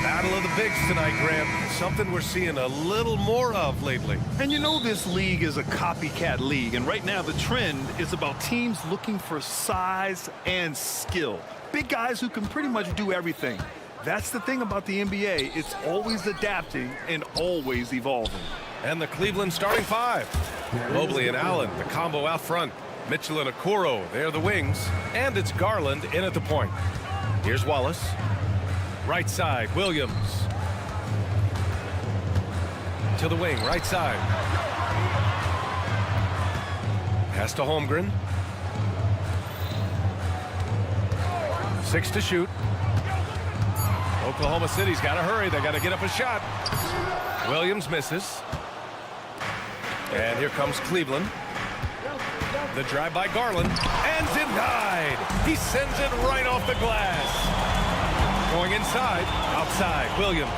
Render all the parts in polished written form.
Battle of the bigs tonight, Graham. Something we're seeing a little more of lately. And you know this league is a copycat league, and right now the trend is about teams looking for size and skill. Big guys who can pretty much do everything. That's the thing about the NBA. It's always adapting and always evolving. And the Cleveland starting five. Mobley and Allen, the combo out front. Mitchell and Okoro, they're the wings. And it's Garland in at the point. Here's Wallace. Right side, Williams. To the wing, right side. Pass to Holmgren. 6 to shoot. Oklahoma City's got to hurry. They got to get up a shot. Williams misses. And here comes Cleveland. The drive by Garland. And denied. He sends it right off the glass. Going inside. Outside. Williams.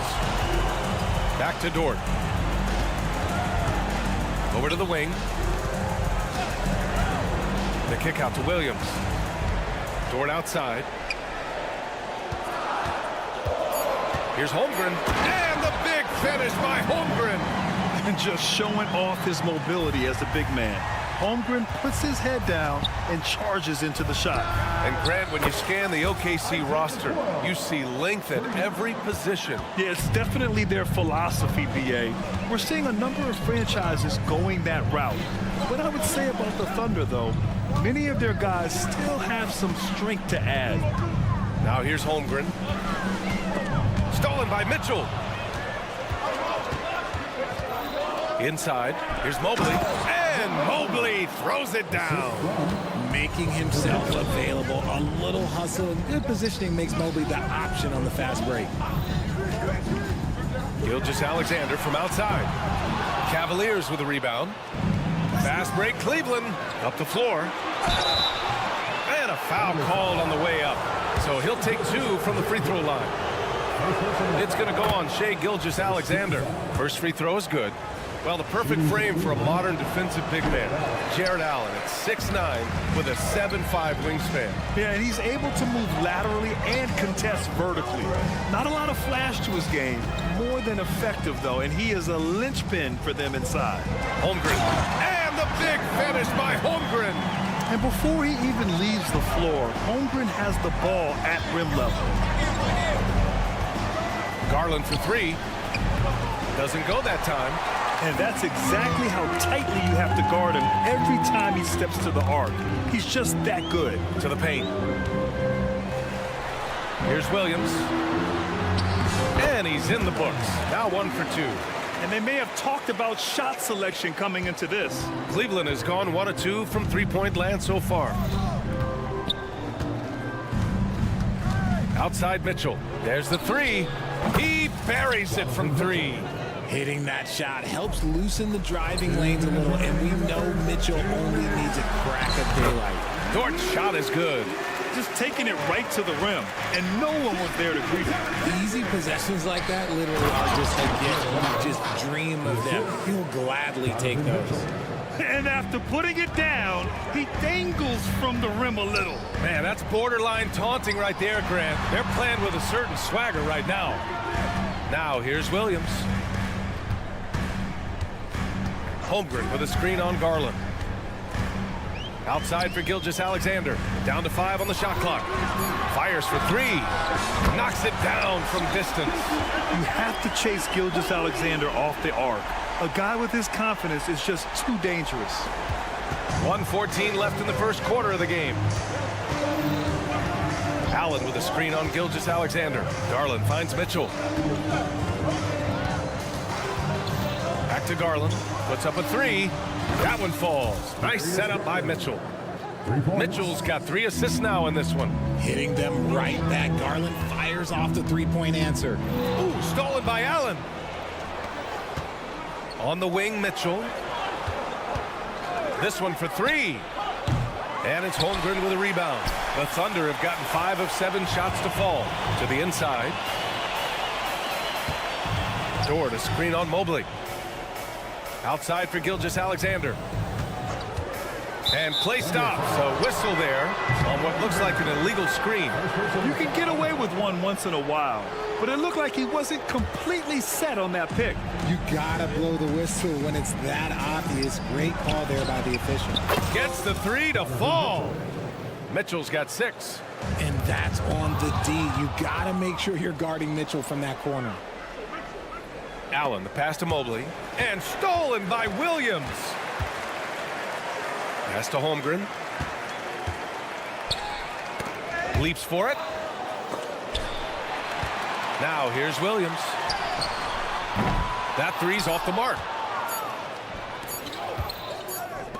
Back to Dort. Over to the wing. The kick out to Williams. Dort outside. Here's Holmgren. And the big finish by Holmgren. And just showing off his mobility as a big man. Holmgren puts his head down and charges into the shot. And Grant, when you scan the OKC roster, you see length at every position. Yeah, it's definitely their philosophy, BA. We're seeing a number of franchises going that route. What I would say about the Thunder, though, many of their guys still have some strength to add. Now here's Holmgren. Stolen by Mitchell. Inside, here's Mobley. And Mobley throws it down. Making himself available. A little hustle and good positioning makes Mobley the option on the fast break. Gilgeous-Alexander from outside. Cavaliers with a rebound. Fast break, Cleveland. Up the floor. And a foul called on the way up. So he'll take 2 from the free throw line. It's going to go on Shai Gilgeous-Alexander. First free throw is good. Well, the perfect frame for a modern defensive big man. Jared Allen at 6'9" with a 7'5" wingspan. Yeah, and he's able to move laterally and contest vertically. Not a lot of flash to his game. More than effective, though, and he is a linchpin for them inside. Holmgren. And the big finish by Holmgren. And before he even leaves the floor, Holmgren has the ball at rim level. Garland for 3. Doesn't go that time. And that's exactly how tightly you have to guard him every time he steps to the arc. He's just that good. To the paint. Here's Williams. And he's in the books. Now 1 for 2. And they may have talked about shot selection coming into this. Cleveland has gone 1 of 2 from three-point land so far. Outside Mitchell. There's the 3. He buries it from 3. Hitting that shot helps loosen the driving lanes a little, and we know Mitchell only needs a crack of daylight. Dort's shot is good. Just taking it right to the rim, and no one was there to greet him. Easy possessions like that literally are just a gift. You just dream of them. He'll gladly take those. And after putting it down, he dangles from the rim a little. Man, that's borderline taunting right there, Grant. They're playing with a certain swagger right now. Now here's Williams. Holmgren with a screen on Garland. Outside for Gilgeous-Alexander. Down to 5 on the shot clock. Fires for 3. Knocks it down from distance. You have to chase Gilgeous-Alexander off the arc. A guy with his confidence is just too dangerous. 1:14 left in the first quarter of the game. Allen with a screen on Gilgeous-Alexander. Garland finds Mitchell. Back to Garland. Puts up a 3. That one falls. Nice setup by Mitchell. Mitchell's got 3 assists now in this one. Hitting them right back. Garland fires off the three-point answer. Ooh, stolen by Allen. On the wing, Mitchell. This one for 3. And it's Holmgren with a rebound. The Thunder have gotten 5 of 7 shots to fall. To the inside. Dort, a screen on Mobley. Outside for Gilgeous-Alexander. And play stops. A whistle there on what looks like an illegal screen. You can get away with one once in a while, but it looked like he wasn't completely set on that pick. You gotta blow the whistle when it's that obvious. Great call there by the official. Gets the three to fall. Mitchell's got 6. And that's on the D. You gotta make sure you're guarding Mitchell from that corner. Allen, the pass to Mobley. And stolen by Williams. Pass to Holmgren. Leaps for it. Now here's Williams. That three's off the mark.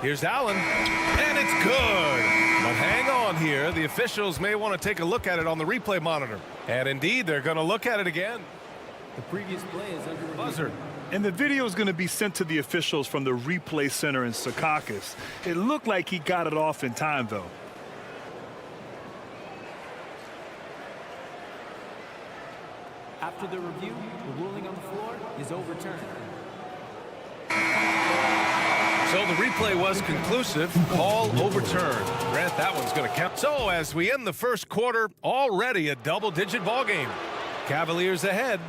Here's Allen. And it's good. But hang on here. The officials may want to take a look at it on the replay monitor. And indeed, they're going to look at it again. The previous play is under Buzzer. And the video is going to be sent to the officials from the replay center in Secaucus. It looked like he got it off in time, though. After the review, the ruling on the floor is overturned. So the replay was conclusive. Call overturned. Grant, that one's going to count. So as we end the first quarter, already a double-digit ball game. Cavaliers ahead.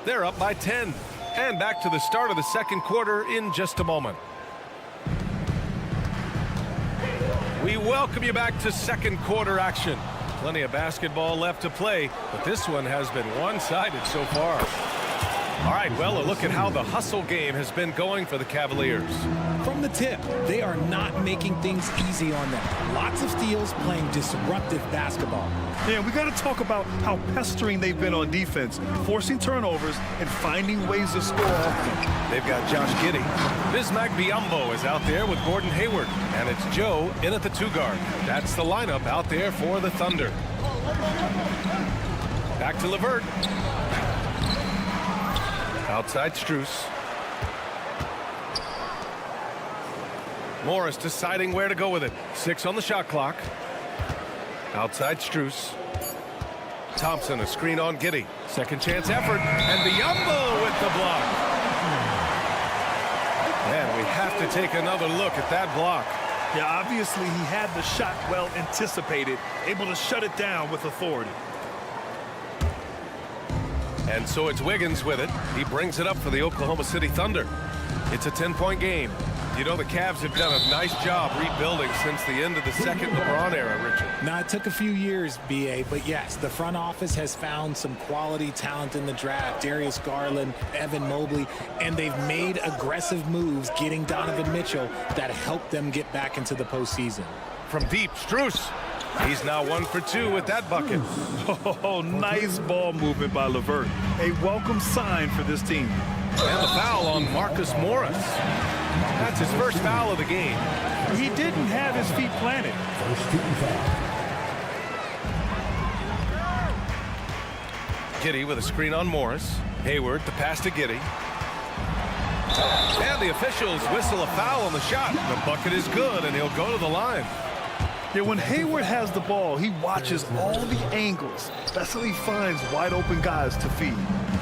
They're up by 10. And back to the start of the second quarter in just a moment. We welcome you back to second quarter action. Plenty of basketball left to play, but this one has been one-sided so far. All right, well, a look at how the hustle game has been going for the Cavaliers. From the tip, they are not making things easy on them. Lots of steals, playing disruptive basketball. Yeah, we got to talk about how pestering they've been on defense, forcing turnovers and finding ways to score often. They've got Josh Giddey. Bismack Biyombo is out there with Gordon Hayward. And it's Joe in at the 2-guard. That's the lineup out there for the Thunder. Back to LeVert. Outside Strus. Morris deciding where to go with it. 6 on the shot clock. Outside Strus. Thompson, a screen on Giddey. Second chance effort. And Biyombo with the block. Man, we have to take another look at that block. Yeah, obviously he had the shot well anticipated, able to shut it down with authority. And so it's Wiggins with it. He brings it up for the Oklahoma City Thunder. It's a 10-point game. You know, the Cavs have done a nice job rebuilding since the end of the second LeBron era, Richard. Now, it took a few years, B.A., but yes, the front office has found some quality talent in the draft. Darius Garland, Evan Mobley, and they've made aggressive moves getting Donovan Mitchell that helped them get back into the postseason. From deep, Strus. He's now 1 for 2 with that bucket. Oh, nice ball movement by LeVert. A welcome sign for this team. And the foul on Marcus Morris. That's his first foul of the game. He didn't have his feet planted. Giddey with a screen on Morris. Hayward, the pass to Giddey. And the officials whistle a foul on the shot. The bucket is good, and he'll go to the line. Yeah, when Hayward has the ball, he watches all the angles. That's how he finds wide open guys to feed.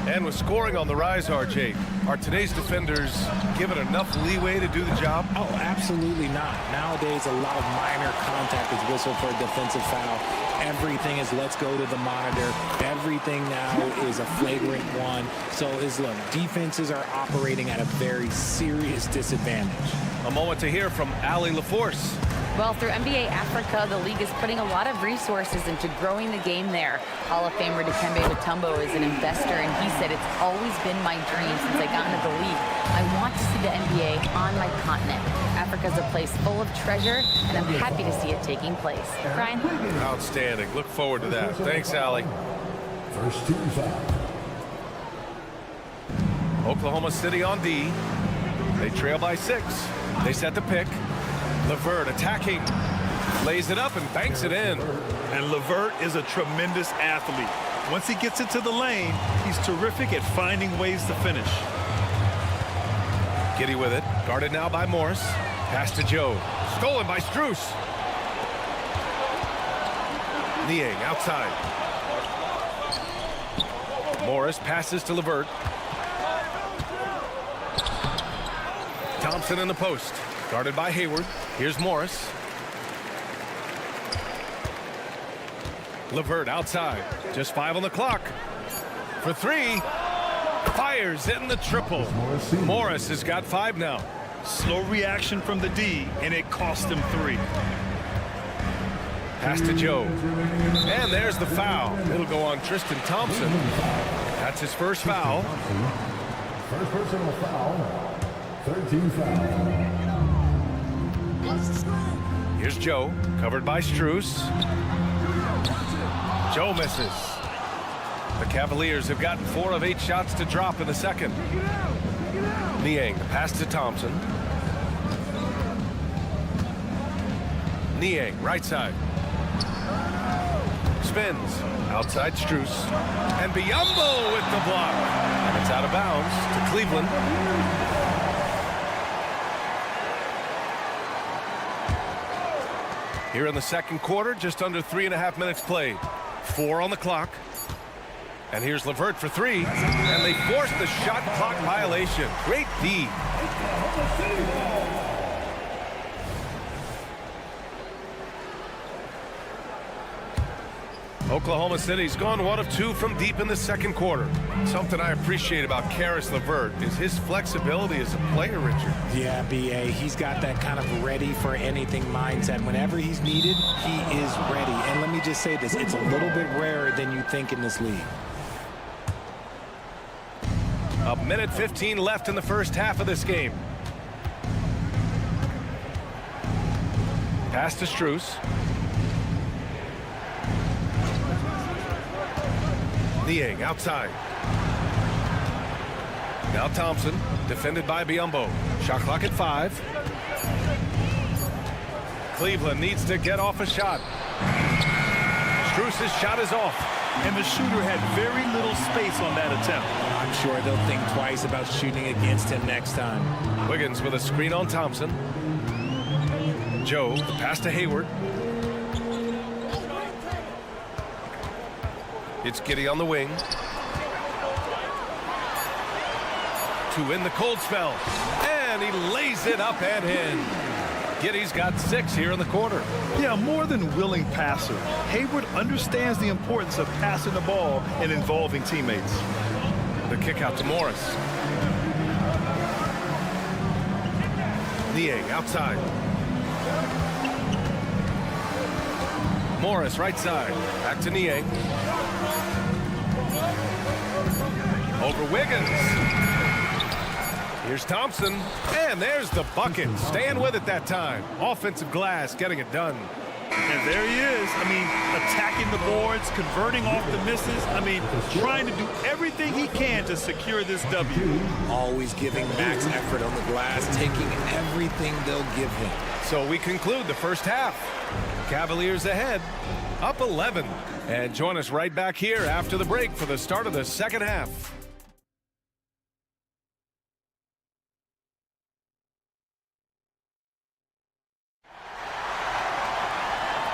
And with scoring on the rise, RJ, are today's defenders given enough leeway to do the job? Oh, absolutely not. Nowadays, a lot of minor contact is whistled for a defensive foul. Everything is let's go to the monitor. Everything now is a flagrant one. So, look, defenses are operating at a very serious disadvantage. A moment to hear from Allie LaForce. Well, through NBA Africa, the league is putting a lot of resources into growing the game there. Hall of Famer Dikembe Mutombo is an investor, and he said, it's always been my dream since I got into the league. I want to see the NBA on my continent. Africa's a place full of treasure, and I'm happy to see it taking place. Brian? Outstanding. Look forward to that. Thanks, Allie. First team foul. Oklahoma City on D. They trail by 6. They set the pick. LeVert attacking, lays it up and banks it in. And LeVert is a tremendous athlete. Once he gets into the lane, he's terrific at finding ways to finish. Giddey with it, guarded now by Morris. Pass to Joe, stolen by Strus. Niang outside. Morris passes to LeVert. Thompson in the post. Guarded by Hayward. Here's Morris. LeVert outside. Just 5 on the clock. For 3. Fires in the triple. Morris has got 5 now. Slow reaction from the D, and it cost him 3. Pass to Joe. And there's the foul. It'll go on Tristan Thompson. That's his first foul. First personal foul. 13 foul. Here's Joe, covered by Strus. Joe misses. The Cavaliers have gotten 4 of 8 shots to drop in the second. Niang, pass to Thompson. Niang, right side. Spins. Outside Strus. And Biyombo with the block. And it's out of bounds to Cleveland. Here in the second quarter, just under 3.5 minutes played. 4 on the clock. And here's LeVert for 3. And they force the shot clock violation. Great D. Oklahoma City's gone 1 of 2 from deep in the second quarter. Something I appreciate about Caris LeVert is his flexibility as a player, Richard. Yeah, B.A., he's got that kind of ready-for-anything mindset. Whenever he's needed, he is ready. And let me just say this, it's a little bit rarer than you think in this league. A minute 15 left in the first half of this game. Pass to Strus. Niang outside. Now Thompson, defended by Biyombo. Shot clock at 5. Cleveland needs to get off a shot. Strus's shot is off. And the shooter had very little space on that attempt. I'm sure they'll think twice about shooting against him next time. Wiggins with a screen on Thompson. Joe, the pass to Hayward. It's Giddey on the wing. To win the cold spell. And he lays it up and in. Giddey's got 6 here in the quarter. Yeah, more than willing passer. Hayward understands the importance of passing the ball and involving teammates. The kick out to Morris. Niang outside. Morris right side. Back to Niang. Over Wiggins. Here's Thompson. And there's the bucket. Staying with it that time. Offensive glass getting it done. And there he is. I mean, attacking the boards, converting off the misses. I mean, trying to do everything he can to secure this W. Always giving max effort on the glass, taking everything they'll give him. So we conclude the first half. Cavaliers ahead, up 11. And join us right back here after the break for the start of the second half.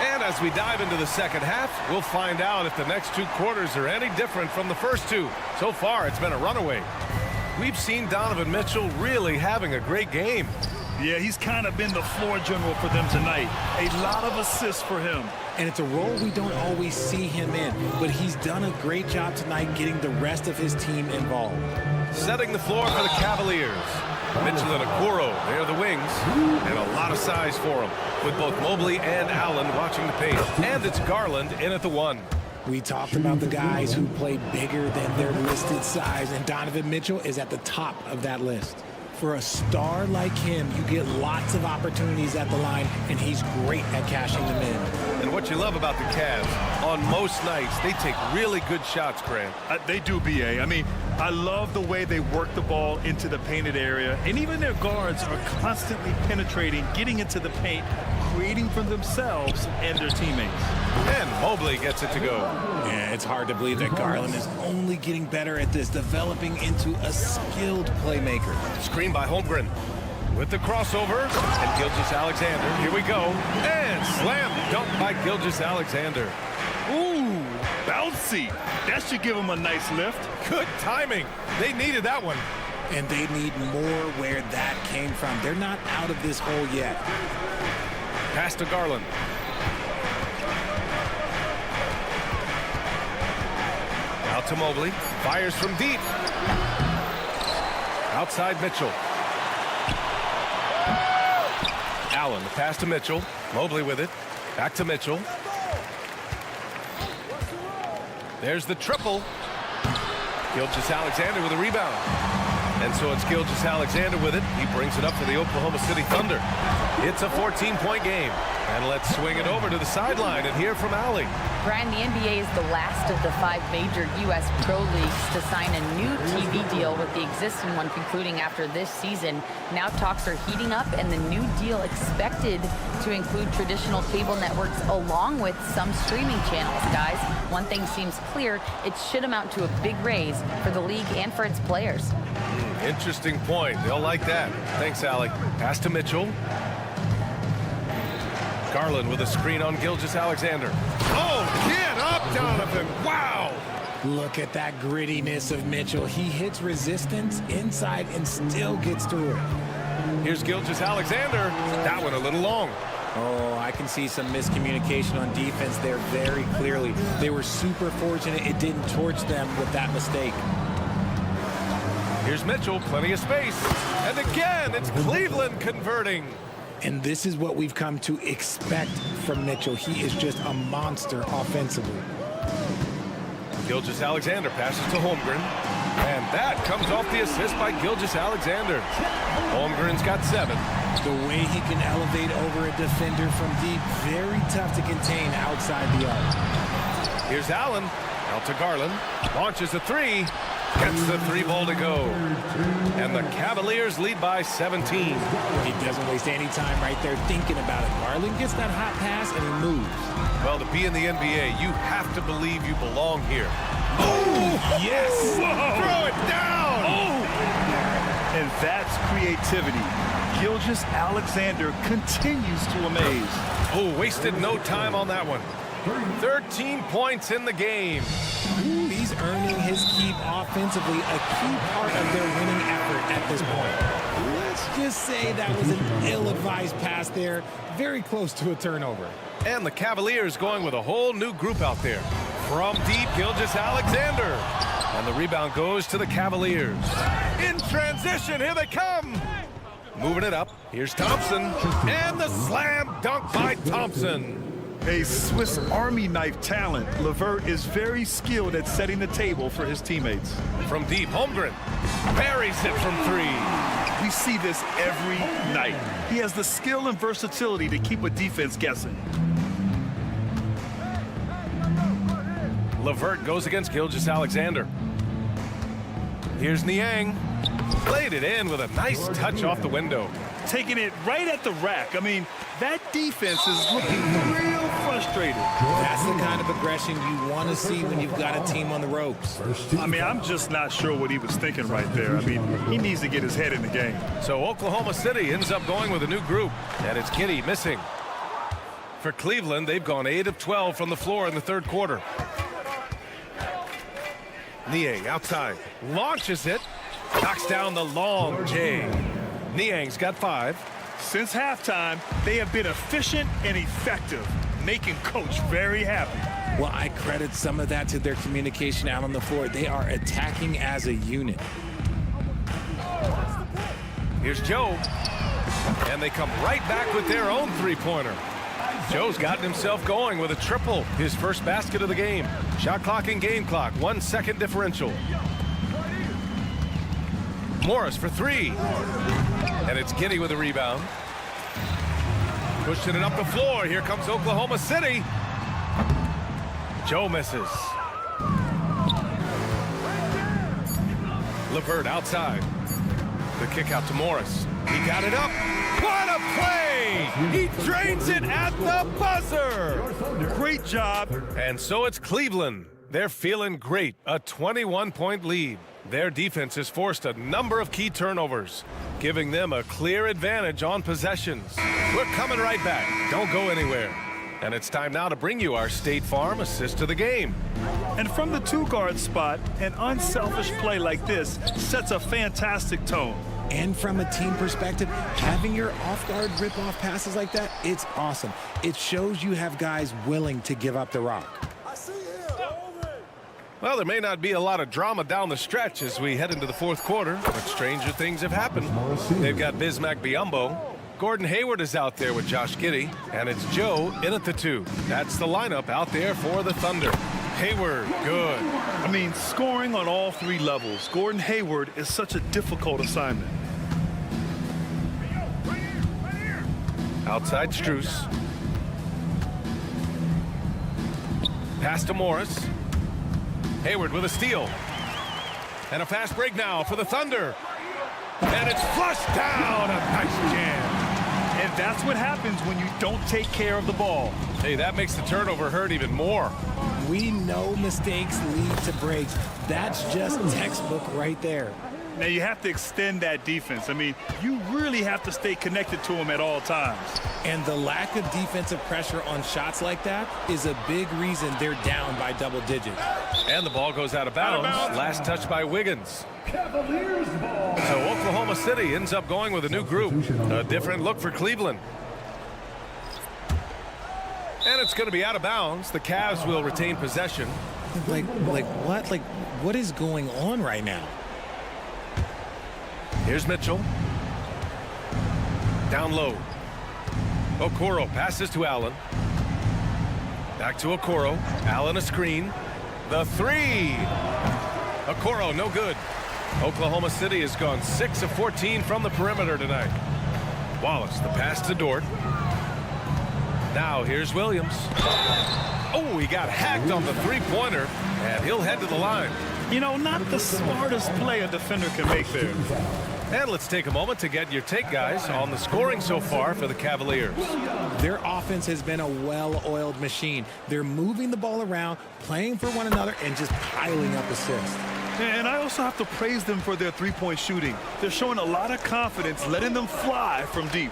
And as we dive into the second half, we'll find out if the next 2 quarters are any different from the first 2. So far, it's been a runaway. We've seen Donovan Mitchell really having a great game. Yeah, he's kind of been the floor general for them tonight. A lot of assists for him. And it's a role we don't always see him in, but he's done a great job tonight getting the rest of his team involved. Setting the floor for the Cavaliers. Mitchell and Okoro, they're the wings, and a lot of size for them, with both Mobley and Allen watching the paint. And it's Garland in at the 1. We talked about the guys who play bigger than their listed size, and Donovan Mitchell is at the top of that list. For a star like him, you get lots of opportunities at the line, and he's great at cashing them in. And what you love about the Cavs, on most nights, they take really good shots, Grant. They do, B.A. I mean, I love the way they work the ball into the painted area, and even their guards are constantly penetrating, getting into the paint, creating for themselves and their teammates. And Mobley gets it to go. Yeah, it's hard to believe that Garland is only getting better at this, developing into a skilled playmaker. Screen by Holmgren with the crossover, and Gilgeous-Alexander. Here we go. And slam dunk by Gilgeous-Alexander. Ooh, bouncy. That should give him a nice lift. Good timing. They needed that one. And they need more where that came from. They're not out of this hole yet. Pass to Garland. Out to Mobley. Fires from deep. Outside Mitchell. Allen, the pass to Mitchell. Mobley with it. Back to Mitchell. There's the triple. Gilgeous-Alexander with a rebound. And so it's Gilgeous-Alexander with it. He brings it up for the Oklahoma City Thunder. It's a 14-point game. And let's swing it over to the sideline and hear from Allie. Brian, the NBA is the last of the 5 major U.S. pro leagues to sign a new TV deal, with the existing one concluding after this season. Now talks are heating up, and the new deal expected to include traditional cable networks along with some streaming channels. Guys, one thing seems clear: it should amount to a big raise for the league and for its players. Interesting point. They'll like that. Thanks, Allie. Pass to Mitchell. Garland with a screen on Gilgeous-Alexander. Oh, get up, Donovan. Wow. Look at that grittiness of Mitchell. He hits resistance inside and still gets through it. Here's Gilgeous-Alexander. That one a little long. Oh, I can see some miscommunication on defense there very clearly. They were super fortunate it didn't torch them with that mistake. Here's Mitchell, plenty of space. And again, it's Cleveland converting. And this is what we've come to expect from Mitchell. He is just a monster offensively. Gilgeous-Alexander passes to Holmgren. And that comes off the assist by Gilgeous-Alexander. Holmgren's got 7. The way he can elevate over a defender from deep, very tough to contain outside the arc. Here's Allen. Out to Garland. Launches a 3. Gets the 3-ball to go. And the Cavaliers lead by 17. He doesn't waste any time right there thinking about it. Garland gets that hot pass and he moves. Well, to be in the NBA, you have to believe you belong here. Oh, yes! Whoa. Throw it down! Oh. And that's creativity. Gilgeous-Alexander continues to amaze. Oh, wasted no time on that one. 13 points in the game. Ooh, he's earning his keep offensively, a key part of their winning effort at this point. Let's just say that was an ill-advised pass there, very close to a turnover. And the Cavaliers going with a whole new group out there. From deep, Gilgeous-Alexander. And the rebound goes to the Cavaliers. In transition, here they come. Moving it up. Here's Thompson. And the slam dunk by Thompson. A Swiss Army knife talent, LeVert is very skilled at setting the table for his teammates. From deep, Holmgren buries it from 3. We see this every night. He has the skill and versatility to keep a defense guessing. LeVert goes against Gilgeous-Alexander. Here's Niang. Played it in with a nice touch off the window. Taking it right at the rack. I mean, that defense is looking real frustrated. That's the kind of aggression you want to see when you've got a team on the ropes. I mean, I'm just not sure what he was thinking right there. I mean, he needs to get his head in the game. So Oklahoma City ends up going with a new group, and it's Giddey missing. For Cleveland, they've gone 8 of 12 from the floor in the 3rd quarter. Niang outside, launches it, knocks down the long J. Niang's got 5. Since halftime, they have been efficient and effective, making Coach very happy. Well, I credit some of that to their communication out on the floor. They are attacking as a unit. Here's Joe, and they come right back with their own 3-pointer. Joe's gotten himself going with a triple, his first basket of the game. Shot clock and game clock, 1 second differential. Morris for 3. And it's Giddey with a rebound. Pushing it up the floor. Here comes Oklahoma City. Joe misses. LeVert outside. The kick out to Morris. He got it up. What a play! He drains it at the buzzer. Great job. And so it's Cleveland. They're feeling great. A 21-point lead. Their defense has forced a number of key turnovers, giving them a clear advantage on possessions. We're coming right back. Don't go anywhere. And it's time now to bring you our State Farm assist to the game. And from the 2-guard spot, an unselfish play like this sets a fantastic tone. And from a team perspective, having your off-guard rip-off passes like that, it's awesome. It shows you have guys willing to give up the rock. Well, there may not be a lot of drama down the stretch as we head into the fourth quarter, but stranger things have happened. They've got Bismack Biyombo. Gordon Hayward is out there with Josh Giddey, and it's Joe in at the 2. That's the lineup out there for the Thunder. Hayward, good. I mean, scoring on all 3 levels. Gordon Hayward is such a difficult assignment. Outside Strus. Pass to Morris. Hayward with a steal. And a fast break now for the Thunder. And it's flushed down. A nice jam. And that's what happens when you don't take care of the ball. Hey, that makes the turnover hurt even more. We know mistakes lead to breaks. That's just textbook right there. Now you have to extend that defense. I mean, you really have to stay connected to them at all times. And the lack of defensive pressure on shots like that is a big reason they're down by double digits. And the ball goes out of bounds. Last touch by Wiggins. Cavaliers ball. So Oklahoma City ends up going with a new group. A different look for Cleveland. And it's going to be out of bounds. The Cavs will retain possession. Like what? Like, what is going on right now? Here's Mitchell. Down low. Okoro passes to Allen. Back to Okoro. Allen a screen. The 3. Okoro, no good. Oklahoma City has gone 6 of 14 from the perimeter tonight. Wallace, the pass to Dort. Now here's Williams. Oh, he got hacked on the 3-pointer, and he'll head to the line. You know, not the smartest play a defender can make there. And let's take a moment to get your take, guys, on the scoring so far for the Cavaliers. Their offense has been a well-oiled machine. They're moving the ball around, playing for one another, and just piling up assists. And I also have to praise them for their 3-point shooting. They're showing a lot of confidence, letting them fly from deep.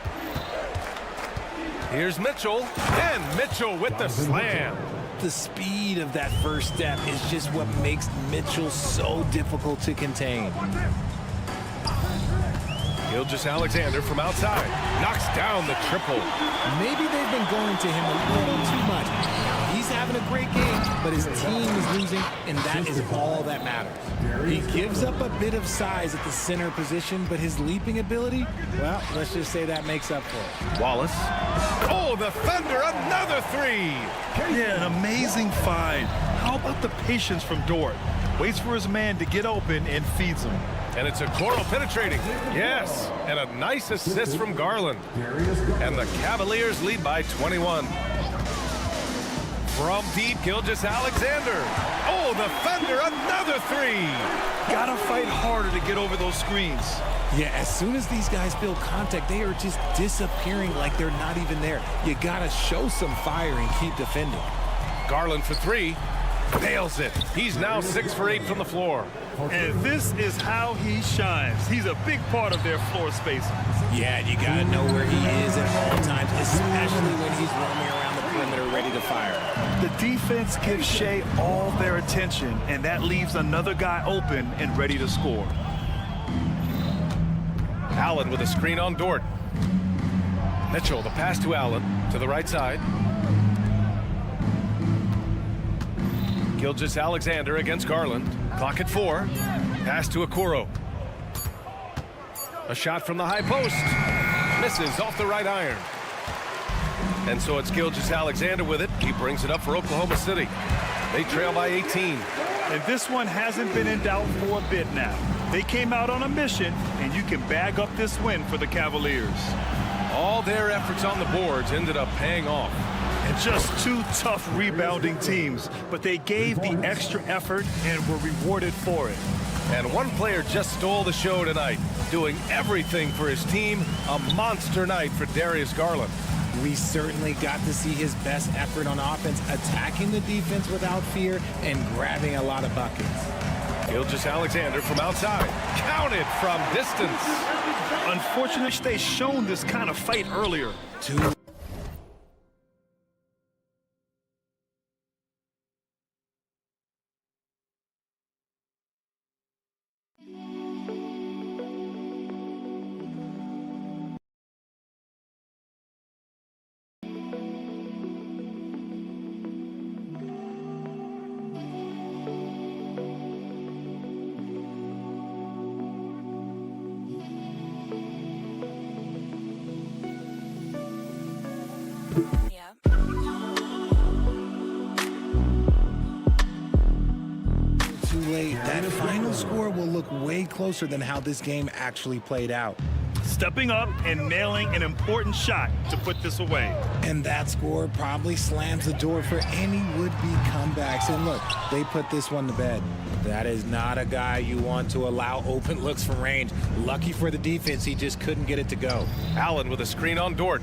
Here's Mitchell, and Mitchell with the slam. The speed of that first step is just what makes Mitchell so difficult to contain. Gilgeous-Alexander from outside knocks down the triple. Maybe they've been going to him a little too much. He's having a great game, but his team is losing, and that is all that matters. He gives up a bit of size at the center position, but his leaping ability, well, let's just say that makes up for it. Wallace. Oh, the Thunder, another 3. Yeah, an amazing find. How about the patience from Dort? Waits for his man to get open and feeds him. And it's Okoro penetrating. Yes, and a nice assist from Garland. And the Cavaliers lead by 21. From deep, Gilgeous-Alexander. Oh, the Thunder, another 3. Gotta fight harder to get over those screens. Yeah, as soon as these guys build contact, they are just disappearing like they're not even there. You gotta show some fire and keep defending. Garland for 3. Nails it. He's now 6 for 8 from the floor. And this is how he shines. He's a big part of their floor spacing. Yeah, you got to know where he is at all times, especially when he's roaming around the perimeter ready to fire. The defense gives Shea all their attention, and that leaves another guy open and ready to score. Allen with a screen on Dort. Mitchell, the pass to Allen to the right side. Gilgeous-Alexander against Garland. Clock at 4. Pass to Okoro. A shot from the high post. Misses off the right iron. And so it's Gilgeous-Alexander with it. He brings it up for Oklahoma City. They trail by 18. And this one hasn't been in doubt for a bit now. They came out on a mission, and you can bag up this win for the Cavaliers. All their efforts on the boards ended up paying off. And just 2 tough rebounding teams, but they gave the extra effort and were rewarded for it. And one player just stole the show tonight, doing everything for his team. A monster night for Darius Garland. We certainly got to see his best effort on offense, attacking the defense without fear and grabbing a lot of buckets. Gilgeous-Alexander from outside. Counted from distance. Unfortunately, they shown this kind of fight earlier. too late, that final score will look way closer than how this game actually played out. Stepping up and nailing an important shot to put this away. And that score probably slams the door for any would-be comebacks. And look, they put this one to bed. That is not a guy you want to allow open looks from range. Lucky for the defense, he just couldn't get it to go. Allen with a screen on Dort.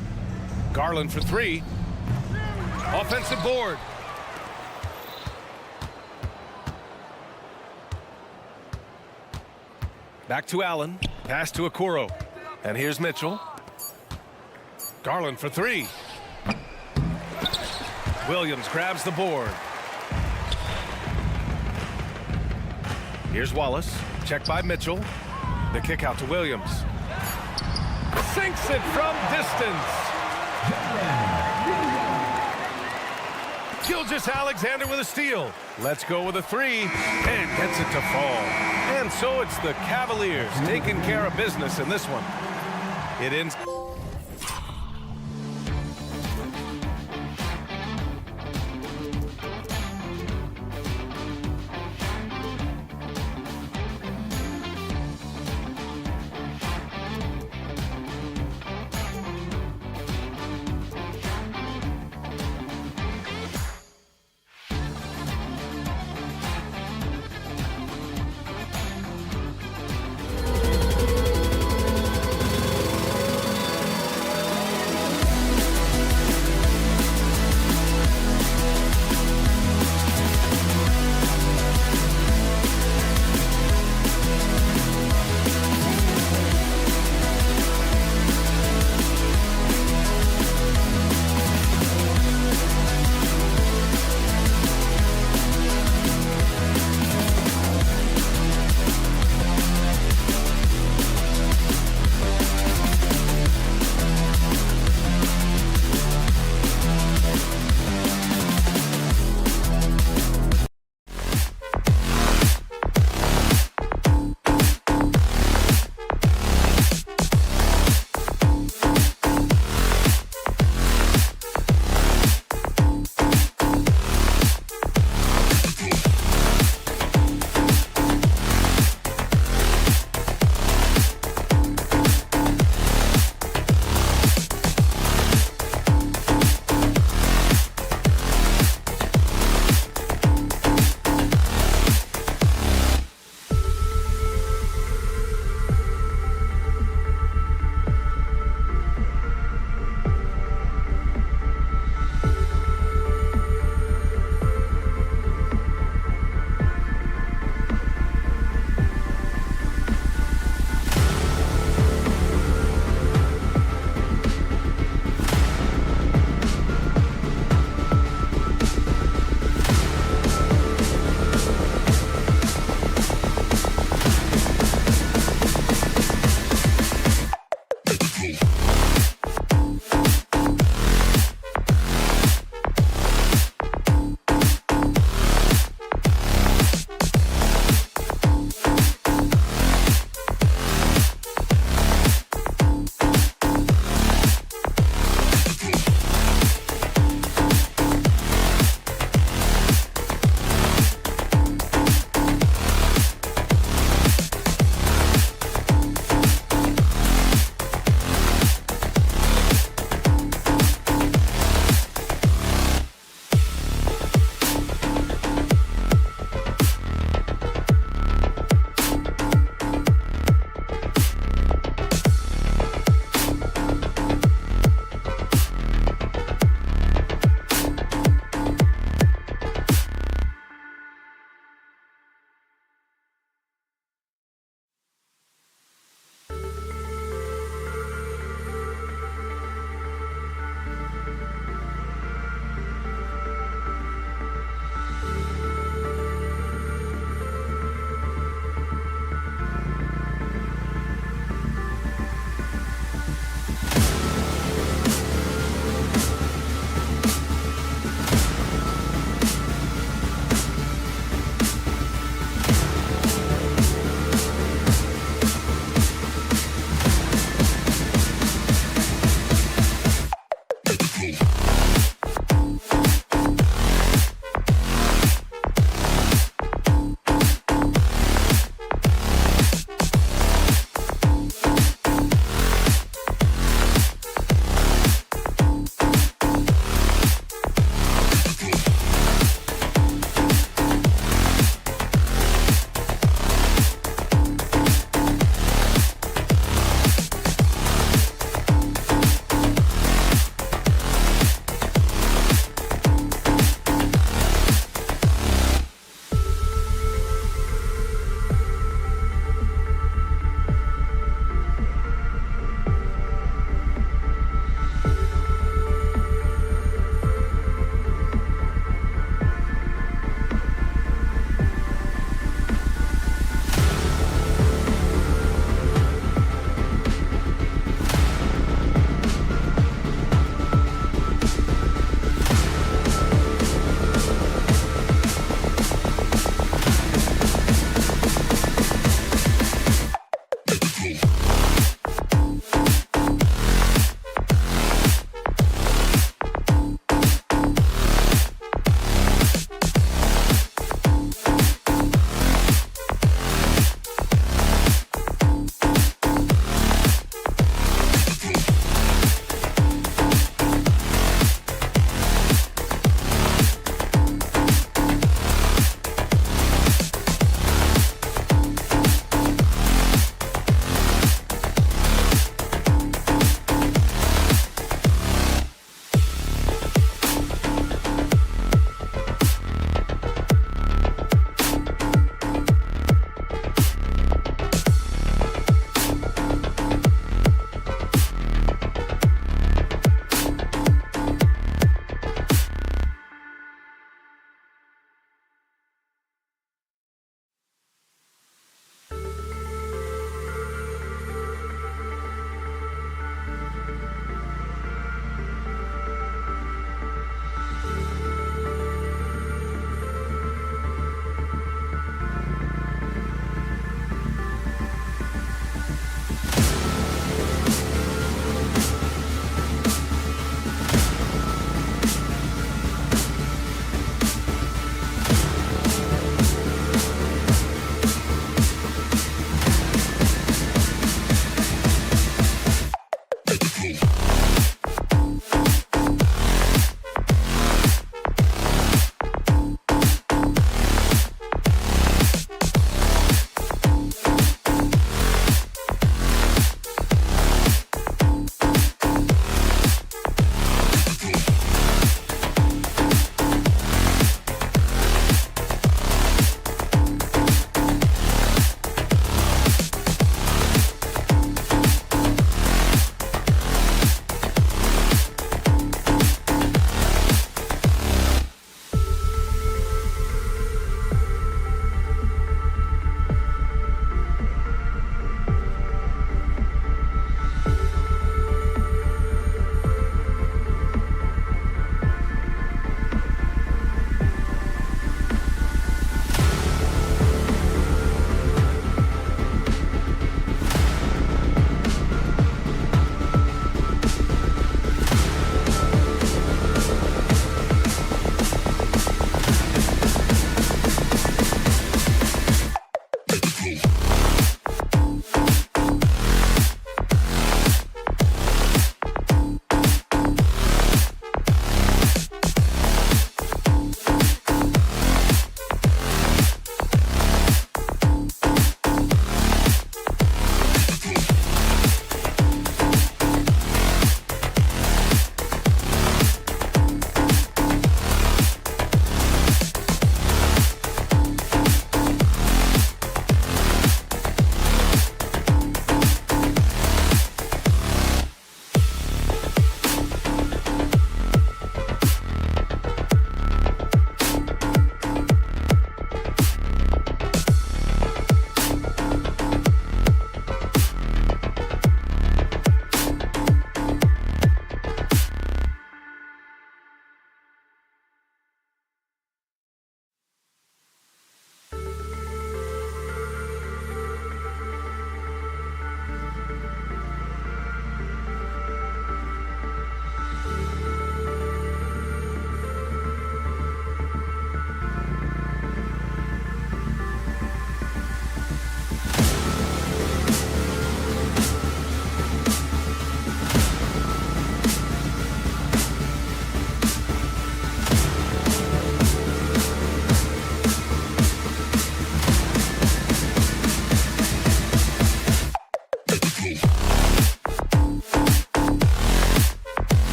Garland for three. Offensive board. Back to Allen. Pass to Okoro. And here's Mitchell. Garland for three. Williams grabs the board. Here's Wallace. Checked by Mitchell. The kick out to Williams. Sinks it from distance. Gilgeous-Alexander with a steal. Let's go with a three. And gets it to fall. And so it's the Cavaliers taking care of business in this one. It ends.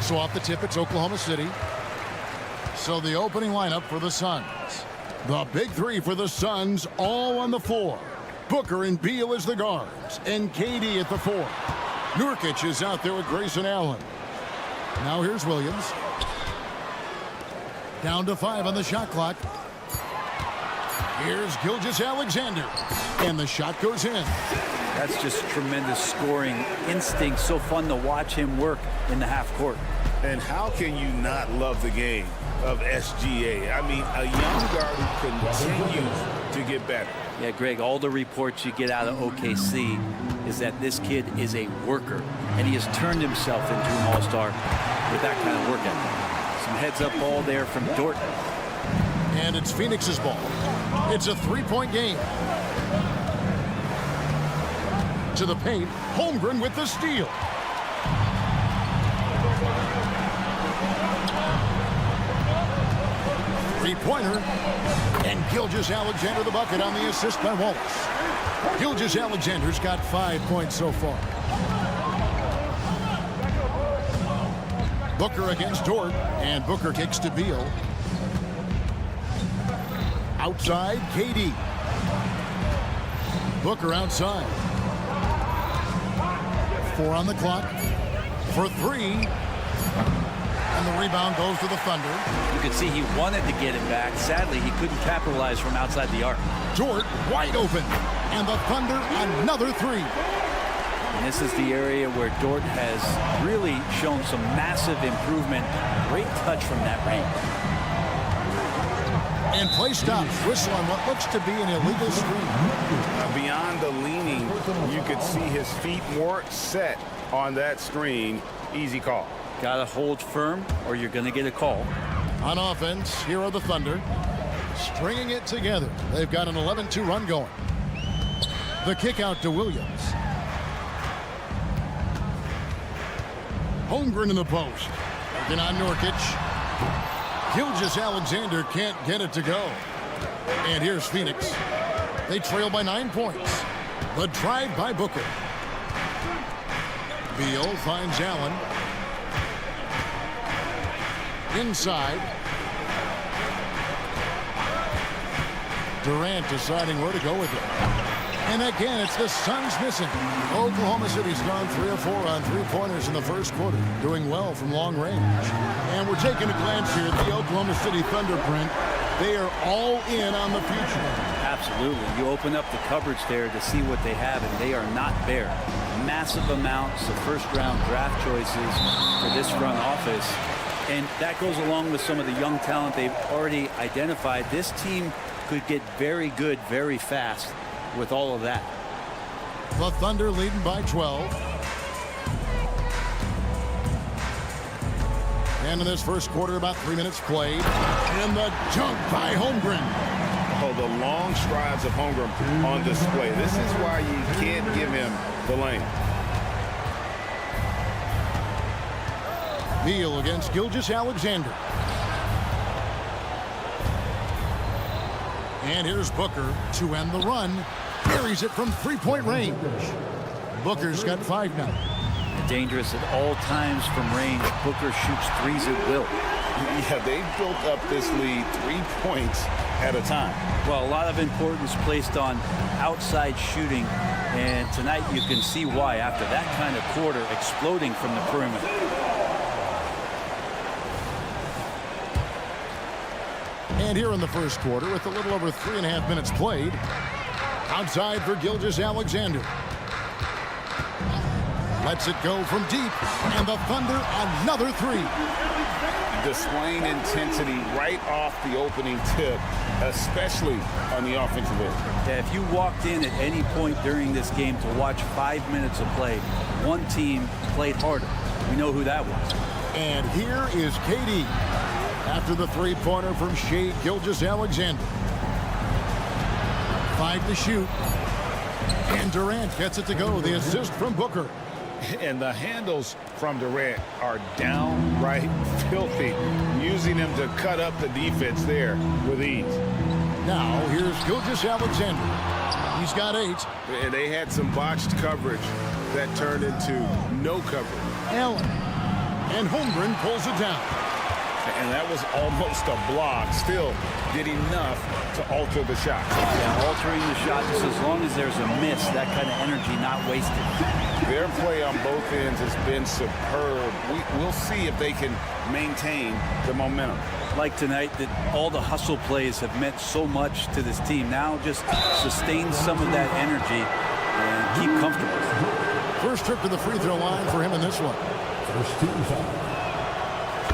So off the tip, it's Oklahoma City. So the opening lineup for the Suns. The big three for the Suns all on the floor. Booker and Beal as the guards, and KD at the 4. Nurkic is out there with Grayson Allen. Now here's Williams. Down to 5 on the shot clock. Here's Gilgeous-Alexander, and the shot goes in. That's just tremendous scoring instinct. So fun to watch him work in the half court. And how can you not love the game of SGA? I mean, a young guard who continues to get better. Yeah, Greg, all the reports you get out of OKC is that this kid is a worker, and he has turned himself into an all-star with that kind of work ethic. Some heads-up ball there from Dort. And it's Phoenix's ball. It's a 3-point game. To the paint, Holmgren with the steal. Three-pointer, and Gilgeous-Alexander the bucket on the assist by Wallace. Gilgeous-Alexander's got 5 points so far. Booker against Dort, and Booker kicks to Beal. Outside, KD. Booker outside. 4 on the clock. For 3. And the rebound goes to the Thunder. You could see he wanted to get it back. Sadly, he couldn't capitalize from outside the arc. Dort wide open. And the Thunder another 3. And this is the area where Dort has really shown some massive improvement. Great touch from that range. And play stops. Whistle on what looks to be an illegal screen. Beyond the leaning, you could see his feet more set on that screen. Easy call. Got to hold firm or you're going to get a call. On offense, here are the Thunder. Stringing it together. They've got an 11-2 run going. The kick out to Williams. Holmgren in the post. Working on Nurkic. Gilgeous-Alexander can't get it to go. And here's Phoenix. They trail by 9 points. The drive by Booker. Beal finds Allen. Inside. Durant deciding where to go with it. And again, it's the Suns missing. Oklahoma City's gone 3 of 4 on 3-pointers in the first quarter, doing well from long range. And we're taking a glance here at the Oklahoma City Thunder print. They are all in on the future. Absolutely. You open up the coverage there to see what they have, and they are not bare. Massive amounts of first-round draft choices for this front office. And that goes along with some of the young talent they've already identified. This team could get very good very fast with all of that. The Thunder leading by 12. And in this first quarter, about 3 minutes played. And the dunk by Holmgren. Oh, the long strides of Holmgren on display. This is why you can't give him the lane. Beal against Gilgeous-Alexander. And here's Booker to end the run. Carries it from 3-point range. Booker's got 5 now. Dangerous at all times from range. Booker shoots threes at will. Yeah, they've built up this lead 3 points at a time. Well, a lot of importance placed on outside shooting. And tonight you can see why after that kind of quarter exploding from the perimeter. And here in the first quarter, with a little over 3.5 minutes played, outside for Gilgeous-Alexander. Lets it go from deep, and the Thunder another 3. Displaying intensity right off the opening tip, especially on the offensive end. Yeah, if you walked in at any point during this game to watch 5 minutes of play, one team played harder. We know who that was. And here is KD. After the 3-pointer from Shai Gilgeous-Alexander. 5 to shoot. And Durant gets it to go. The assist from Booker. And the handles from Durant are downright filthy, using him to cut up the defense there with ease. Now here's Gilgeous-Alexander. He's got 8. And they had some botched coverage that turned into no coverage. Allen. And Holmgren pulls it down. And that was almost a block. Still did enough to alter the shot. Yeah, altering the shot just as long as there's a miss, that kind of energy not wasted. Their play on both ends has been superb. We'll see if they can maintain the momentum. Like tonight, that all the hustle plays have meant so much to this team. Now just sustain some of that energy and keep comfortable. First trip to the free throw line for him in this one.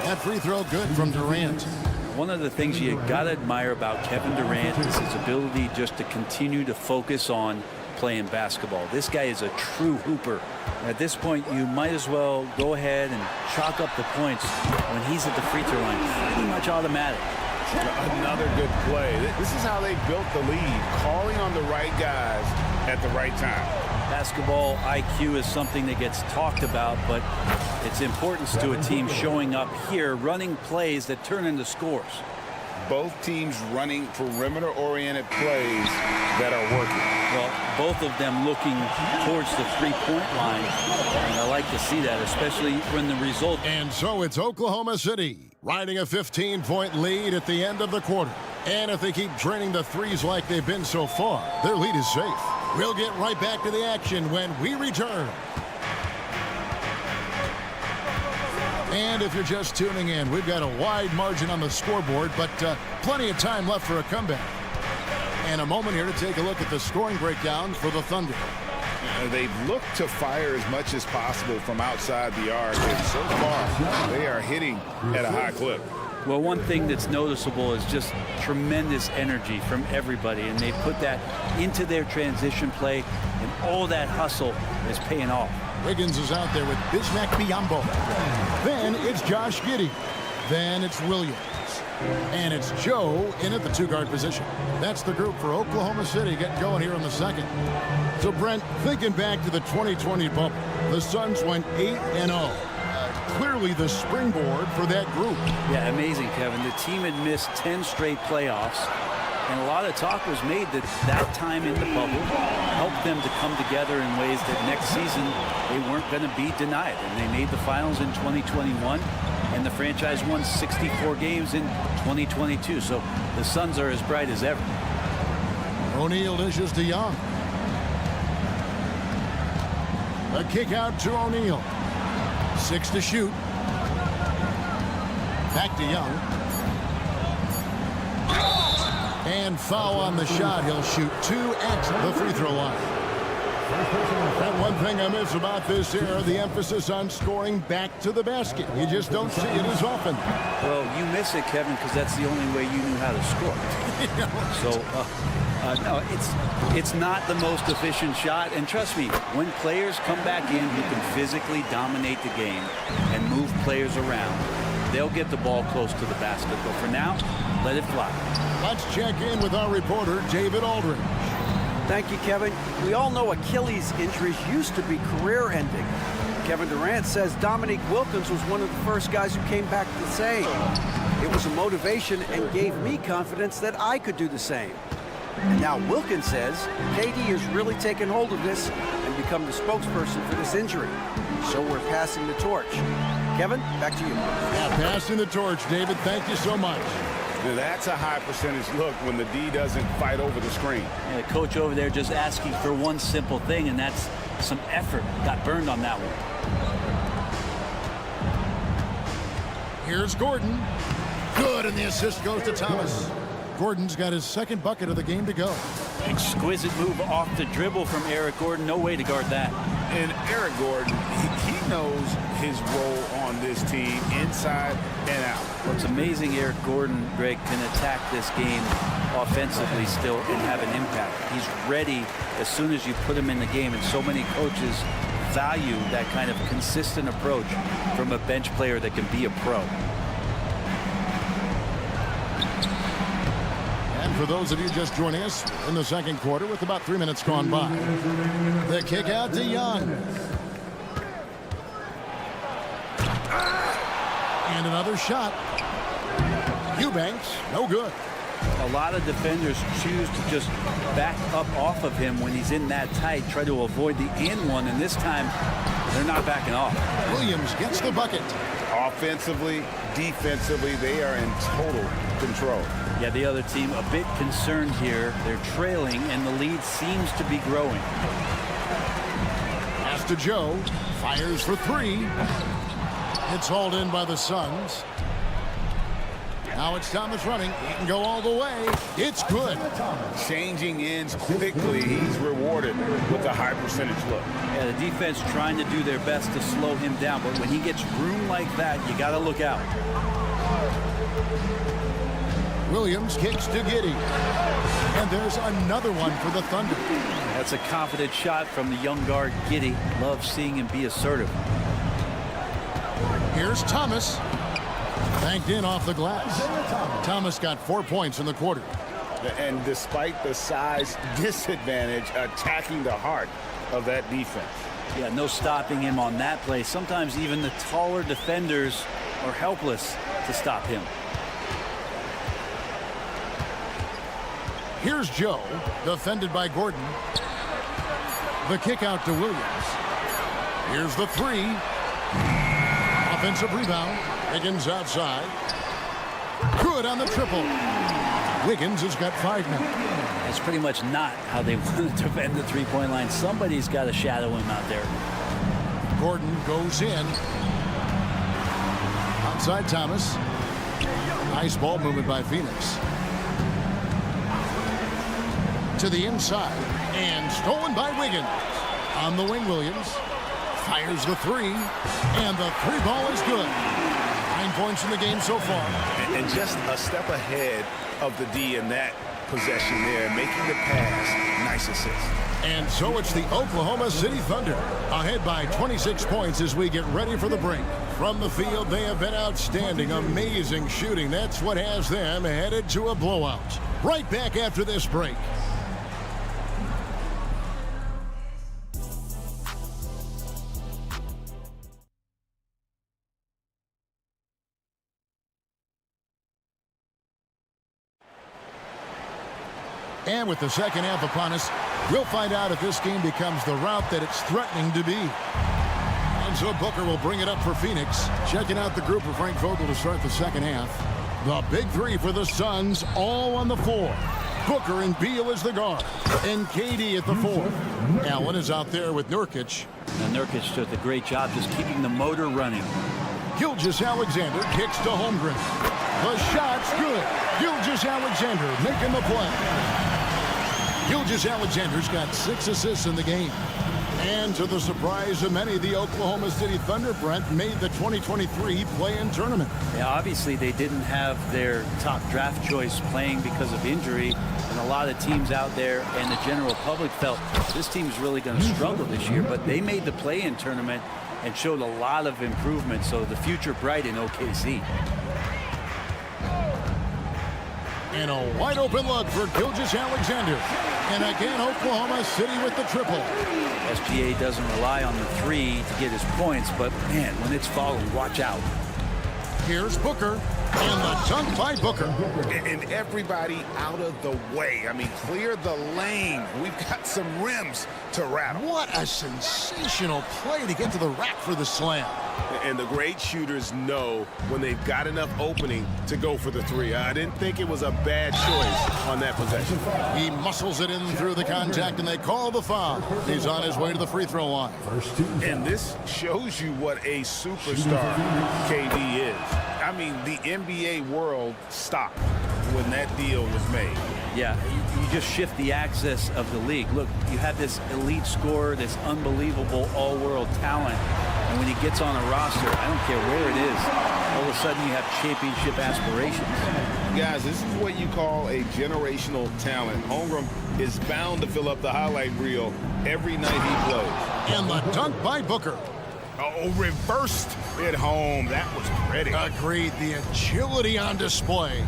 That free throw good from Durant. One of the things you got to admire about Kevin Durant is his ability just to continue to focus on playing basketball. This guy is a true hooper. At this point, you might as well go ahead and chalk up the points when he's at the free throw line. Pretty much automatic. Another good play. This is how they built the lead, calling on the right guys at the right time. Basketball IQ is something that gets talked about, but its importance to a team showing up here, running plays that turn into scores. Both teams running perimeter-oriented plays that are working. Well, both of them looking towards the three-point line, and I like to see that, especially when the result. And so it's Oklahoma City riding a 15-point lead at the end of the quarter. And if they keep draining the threes like they've been so far, their lead is safe. We'll get right back to the action when we return. And if you're just tuning in, we've got a wide margin on the scoreboard, but plenty of time left for a comeback. And a moment here to take a look at the scoring breakdown for the Thunder. They've looked to fire as much as possible from outside the arc, and so far they are hitting at a high clip. Well, one thing that's noticeable is just tremendous energy from everybody, and they put that into their transition play, and all that hustle is paying off. Wiggins is out there with Bismack Biyombo. Then it's Josh Giddey. Then it's Williams. And it's Joe in at the two-guard position. That's the group for Oklahoma City getting going here in the second. So, Brent, thinking back to the 2020 bubble, the Suns went 8-0. Clearly the springboard for that group. Yeah, amazing, Kevin. The team had missed 10 straight playoffs, and a lot of talk was made that that time in the bubble helped them to come together in ways that next season they weren't going to be denied. And they made the finals in 2021, and the franchise won 64 games in 2022. So the Suns are as bright as ever. O'Neal dishes to Young. A kick out to O'Neal. 6 to shoot. Back to Young. And foul on the shot. He'll shoot 2 at the free throw line. And one thing I miss about this era, the emphasis on scoring back to the basket. You just don't see it as often. Well, you miss it, Kevin, because that's the only way you knew how to score. No, it's not the most efficient shot. And trust me, when players come back in who can physically dominate the game and move players around, they'll get the ball close to the basket. But for now, let it fly. Let's check in with our reporter, David Aldridge. Thank you, Kevin. We all know Achilles injuries used to be career-ending. Kevin Durant says Dominique Wilkins was one of the first guys who came back the same. It was a motivation and gave me confidence that I could do the same. And now Wilkins says KD has really taken hold of this and become the spokesperson for this injury. So we're passing the torch. Kevin, back to you. Yeah, passing the torch, David. Thank you so much. That's a high percentage look when the D doesn't fight over the screen. And the coach over there just asking for one simple thing, and that's some effort. Got burned on that one. Here's Gordon. Good, and the assist goes to Thomas. Gordon's got his second bucket of the game to go. Exquisite move off the dribble from Eric Gordon. No way to guard that. And Eric Gordon, he knows his role on this team inside and out. What's amazing, Eric Gordon, Greg, can attack this game offensively still and have an impact. He's ready as soon as you put him in the game, and so many coaches value that kind of consistent approach from a bench player that can be a pro. And for those of you just joining us in the second quarter with about 3 minutes gone by, the kick out to Young. And another shot. Eubanks, no good. A lot of defenders choose to just back up off of him when he's in that tight, try to avoid the and one, and this time They're not backing off. Williams gets the bucket. Offensively, defensively, they are in total control. Yeah, the other team a bit concerned here. They're trailing, and the lead seems to be growing. Pass to Joe. Fires for three. It's hauled in by the Suns. Now it's Thomas running. He can go all the way. It's good. Changing ends quickly. He's rewarded with a high percentage look. Yeah, the defense trying to do their best to slow him down, but when he gets room like that, you got to look out. Williams kicks to Giddey. And there's another one for the Thunder. That's a confident shot from the young guard, Giddey. Love seeing him be assertive. Here's Thomas. Banked in off the glass. Thomas got 4 points in the quarter. And despite the size disadvantage, attacking the heart of that defense. Yeah, no stopping him on that play. Sometimes even the taller defenders are helpless to stop him. Here's Joe, defended by Gordon. The kick out to Williams. Here's the three. Offensive rebound. Wiggins outside. Good on the triple. Wiggins has got 5 now. That's pretty much not how they want to defend the three-point line. Somebody's got to shadow him out there. Gordon goes in. Outside Thomas. Nice ball movement by Phoenix. To the inside. And stolen by Wiggins. On the wing, Williams. Fires the three. And the three ball is good. 9 points in the game so far. And just a step ahead of the D in that possession there, making the pass. Nice assist. And so it's the Oklahoma City Thunder ahead by 26 points as we get ready for the break. From the field, they have been outstanding. Amazing shooting. That's what has them headed to a blowout. Right back after this break. And with the second half upon us, we'll find out if this game becomes the route that it's threatening to be. And so Booker will bring it up for Phoenix. Checking out the group of Frank Vogel to start the second half. The big three for the Suns, all on the floor. Booker and Beal as the guard. And KD at the 4. Allen is out there with Nurkic. And Nurkic did a great job just keeping the motor running. Gilgeous-Alexander kicks to Holmgren. The shot's good. Gilgeous-Alexander making the play. Gilgeous-Alexander's got 6 assists in the game. And to the surprise of many, the Oklahoma City Thunder, Brent, made the 2023 play-in tournament. Yeah, obviously they didn't have their top draft choice playing because of injury. And a lot of teams out there and the general public felt this team's really going to struggle this year. But they made the play-in tournament and showed a lot of improvement. So the future bright in OKC. And a wide open look for Gilgeous-Alexander. And again, Oklahoma City with the triple. SGA doesn't rely on the three to get his points, but man, when it's falling, watch out. Here's Booker. And the dunk by Booker. And everybody out of the way. I mean, clear the lane. We've got some rims to rattle. What a sensational play to get to the rack for the slam. And the great shooters know when they've got enough opening to go for the three. I didn't think it was a bad choice on that possession. He muscles it in through the contact, and they call the foul. He's on his way to the free throw line. And this shows you what a superstar KD is. I mean, the NBA world stopped when that deal was made. Yeah, you just shift the axis of the league. Look, you have this elite scorer, this unbelievable all-world talent, and when he gets on a roster, I don't care where it is, all of a sudden you have championship aspirations. Guys, this is what you call a generational talent. Holmgren is bound to fill up the highlight reel every night he plays. And the dunk by Booker. Oh, reversed it home. That was pretty. Agreed. The agility on display.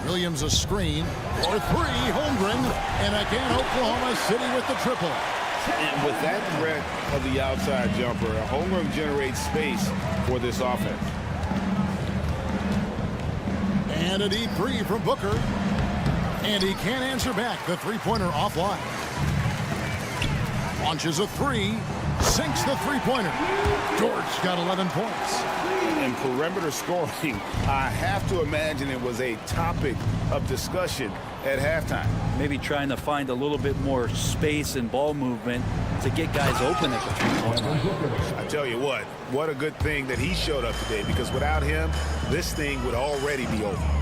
Williams a screen for three. Holmgren. And again, Oklahoma City with the triple. And with that threat of the outside jumper, Holmgren generates space for this offense. And a deep three from Booker. And he can't answer back. The three-pointer offline. Launches a three. sinks the three-pointer. Dortch got 11 points. And perimeter scoring, I have to imagine it was a topic of discussion at halftime. Maybe trying to find a little bit more space and ball movement to get guys open at the three-point line. I tell you what a good thing that he showed up today, because without him, this thing would already be over.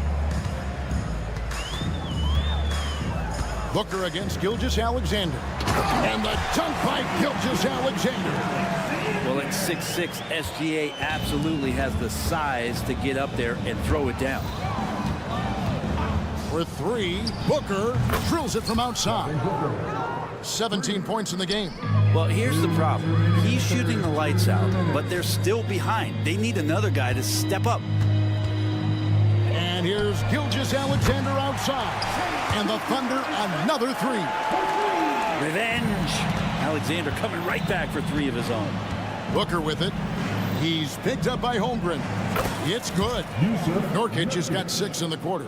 Booker against Gilgeous-Alexander. And the dunk by Gilgeous-Alexander. Well, at 6'6", SGA absolutely has the size to get up there and throw it down. For three, Booker drills it from outside. 17 points in the game. Well, here's the problem. He's shooting the lights out, but they're still behind. They need another guy to step up. And here's Gilgeous-Alexander outside. And the Thunder another three. Revenge. Alexander coming right back for three of his own. Booker with it. He's picked up by Holmgren. It's good. Nurkic has got 6 in the quarter.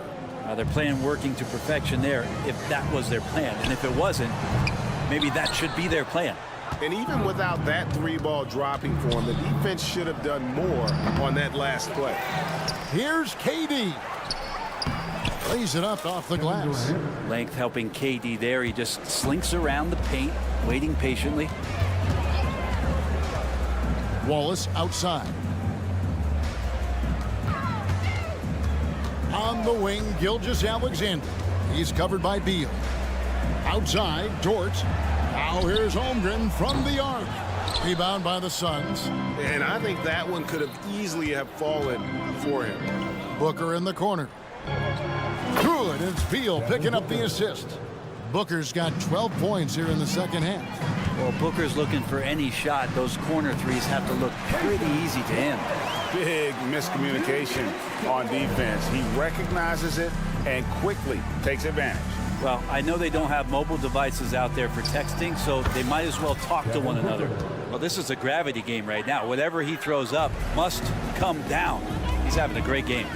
They're playing working to perfection there, if that was their plan. And if it wasn't, maybe that should be their plan. And even without that three-ball dropping for him, the defense should have done more on that last play. Here's KD. Lays it up off the glass. Length helping KD there. He just slinks around the paint, waiting patiently. Wallace outside. On the wing, Gilgeous-Alexander. He's covered by Beal. Outside, Dort. Now here's Holmgren from the arc. Rebound by the Suns. And I think that one could have easily have fallen for him. Booker in the corner. Good, it's Beal picking up the assist. Booker's got 12 points here in the second half. Well, Booker's looking for any shot. Those corner threes have to look pretty easy to him. Big miscommunication on defense. He recognizes it and quickly takes advantage. Well, I know they don't have mobile devices out there for texting, so they might as well talk to one another. Well, this is a gravity game right now. Whatever he throws up must come down. He's having a great game.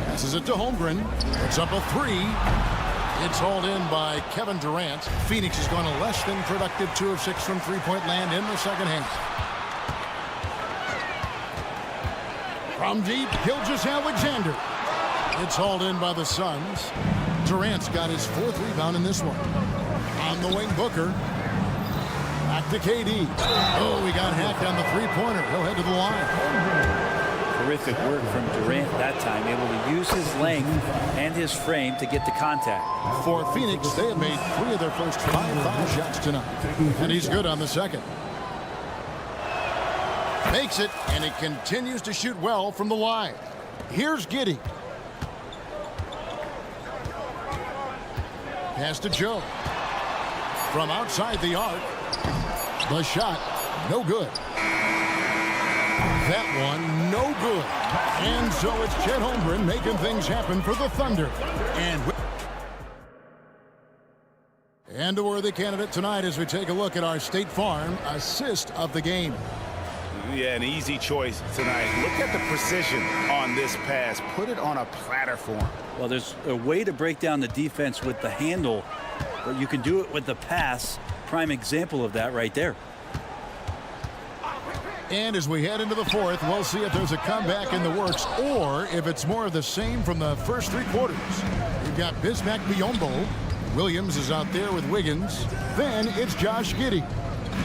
Passes it to Holmgren. It's up a three. It's hauled in by Kevin Durant. Phoenix has gone a less than productive 2 of 6 from three-point land in the second half. From deep, Gilgeous-Alexander. It's hauled in by the Suns. Durant's got his 4th rebound in this one. On the wing, Booker. Back to KD. Oh, he got hacked on the three-pointer. He'll head to the line. Terrific work from Durant that time, able to use his length and his frame to get the contact. For Phoenix, they have made 3 of their first 5 foul shots tonight. And he's good on the second. Makes it, and he continues to shoot well from the line. Here's Giddey. Pass to Joe. From outside the arc. The shot, no good. That one, no good. And so it's Chet Holmgren making things happen for the Thunder. And a worthy candidate tonight as we take a look at our State Farm assist of the game. Yeah, an easy choice tonight. Look at the precision on this pass. Put it on a platter for him. Well, there's a way to break down the defense with the handle, but you can do it with the pass. Prime example of that right there. And as we head into the 4th, we'll see if there's a comeback in the works or if it's more of the same from the first 3 quarters. We've got Bismack Biyombo. Williams is out there with Wiggins. Then it's Josh Giddey.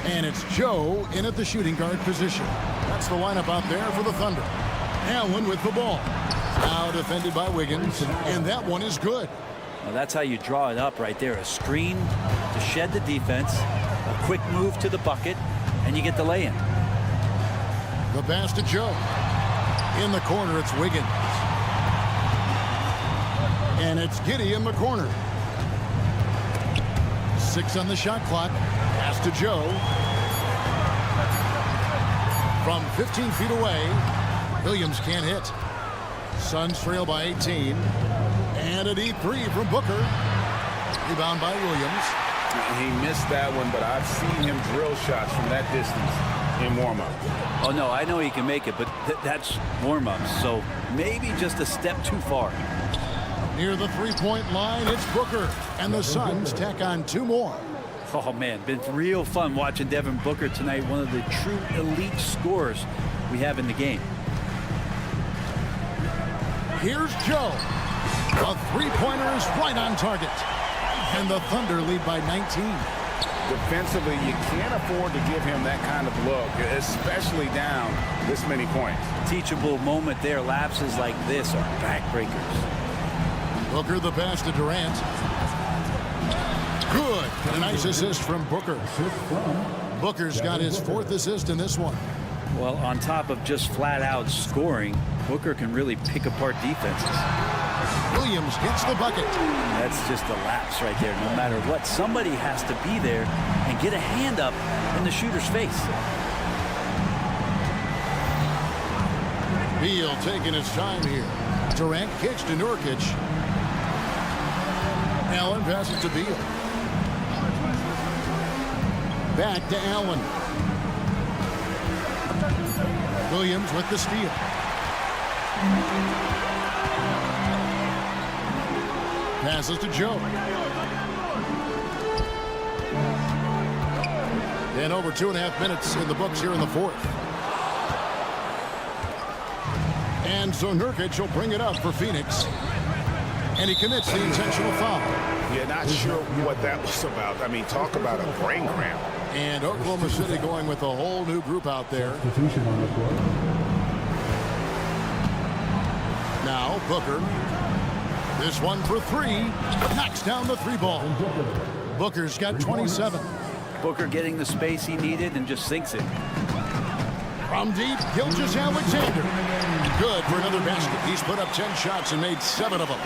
And it's Joe in at the shooting guard position. That's the lineup out there for the Thunder. Allen with the ball. Now defended by Wiggins. And that one is good. Well, that's how you draw it up right there. A screen to shed the defense. A quick move to the bucket. And you get the lay-in. The pass to Joe. In the corner, it's Wiggins. And it's Giddey in the corner. 6 on the shot clock. Pass to Joe. From 15 feet away, Williams can't hit. Suns trail by 18. And a deep 3 from Booker. Rebound by Williams. He missed that one, but I've seen him drill shots from that distance in warm-up. Oh, no, I know he can make it, but that's warm-ups, so maybe just a step too far. Near the three-point line, it's Booker, and the Suns tack on 2 more. Oh, man, been real fun watching Devin Booker tonight. One of the true elite scorers we have in the game. Here's Joe. A three-pointer is right on target. And the Thunder lead by 19. Defensively, you can't afford to give him that kind of look, especially down this many points. Teachable moment there. Lapses like this are backbreakers. Booker the pass to Durant. Good. A nice assist from Booker. Booker's got his 4th assist in this one. Well, on top of just flat-out scoring, Booker can really pick apart defenses. Williams hits the bucket. That's just a lapse right there. No matter what, somebody has to be there and get a hand up in the shooter's face. Beal taking his time here. Durant kicks to Nurkic. Allen passes to Beal. Back to Allen. Williams with the steal. Passes to Joe. And over 2.5 minutes in the books here in the 4th. And so Nurkic will bring it up for Phoenix. And he commits the intentional foul. Yeah, not sure what that was about. I mean, talk about a brain cramp. And Oklahoma City going with a whole new group out there. Now Booker. This one for 3. Knocks down the 3 ball. Booker's got 27. Booker getting the space he needed and just sinks it. From deep, Gilgeous-Alexander. Good for another basket. He's put up 10 shots and made 7 of them.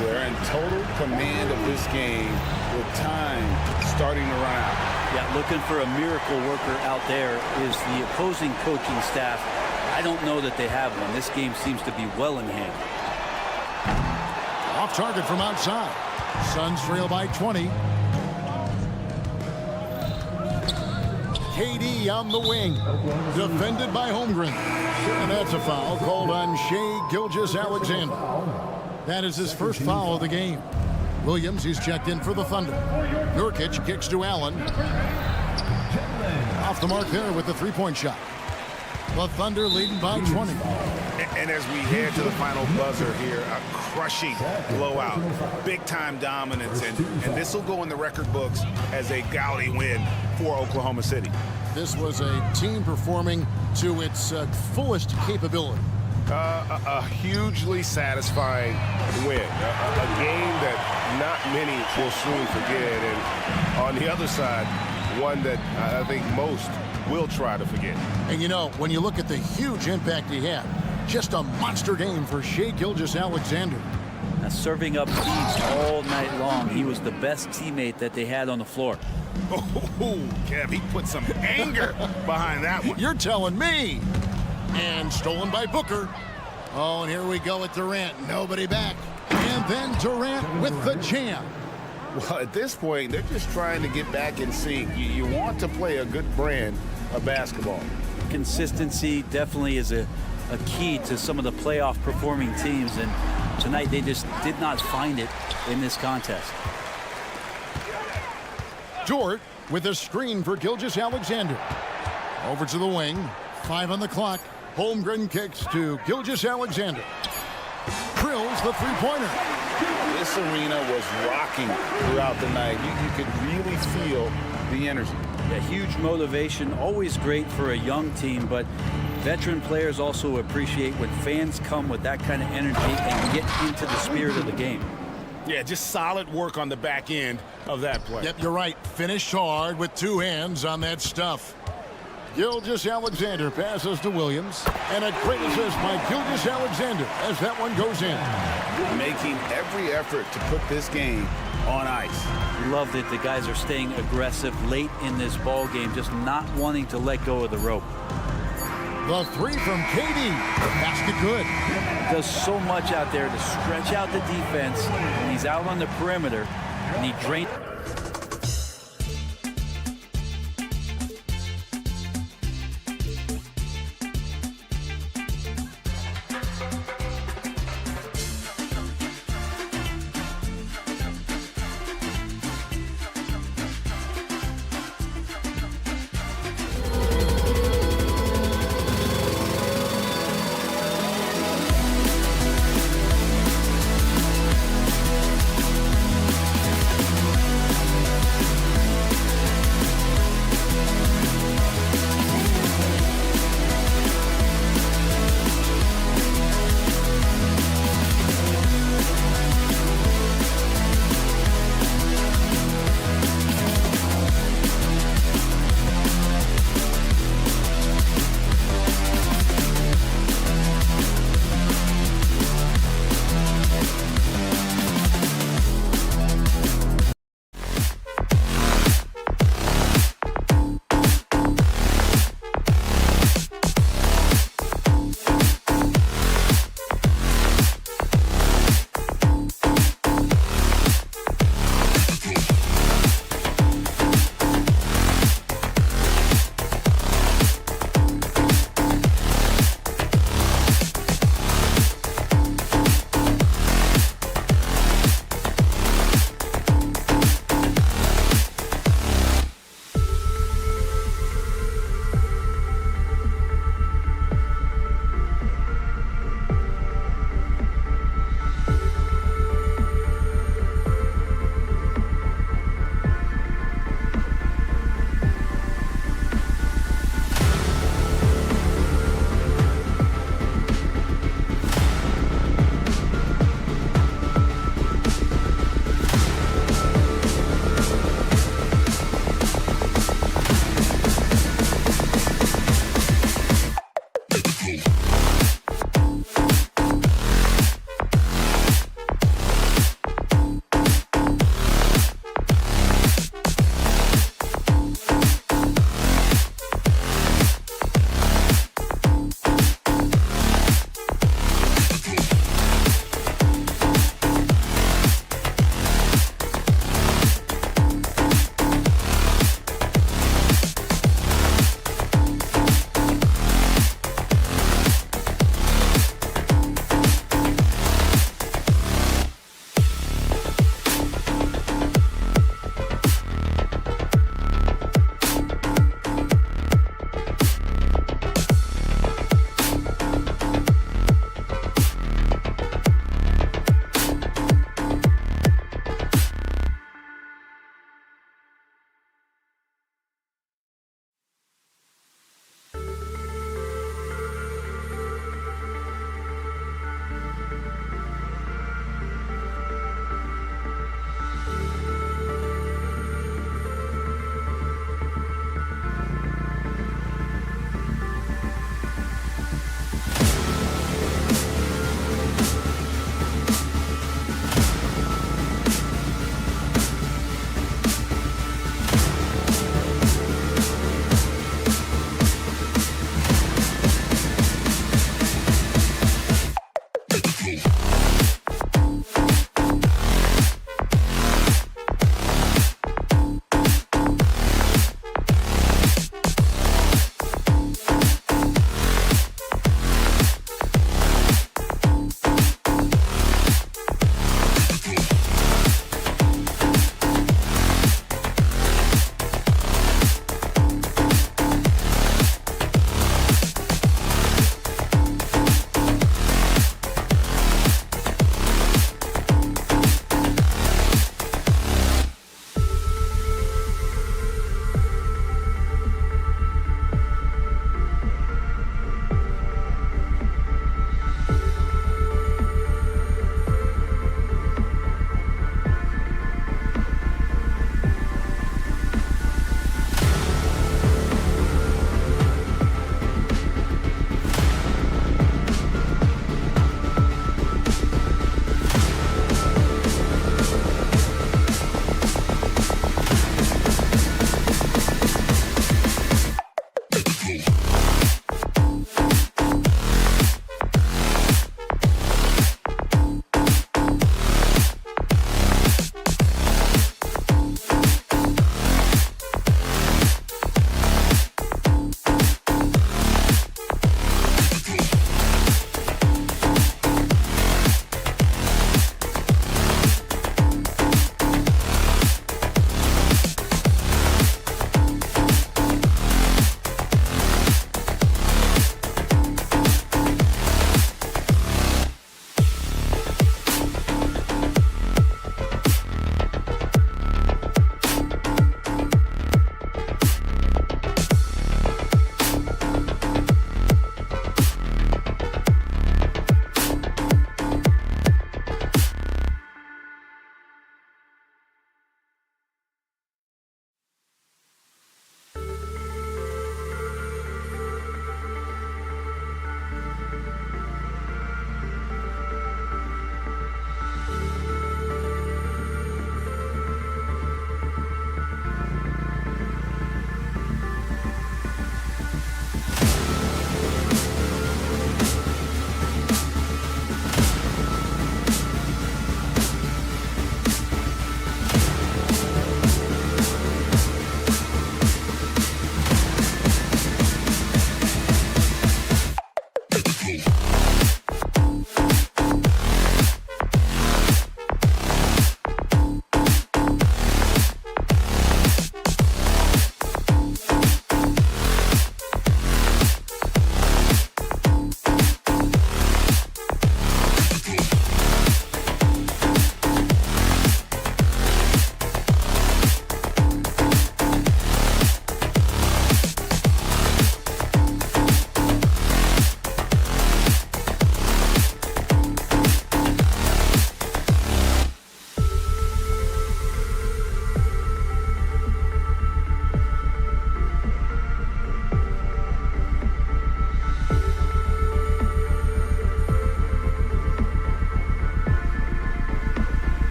They're in total command of this game with time starting to run out. Yeah, looking for a miracle worker out there is the opposing coaching staff. I don't know that they have one. This game seems to be well in hand. Off target from outside. Suns trail by 20. KD on the wing. Defended by Holmgren. And that's a foul called on Shai Gilgeous-Alexander. That is his first foul of the game. Williams, he's checked in for the Thunder. Nurkic kicks to Allen. Off the mark there with the 3-point shot. The Thunder leading by 20. And as we head to the final buzzer here, a crushing blowout, big-time dominance, and this will go in the record books as a gaudy win for Oklahoma City. This was a team performing to its fullest capability. A hugely satisfying win, a game that not many will soon forget, and on the other side, one that I think most will try to forget. And you know, when you look at the huge impact he had, just a monster game for Shai Gilgeous-Alexander. Now, serving up feeds all night long. He was the best teammate that they had on the floor. Oh, Kev, he put some anger behind that one. You're telling me. And stolen by Booker. Oh, and here we go with Durant. Nobody back. And then Durant with the jam. Well, at this point, they're just trying to get back in sync. You want to play a good brand of basketball. Consistency definitely is a key to some of the playoff performing teams, and tonight they just did not find it in this contest. Dort with a screen for Gilgeous-Alexander. Over to the wing. 5 on the clock. Holmgren kicks to Gilgeous-Alexander. Drills the 3-pointer. This arena was rocking throughout the night. You could really feel the energy. Yeah, huge motivation, always great for a young team, but veteran players also appreciate when fans come with that kind of energy and get into the spirit of the game. Yeah, just solid work on the back end of that play. Yep, you're right. Finished hard with 2 hands on that stuff. Gilgeous-Alexander passes to Williams. And a great assist by Gilgeous-Alexander as that one goes in. Making every effort to put this game on ice. Love that the guys are staying aggressive late in this ball game, just not wanting to let go of the rope. The 3 from KD. Basket good. Does so much out there to stretch out the defense when he's out on the perimeter, and he drains.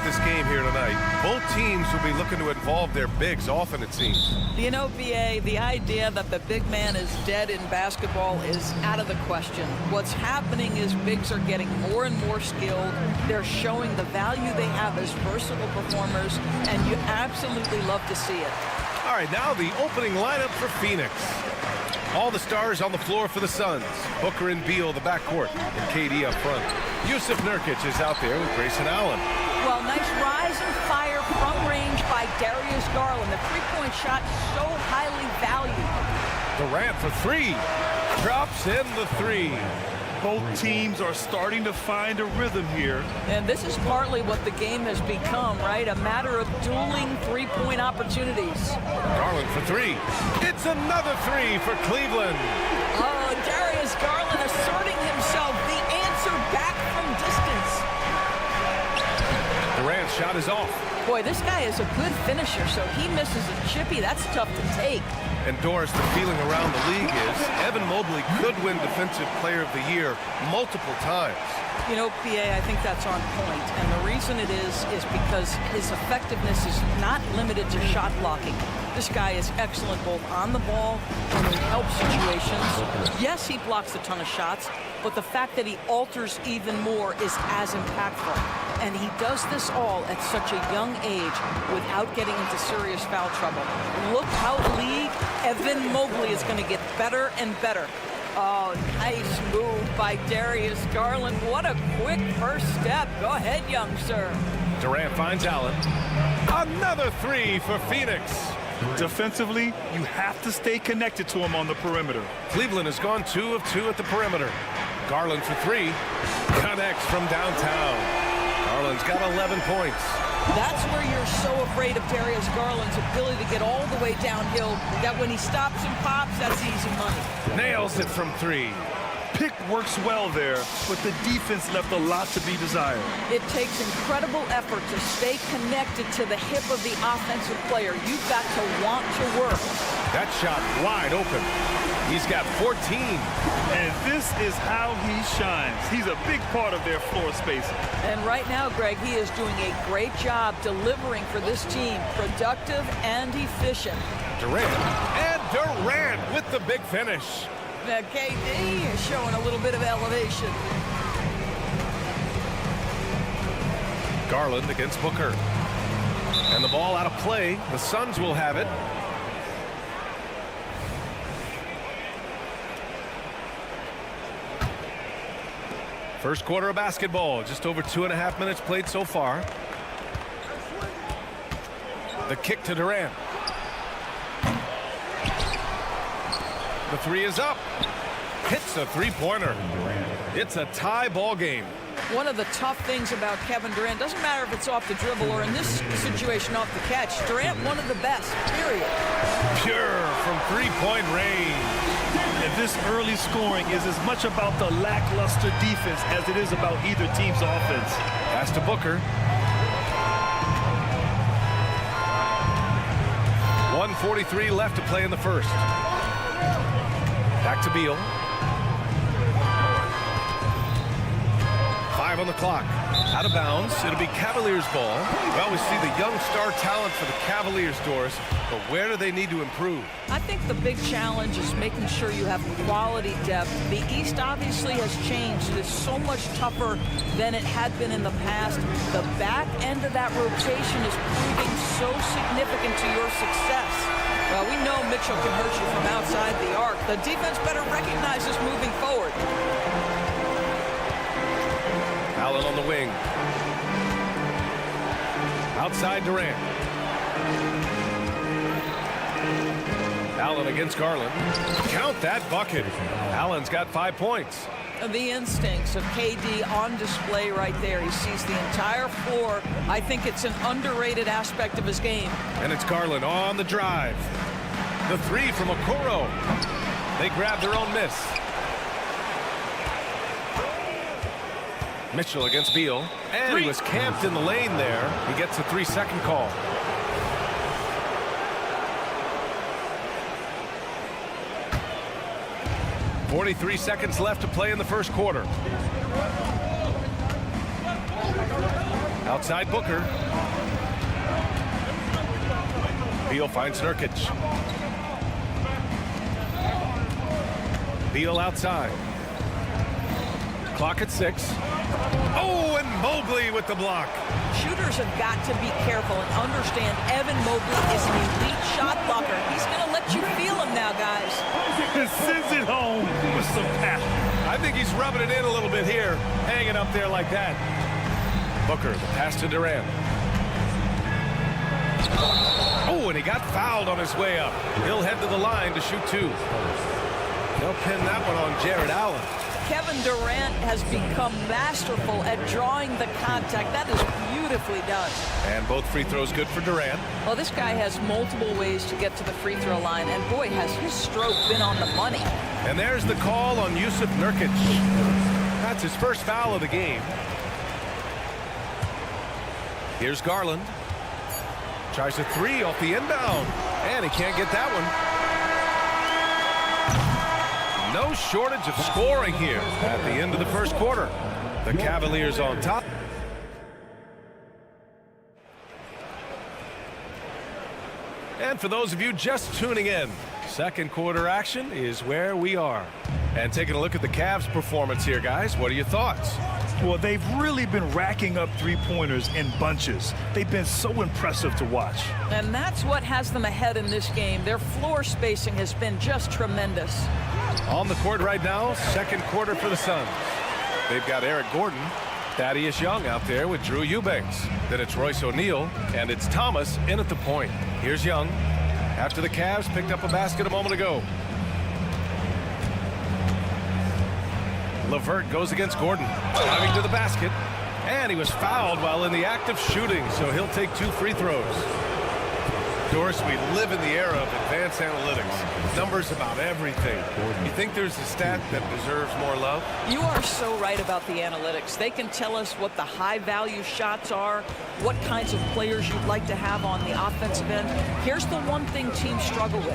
at this game here tonight. Both teams will be looking to involve their bigs often, it seems. You know, BA, the idea that the big man is dead in basketball is out of the question. What's happening is bigs are getting more and more skilled. They're showing the value they have as versatile performers, and you absolutely love to see it. All right, now the opening lineup for Phoenix. All the stars on the floor for the Suns. Booker and Beal, the backcourt, and KD up front. Yusuf Nurkic is out there with Grayson Allen. Well, nice rise and fire from range by Darius Garland. The three-point shot so highly valued. Durant for three. Drops in the three. Both teams are starting to find a rhythm here. And this is partly what the game has become, right? A matter of dueling three-point opportunities. Garland for three. It's another three for Cleveland. Oh, Darius Garland asserting himself, the answer back from distance. Durant's shot is off. Boy, this guy is a good finisher, so he misses a chippy. That's tough to take. And Doris, the feeling around the league is Evan Mobley could win Defensive Player of the Year multiple times. You know, PA, I think that's on point. And the reason it is because his effectiveness is not limited to shot blocking. This guy is excellent both on the ball and in help situations. Yes, he blocks a ton of shots, but the fact that he alters even more is as impactful. And he does this all at such a young age without getting into serious foul trouble. Look how league Evan Mobley is going to get better and better. Oh, nice move by Darius Garland. What a quick first step. Go ahead, young sir. Durant finds Allen. Another three for Phoenix. Defensively, you have to stay connected to him on the perimeter. Cleveland has gone 2 of 2 at the perimeter. Garland for three. Connects from downtown. Garland's got 11 points. That's where you're so afraid of Darius Garland's ability to get all the way downhill, that when he stops and pops, that's easy money. Nails it from three. Pick works well there, but the defense left a lot to be desired. It takes incredible effort to stay connected to the hip of the offensive player. You've got to want to work. That shot wide open. He's got 14. And this is how he shines. He's a big part of their floor spacing. And right now, Greg, he is doing a great job delivering for this team. Productive and efficient. Durant. And Durant with the big finish. Now, KD is showing a little bit of elevation. Garland against Booker. And the ball out of play. The Suns will have it. First quarter of basketball. Just over 2.5 minutes played so far. The kick to Durant. The three is up. Hits a three-pointer. It's a tie ball game. One of the tough things about Kevin Durant, doesn't matter if it's off the dribble or in this situation off the catch, Durant one of the best, period. Pure from three-point range. And this early scoring is as much about the lackluster defense as it is about either team's offense. Pass to Booker. 1:43 left to play in the first. Back to Beal. 5 on the clock. Out of bounds. It'll be Cavaliers ball. Well, we see the young star talent for the Cavaliers, Doris, but where do they need to improve? I think the big challenge is making sure you have quality depth. The East obviously has changed. It is so much tougher than it had been in the past. The back end of that rotation is proving so significant to your success. Well, we know Mitchell can hurt you from outside the arc. The defense better recognize this moving forward. Allen on the wing. Outside Durant. Allen against Garland. Count that bucket. Allen's got 5 points. The instincts of KD on display right there. He sees the entire floor. I think it's an underrated aspect of his game. And it's Garland on the drive. The three from Okoro. They grab their own miss. Mitchell against Beal. And he was camped in the lane there. He gets a 3-second call. .43 seconds left to play in the first quarter. Outside Booker. Beal finds Nurkic. Beal outside. Clock at 6. Oh, and Mobley with the block. Shooters have got to be careful and understand Evan Mobley is an elite shot blocker. He's going to let you feel him now, guys. Sends it home with some passion. I think he's rubbing it in a little bit here, hanging up there like that. Booker, the pass to Durant. Oh, and he got fouled on his way up. He'll head to the line to shoot 2. They'll pin that one on Jared Allen. Kevin Durant has become masterful at drawing the contact. That is beautifully done. And both free throws good for Durant. Well, this guy has multiple ways to get to the free throw line, and boy, has his stroke been on the money. And there's the call on Yusuf Nurkic. That's his first foul of the game. Here's Garland. Tries a 3 off the inbound. And he can't get that one. No shortage of scoring here at the end of the first quarter. The Cavaliers on top. And for those of you just tuning in, second quarter action is where we are. And taking a look at the Cavs' performance here, guys. What are your thoughts? Well, they've really been racking up three-pointers in bunches. They've been so impressive to watch. And that's what has them ahead in this game. Their floor spacing has been just tremendous. On the court right now, second quarter for the Suns. They've got Eric Gordon, Thaddeus Young out there with Drew Eubanks. Then it's Royce O'Neal, and it's Thomas in at the point. Here's Young. After the Cavs picked up a basket a moment ago. LeVert goes against Gordon, driving to the basket, and he was fouled while in the act of shooting, so he'll take 2 free throws. Doris, we live in the era of advanced analytics. Numbers about everything. You think there's a stat that deserves more love? You are so right about the analytics. They can tell us what the high-value shots are, what kinds of players you'd like to have on the offensive end. Here's the one thing teams struggle with: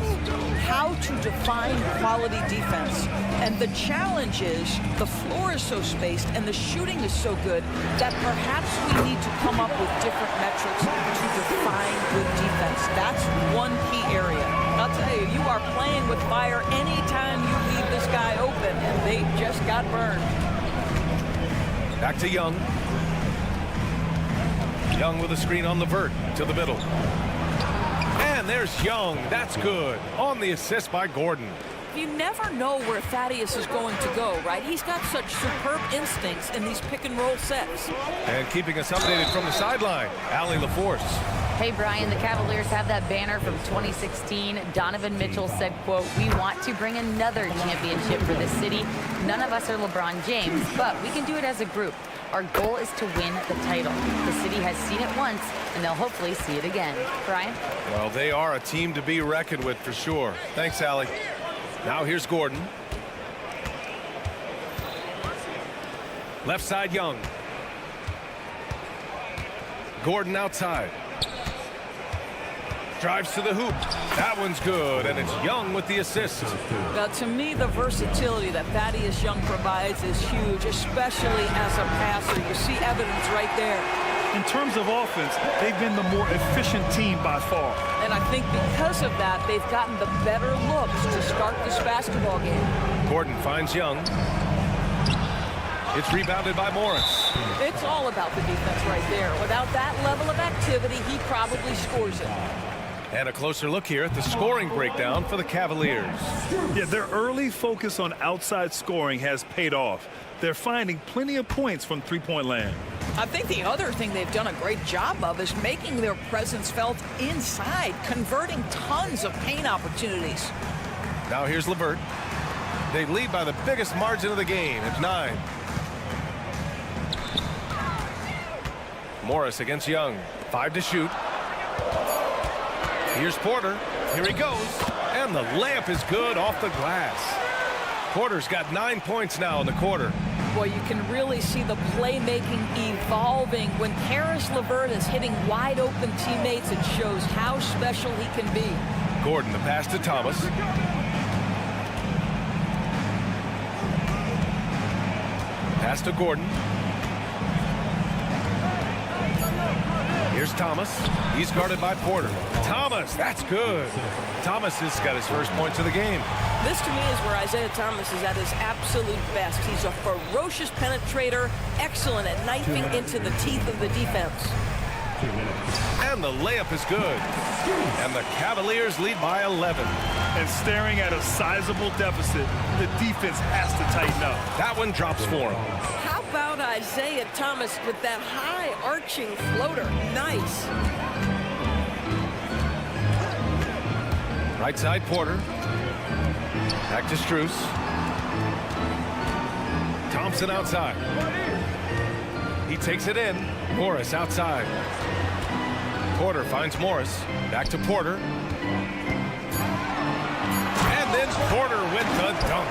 how to define quality defense. And the challenge is the floor is so spaced and the shooting is so good that perhaps we need to come up with different metrics to define good defense. That's one key area. I'll tell you, you are playing with fire anytime you leave this guy open, and they just got burned. Back to Young. Young with a screen on LeVert to the middle. And there's Young. That's good. On the assist by Gordon. You never know where Thaddeus is going to go, right? He's got such superb instincts in these pick-and-roll sets. And keeping us updated from the sideline, Allie LaForce. Hey, Brian, the Cavaliers have that banner from 2016. Donovan Mitchell said, quote, "We want to bring another championship for this city. None of us are LeBron James, but we can do it as a group. Our goal is to win the title. The city has seen it once, and they'll hopefully see it again." Brian? Well, they are a team to be reckoned with for sure. Thanks, Allie. Now here's Gordon. Left side, Young. Gordon outside. Drives to the hoop. That one's good, and it's Young with the assist. Now, to me, the versatility that Thaddeus Young provides is huge, especially as a passer. You see evidence right there. In terms of offense, they've been the more efficient team by far. And I think because of that, they've gotten the better looks to start this basketball game. Gordon finds Young. It's rebounded by Morris. It's all about the defense right there. Without that level of activity, he probably scores it. And a closer look here at the scoring breakdown for the Cavaliers. Yeah, their early focus on outside scoring has paid off. They're finding plenty of points from three-point land. I think the other thing they've done a great job of is making their presence felt inside, converting tons of paint opportunities. Now here's LeVert. They lead by the biggest margin of the game at 9. Morris against Young. 5 to shoot. Here's Porter. Here he goes. And the layup is good off the glass. Porter's got 9 points now in the quarter. Boy, you can really see the playmaking evolving. When Karis LeVert is hitting wide open teammates, it shows how special he can be. Gordon, the pass to Thomas. Pass to Gordon. Here's Thomas. He's guarded by Porter. Thomas, that's good. Thomas has got his first points of the game. This, to me, is where Isaiah Thomas is at his absolute best. He's a ferocious penetrator, excellent at knifing into the teeth of the defense. And the layup is good. And the Cavaliers lead by 11. And staring at a sizable deficit, the defense has to tighten up. That one drops for him. How about Isaiah Thomas with that high arching floater? Nice. Right side, Porter. Back to Strus. Thompson outside. He takes it in. Morris outside. Porter finds Morris. Back to Porter. And then Porter with the dunk.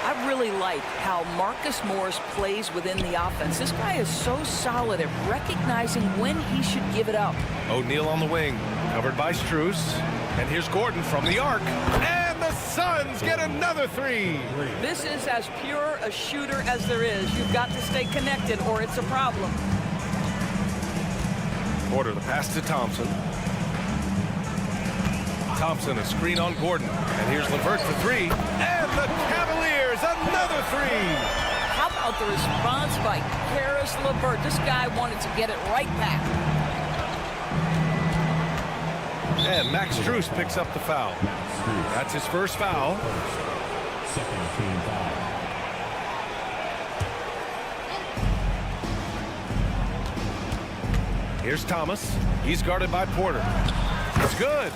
I really like how Marcus Morris plays within the offense. This guy is so solid at recognizing when he should give it up. O'Neal on the wing, covered by Strus. And here's Gordon from the arc. And the Suns get another three. This is as pure a shooter as there is. You've got to stay connected or it's a problem. Porter, the pass to Thompson. Thompson, a screen on Gordon. And here's LeVert for three. And the Cavaliers, another three. How about the response by Karis LeVert? This guy wanted to get it right back. And Max Strus picks up the foul. That's his first foul. Second team foul. Here's Thomas. He's guarded by Porter. It's good.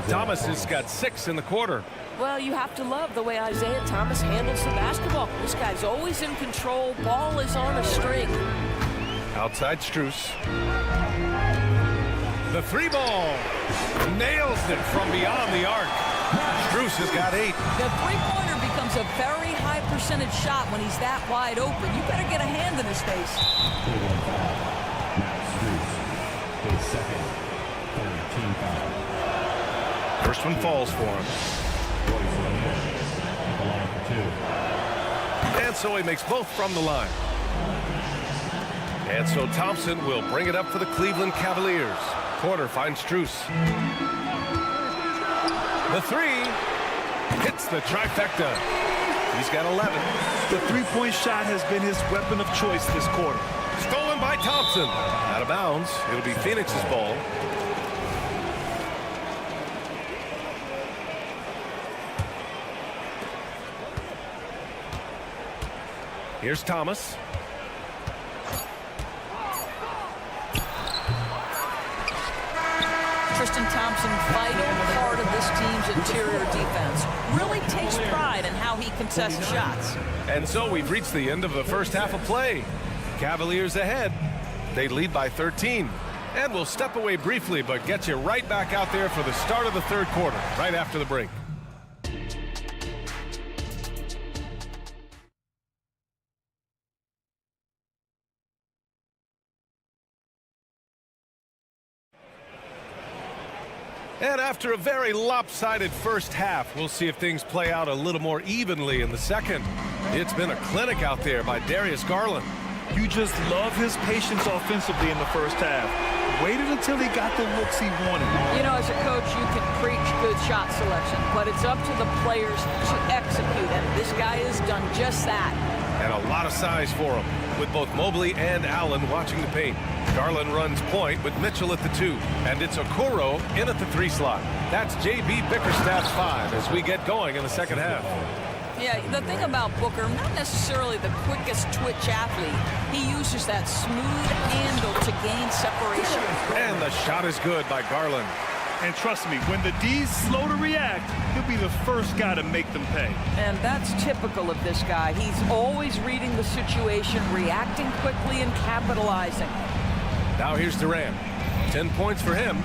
Thomas has got 6 in the quarter. Well, you have to love the way Isaiah Thomas handles the basketball. This guy's always in control. Ball is on a string. Outside Strus. The three ball. Nails it from beyond the arc. Strus has got 8. The three-pointer becomes a very high percentage shot when he's that wide open. You better get a hand in his face. His second, third team foul. First one falls for him. And so he makes both from the line. And so Thompson will bring it up for the Cleveland Cavaliers. Porter finds Strus. The three hits the trifecta. He's got 11. The three-point shot has been his weapon of choice this quarter. Stolen by Thompson. Out of bounds. It'll be Phoenix's ball. Here's Thomas. Tristan Thompson, vital part of this team's interior defense. Really takes pride in how he contests shots. And so we've reached the end of the first half of play. Cavaliers ahead. They lead by 13. And we'll step away briefly, but get you right back out there for the start of the third quarter, right after the break. And after a very lopsided first half, we'll see if things play out a little more evenly in the second. It's been a clinic out there by Darius Garland. You just love his patience offensively in the first half. Waited until he got the looks he wanted. You know, as a coach, you can preach good shot selection, but it's up to the players to execute, and this guy has done just that. And a lot of size for him, with both Mobley and Allen watching the paint. Garland runs point with Mitchell at the 2, and it's Okoro in at the 3 slot. That's J.B. Bickerstaff's 5 as we get going in the second half. Yeah, the thing about Booker, not necessarily the quickest twitch athlete. He uses that smooth handle to gain separation. And the shot is good by Garland. And trust me, when the D's slow to react, he'll be the first guy to make them pay. And that's typical of this guy. He's always reading the situation, reacting quickly, and capitalizing. Now here's Durant. 10 points for him.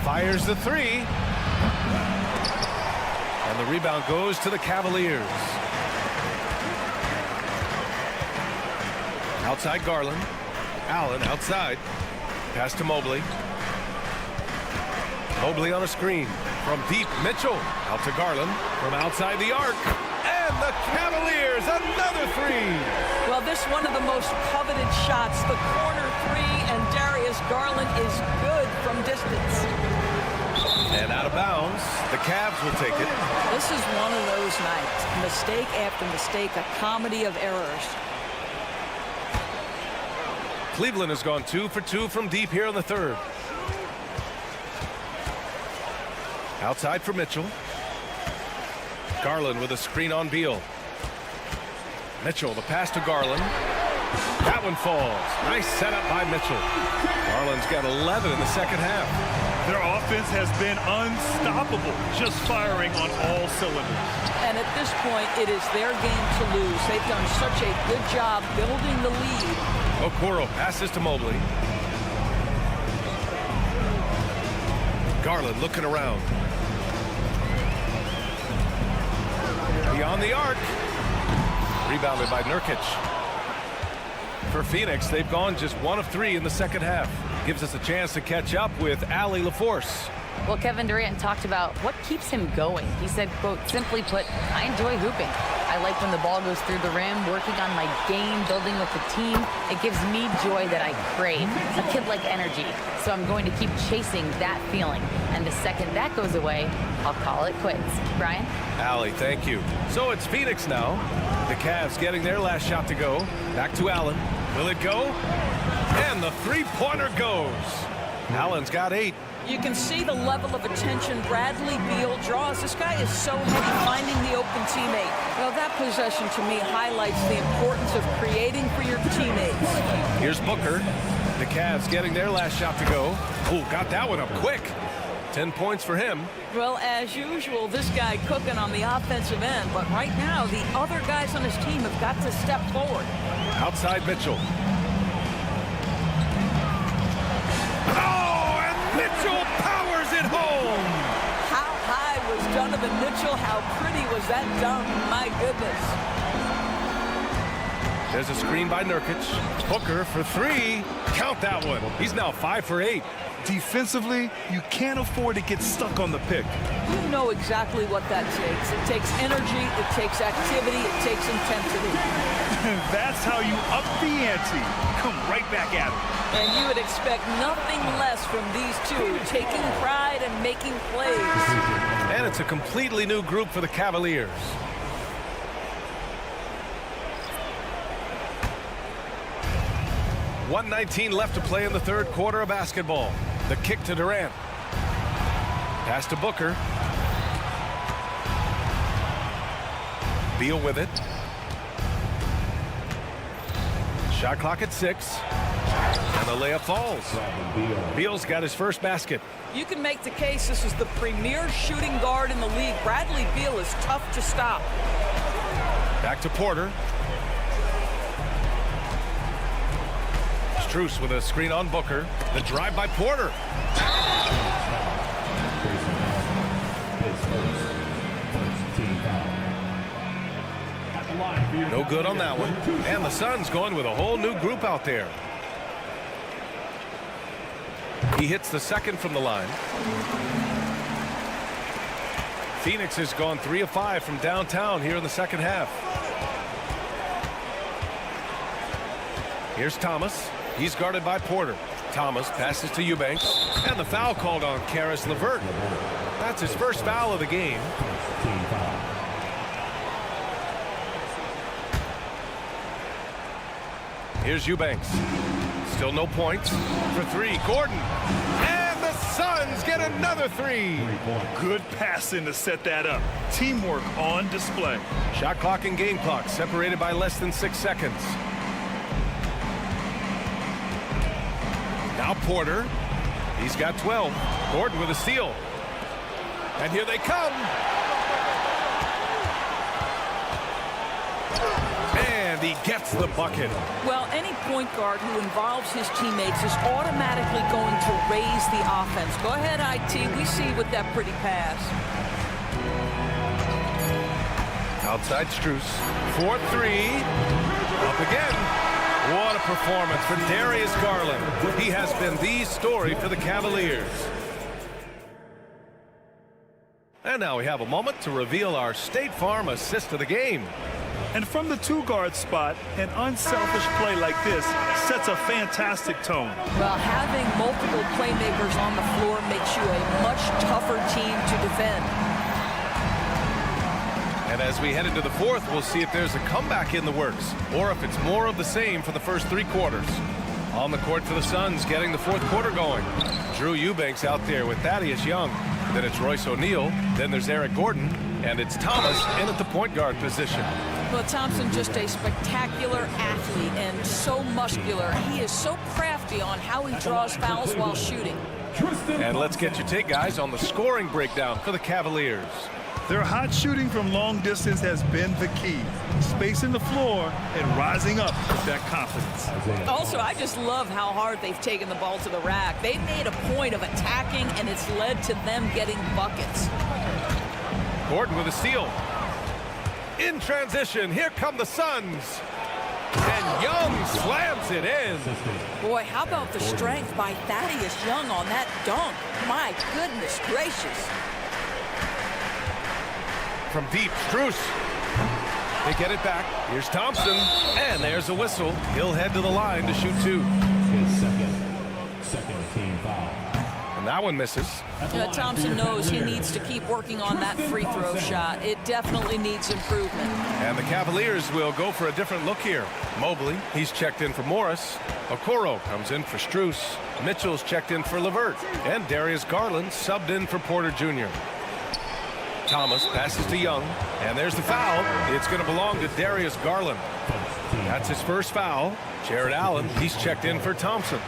Fires the 3. And the rebound goes to the Cavaliers. Outside Garland. Allen outside. Pass to Mobley. Mobley on a screen. From deep, Mitchell. Out to Garland. From outside the arc. And the Cavaliers, another three. Well, this one of the most coveted shots, the corner three, and Darius Garland is good from distance. And out of bounds, the Cavs will take it. This is one of those nights. Mistake after mistake, a comedy of errors. Cleveland has gone 2 for 2 from deep here in the third. Outside for Mitchell. Garland with a screen on Beal. Mitchell, the pass to Garland. That one falls. Nice setup by Mitchell. Garland's got 11 in the second half. Their offense has been unstoppable, just firing on all cylinders. And at this point, it is their game to lose. They've done such a good job building the lead. Okoro passes to Mobley. Garland looking around. Beyond the arc. Rebounded by Nurkic. For Phoenix, they've gone just 1 of 3 in the second half. Gives us a chance to catch up with Allie LaForce. Well, Kevin Durant talked about what keeps him going. He said, quote, simply put, I enjoy hooping. I like when the ball goes through the rim, working on my game, building with the team. It gives me joy that I crave, a kid-like energy. So I'm going to keep chasing that feeling. And the second that goes away, I'll call it quits. Brian? Allie, thank you. So it's Phoenix now. The Cavs getting their last shot to go. Back to Allen. Will it go? And the three-pointer goes. Allen's got 8. You can see the level of attention Bradley Beal draws. This guy is so heavy finding the open teammate. Well, that possession to me highlights the importance of creating for your teammates. Here's Booker. The Cavs getting their last shot to go. Oh, got that one up quick. 10 points for him. Well, as usual, this guy cooking on the offensive end. But right now, the other guys on his team have got to step forward. Outside Mitchell. Oh, and Mitchell powers it home. How high was Donovan Mitchell? How pretty was that dunk? My goodness. There's a screen by Nurkic. Booker for 3. Count that one. He's now 5 for 8. Defensively, you can't afford to get stuck on the pick. You know exactly what that takes. It takes energy, it takes activity, it takes intensity. That's how you up the ante. Come right back at it. And you would expect nothing less from these two, taking pride and making plays. And it's a completely new group for the Cavaliers. .119 left to play in the third quarter of basketball. The kick to Durant. Pass to Booker. Beal with it. Shot clock at 6. And the layup falls. Beal's got his first basket. You can make the case this is the premier shooting guard in the league. Bradley Beal is tough to stop. Back to Porter. Strus with a screen on Booker. The drive by Porter. No good on that one. And the Suns going with a whole new group out there. He hits the second from the line. Phoenix has gone 3 of 5 from downtown here in the second half. Here's Thomas. He's guarded by Porter. Thomas passes to Eubanks. And the foul called on Caris LeVert. That's his first foul of the game. Here's Eubanks. Still no points. For 3, Gordon. And the Suns get another 3. Good passing to set that up. Teamwork on display. Shot clock and game clock separated by less than 6 seconds. Now Porter. He's got 12. Gordon with a steal. And here they come. And he gets the bucket. Well, any point guard who involves his teammates is automatically going to raise the offense. Go ahead, IT. We see with that pretty pass. Outside Strus. 4-3. Up again. What a performance for Darius Garland. He has been the story for the Cavaliers. And now we have a moment to reveal our State Farm assist of the game. And from the two-guard spot, an unselfish play like this sets a fantastic tone. Well, having multiple playmakers on the floor makes you a much tougher team to defend. And as we head into the fourth, we'll see if there's a comeback in the works or if it's more of the same for the first 3 quarters. On the court for the Suns, getting the fourth quarter going. Drew Eubanks out there with Thaddeus Young. Then it's Royce O'Neal. Then there's Eric Gordon. And it's Thomas in at the point guard position. Well, Thompson, just a spectacular athlete and so muscular. He is so crafty on how he draws fouls while shooting. And let's get your take, guys, on the scoring breakdown for the Cavaliers. Their hot shooting from long distance has been the key. Spacing the floor and rising up with that confidence. Also, I just love how hard they've taken the ball to the rack. They made a point of attacking, and it's led to them getting buckets. Gordon with a steal. In transition, here come the Suns. And Young slams it in. Boy, how about the strength by Thaddeus Young on that dunk? My goodness gracious. From deep, Strus. They get it back. Here's Thompson. And there's a whistle. He'll head to the line to shoot 2. His second team foul. And that one misses. Thompson knows he needs to keep working on that free throw shot. It definitely needs improvement. And the Cavaliers will go for a different look here. Mobley, he's checked in for Morris. Okoro comes in for Strus. Mitchell's checked in for LeVert. And Darius Garland subbed in for Porter Jr. Thomas passes to Young, and there's the foul. It's going to belong to Darius Garland. That's his first foul. Jared Allen, he's checked in for Thompson.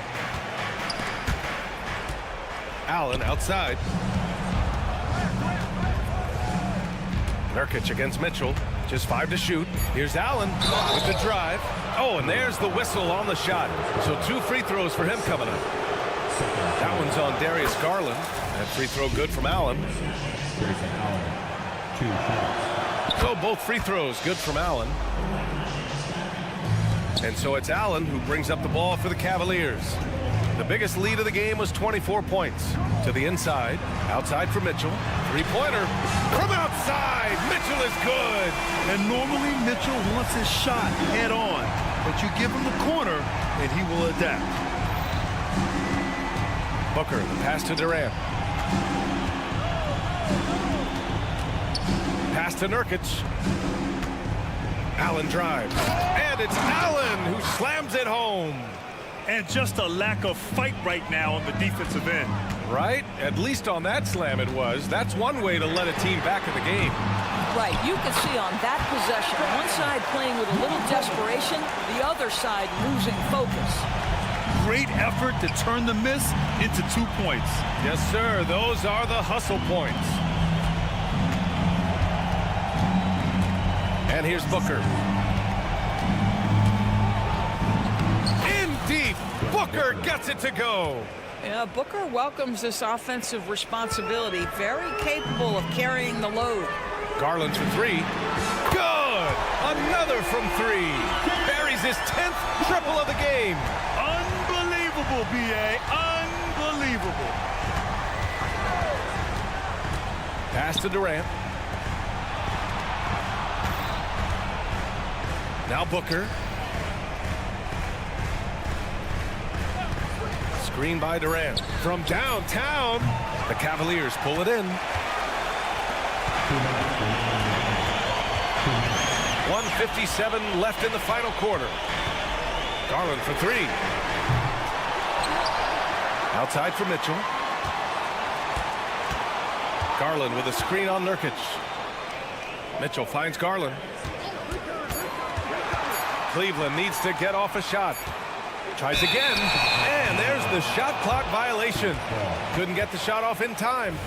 Allen outside. Nurkic against Mitchell. Just 5 to shoot. Here's Allen with the drive. Oh, and there's the whistle on the shot. So 2 free throws for him coming up. That one's on Darius Garland. That free throw good from Allen. So both free throws good from Allen. And so it's Allen who brings up the ball for the Cavaliers. The biggest lead of the game was 24 points. To the inside, outside for Mitchell. 3-pointer from outside. Mitchell is good. And normally Mitchell wants his shot head on, but you give him the corner and he will adapt. Booker, the pass to Durant. Pass to Nurkic. Allen drives. And it's Allen who slams it home. And just a lack of fight right now on the defensive end. Right? At least on that slam it was. That's one way to let a team back in the game. Right, you can see on that possession, one side playing with a little desperation, the other side losing focus. Great effort to turn the miss into 2 points. Yes, sir. Those are the hustle points. And here's Booker. In deep. Booker gets it to go. Yeah, Booker welcomes this offensive responsibility. Very capable of carrying the load. Garland for 3. Good. Another from 3. Buries his 10th triple of the game. Unbelievable, B.A. Unbelievable. Pass to Durant. Now Booker. Screen by Durant. From downtown, the Cavaliers pull it in. 1:57 left in the final quarter. Garland for 3. Outside for Mitchell. Garland with a screen on Nurkic. Mitchell finds Garland. Cleveland needs to get off a shot. Tries again, and there's the shot clock violation. Couldn't get the shot off in time.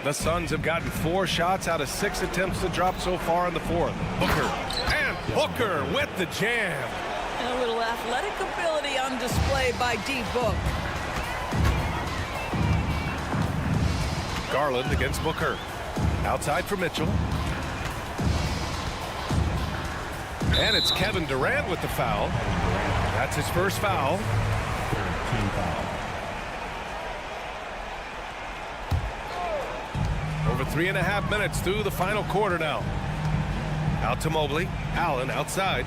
The Suns have gotten 4 shots out of 6 attempts to drop so far in the fourth. Booker, and Booker with the jam. And a little athletic ability on display by D-Book. Garland against Booker. Outside for Mitchell. And it's Kevin Durant with the foul. That's his first foul. 3.5 minutes through the final quarter now. Out to Mobley. Allen outside.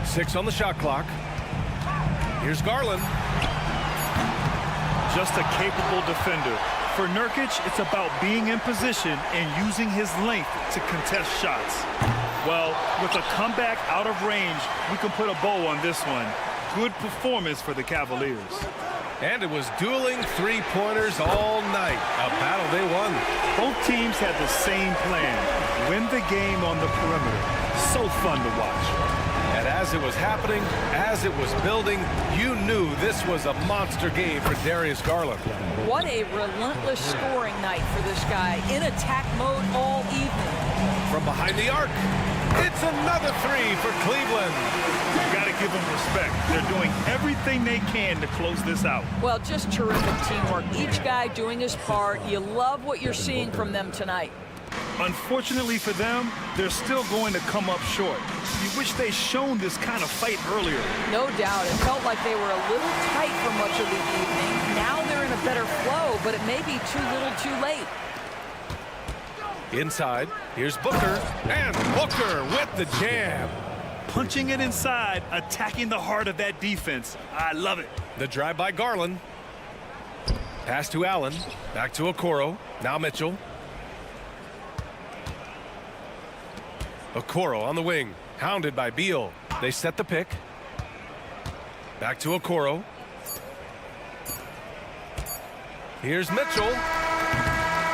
6 on the shot clock. Here's Garland. Just a capable defender. For Nurkic, it's about being in position and using his length to contest shots. Well, with a comeback out of range, we can put a bow on this one. Good performance for the Cavaliers. And it was dueling three-pointers all night. A battle they won. Both teams had the same plan. Win the game on the perimeter. So fun to watch. And as it was happening, as it was building, you knew this was a monster game for Darius Garland. What a relentless scoring night for this guy. In attack mode all evening. From behind the arc, it's another three for Cleveland. You got to give them respect. They're doing everything they can to close this out. Well, just terrific teamwork. Each guy doing his part. You love what you're seeing from them tonight. Unfortunately for them, they're still going to come up short. You wish they'd shown this kind of fight earlier. No doubt. It felt like they were a little tight for much of the evening. Now they're in a better flow, but it may be too little too late. Inside, here's Booker, and Booker with the jam. Punching it inside, attacking the heart of that defense. I love it. The drive by Garland. Pass to Allen, back to Okoro, now Mitchell. Okoro on the wing, hounded by Beal. They set the pick. Back to Okoro. Here's Mitchell.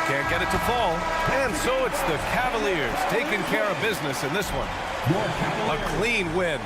Can't get it to fall. And so it's the Cavaliers taking care of business in this one. A clean win.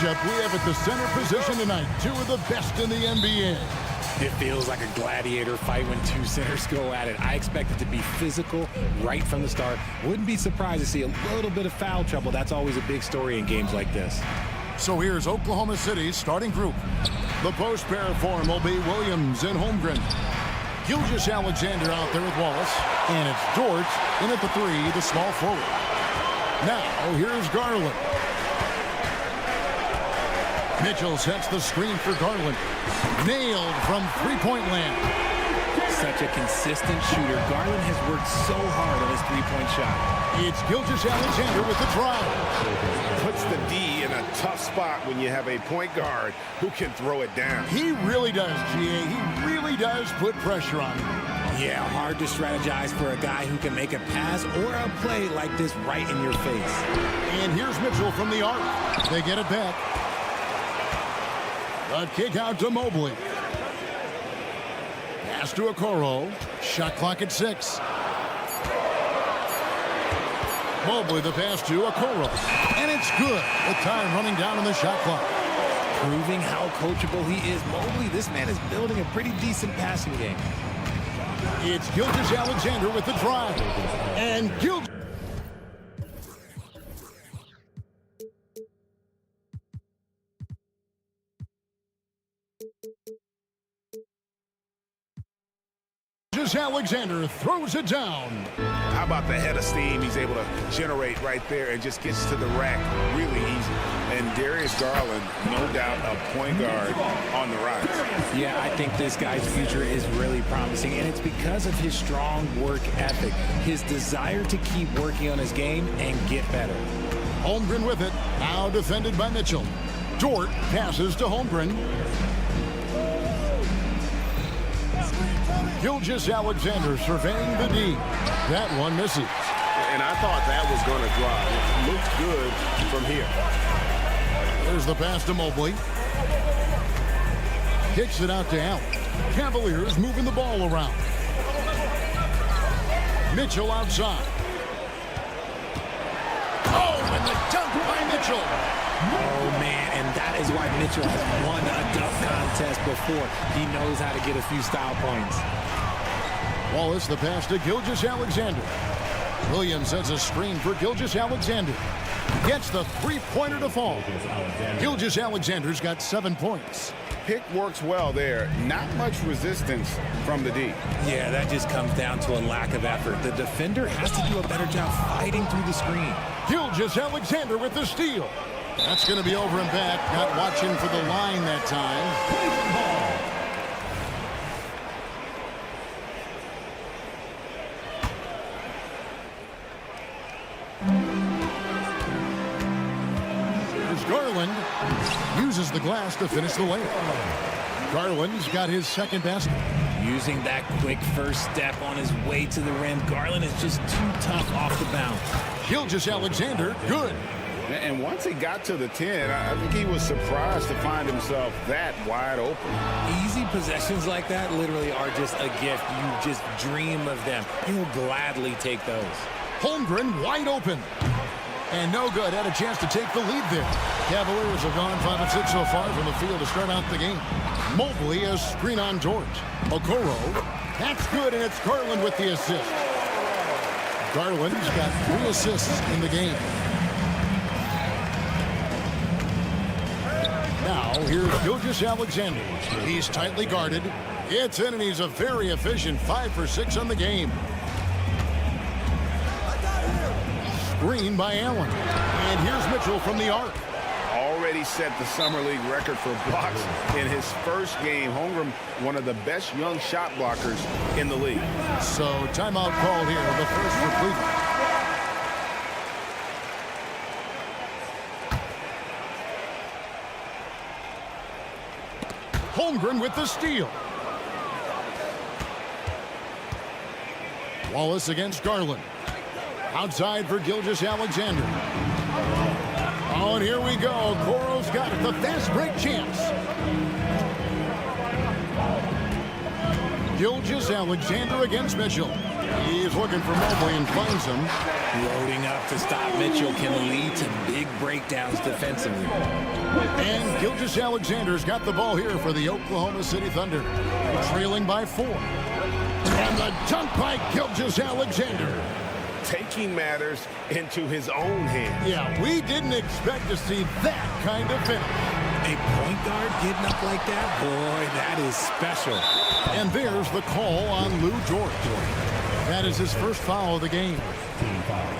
matchup we have at the center position tonight. Two of the best in the NBA. It feels like a gladiator fight when two centers go at it. I expect it to be physical right from the start. Wouldn't be surprised to see a little bit of foul trouble. That's always a big story in games like this. So here's Oklahoma City's starting group. The post pair form will be Williams and Holmgren. Gilgeous-Alexander out there with Wallace. And it's George in at the 3, the small forward. Now, here's Garland. Mitchell sets the screen for Garland. Nailed from three-point land. Such a consistent shooter. Garland has worked so hard on his three-point shot. It's Gilgeous-Alexander with the drive. Puts the D in a tough spot when you have a point guard who can throw it down. He really does, GA. He really does put pressure on him. Yeah, hard to strategize for a guy who can make a pass or a play like this right in your face. And here's Mitchell from the arc. They get it back. A kick out to Mobley. Pass to Okoro. Shot clock at 6. Mobley the pass to Okoro. And it's good. The time running down on the shot clock. Proving how coachable he is. Mobley, this man is building a pretty decent passing game. It's Gilgeous-Alexander with the drive. And Gilgeous-Alexander throws it down. How about the head of steam he's able to generate right there and just gets to the rack really easy. And Darius Garland, no doubt a point guard on the rise. Yeah, I think this guy's future is really promising, and it's because of his strong work ethic, his desire to keep working on his game and get better. Holmgren with it, now defended by Mitchell. Dort passes to Holmgren. Gilgeous-Alexander surveying the D. That one misses. And I thought that was going to drop. It looked good from here. There's the pass to Mobley. Kicks it out to Allen. Cavaliers moving the ball around. Mitchell outside. Oh, and the dunk by Mitchell. Oh, man, and that is why Mitchell has won a dunk contest before. He knows how to get a few style points. Wallace the pass to Gilgeous-Alexander. Williams sets a screen for Gilgeous-Alexander. Gets the three-pointer to fall. Gilgeous-Alexander's got 7 points. Pick works well there. Not much resistance from the D. Yeah, that just comes down to a lack of effort. The defender has to do a better job fighting through the screen. Gilgeous-Alexander with the steal. That's going to be over and back. Not watching for the line that time. Garland uses the glass to finish the layup. Garland's got his second basket. Using that quick first step on his way to the rim. Garland is just too tough off the bounce. Gilgeous-Alexander, good. And once he got to the 10, I think he was surprised to find himself that wide open. Easy possessions like that literally are just a gift. You just dream of them. You'll gladly take those. Holmgren wide open. And no good. Had a chance to take the lead there. Cavaliers have gone 5 of 6 so far from the field to start out the game. Mobley a screen on George. Okoro. That's good, and it's Garland with the assist. Garland's got 3 assists in the game. Now, here's Gilgeous-Alexander. He's tightly guarded. It's in, and he's a very efficient 5 for 6 on the game. Screen by Allen. And here's Mitchell from the arc. Already set the Summer League record for blocks in his first game. Holmgren, one of the best young shot blockers in the league. So timeout called here, the first for Cleveland. Holmgren with the steal. Wallace against Garland. Outside for Gilgeous-Alexander. Oh, and here we go. Coro's got it. The fast break chance. Gilgeous-Alexander against Mitchell. He's looking for Mobley and finds him. Loading up to stop Mitchell can lead to big breakdowns defensively. And Gilgeous-Alexander's got the ball here for the Oklahoma City Thunder, trailing by 4. And the dunk by Gilgeous-Alexander. Taking matters into his own hands. Yeah, we didn't expect to see that kind of finish. A point guard getting up like that, boy, that is special. And there's the call on Lou George. That is his first foul of the game. Team foul.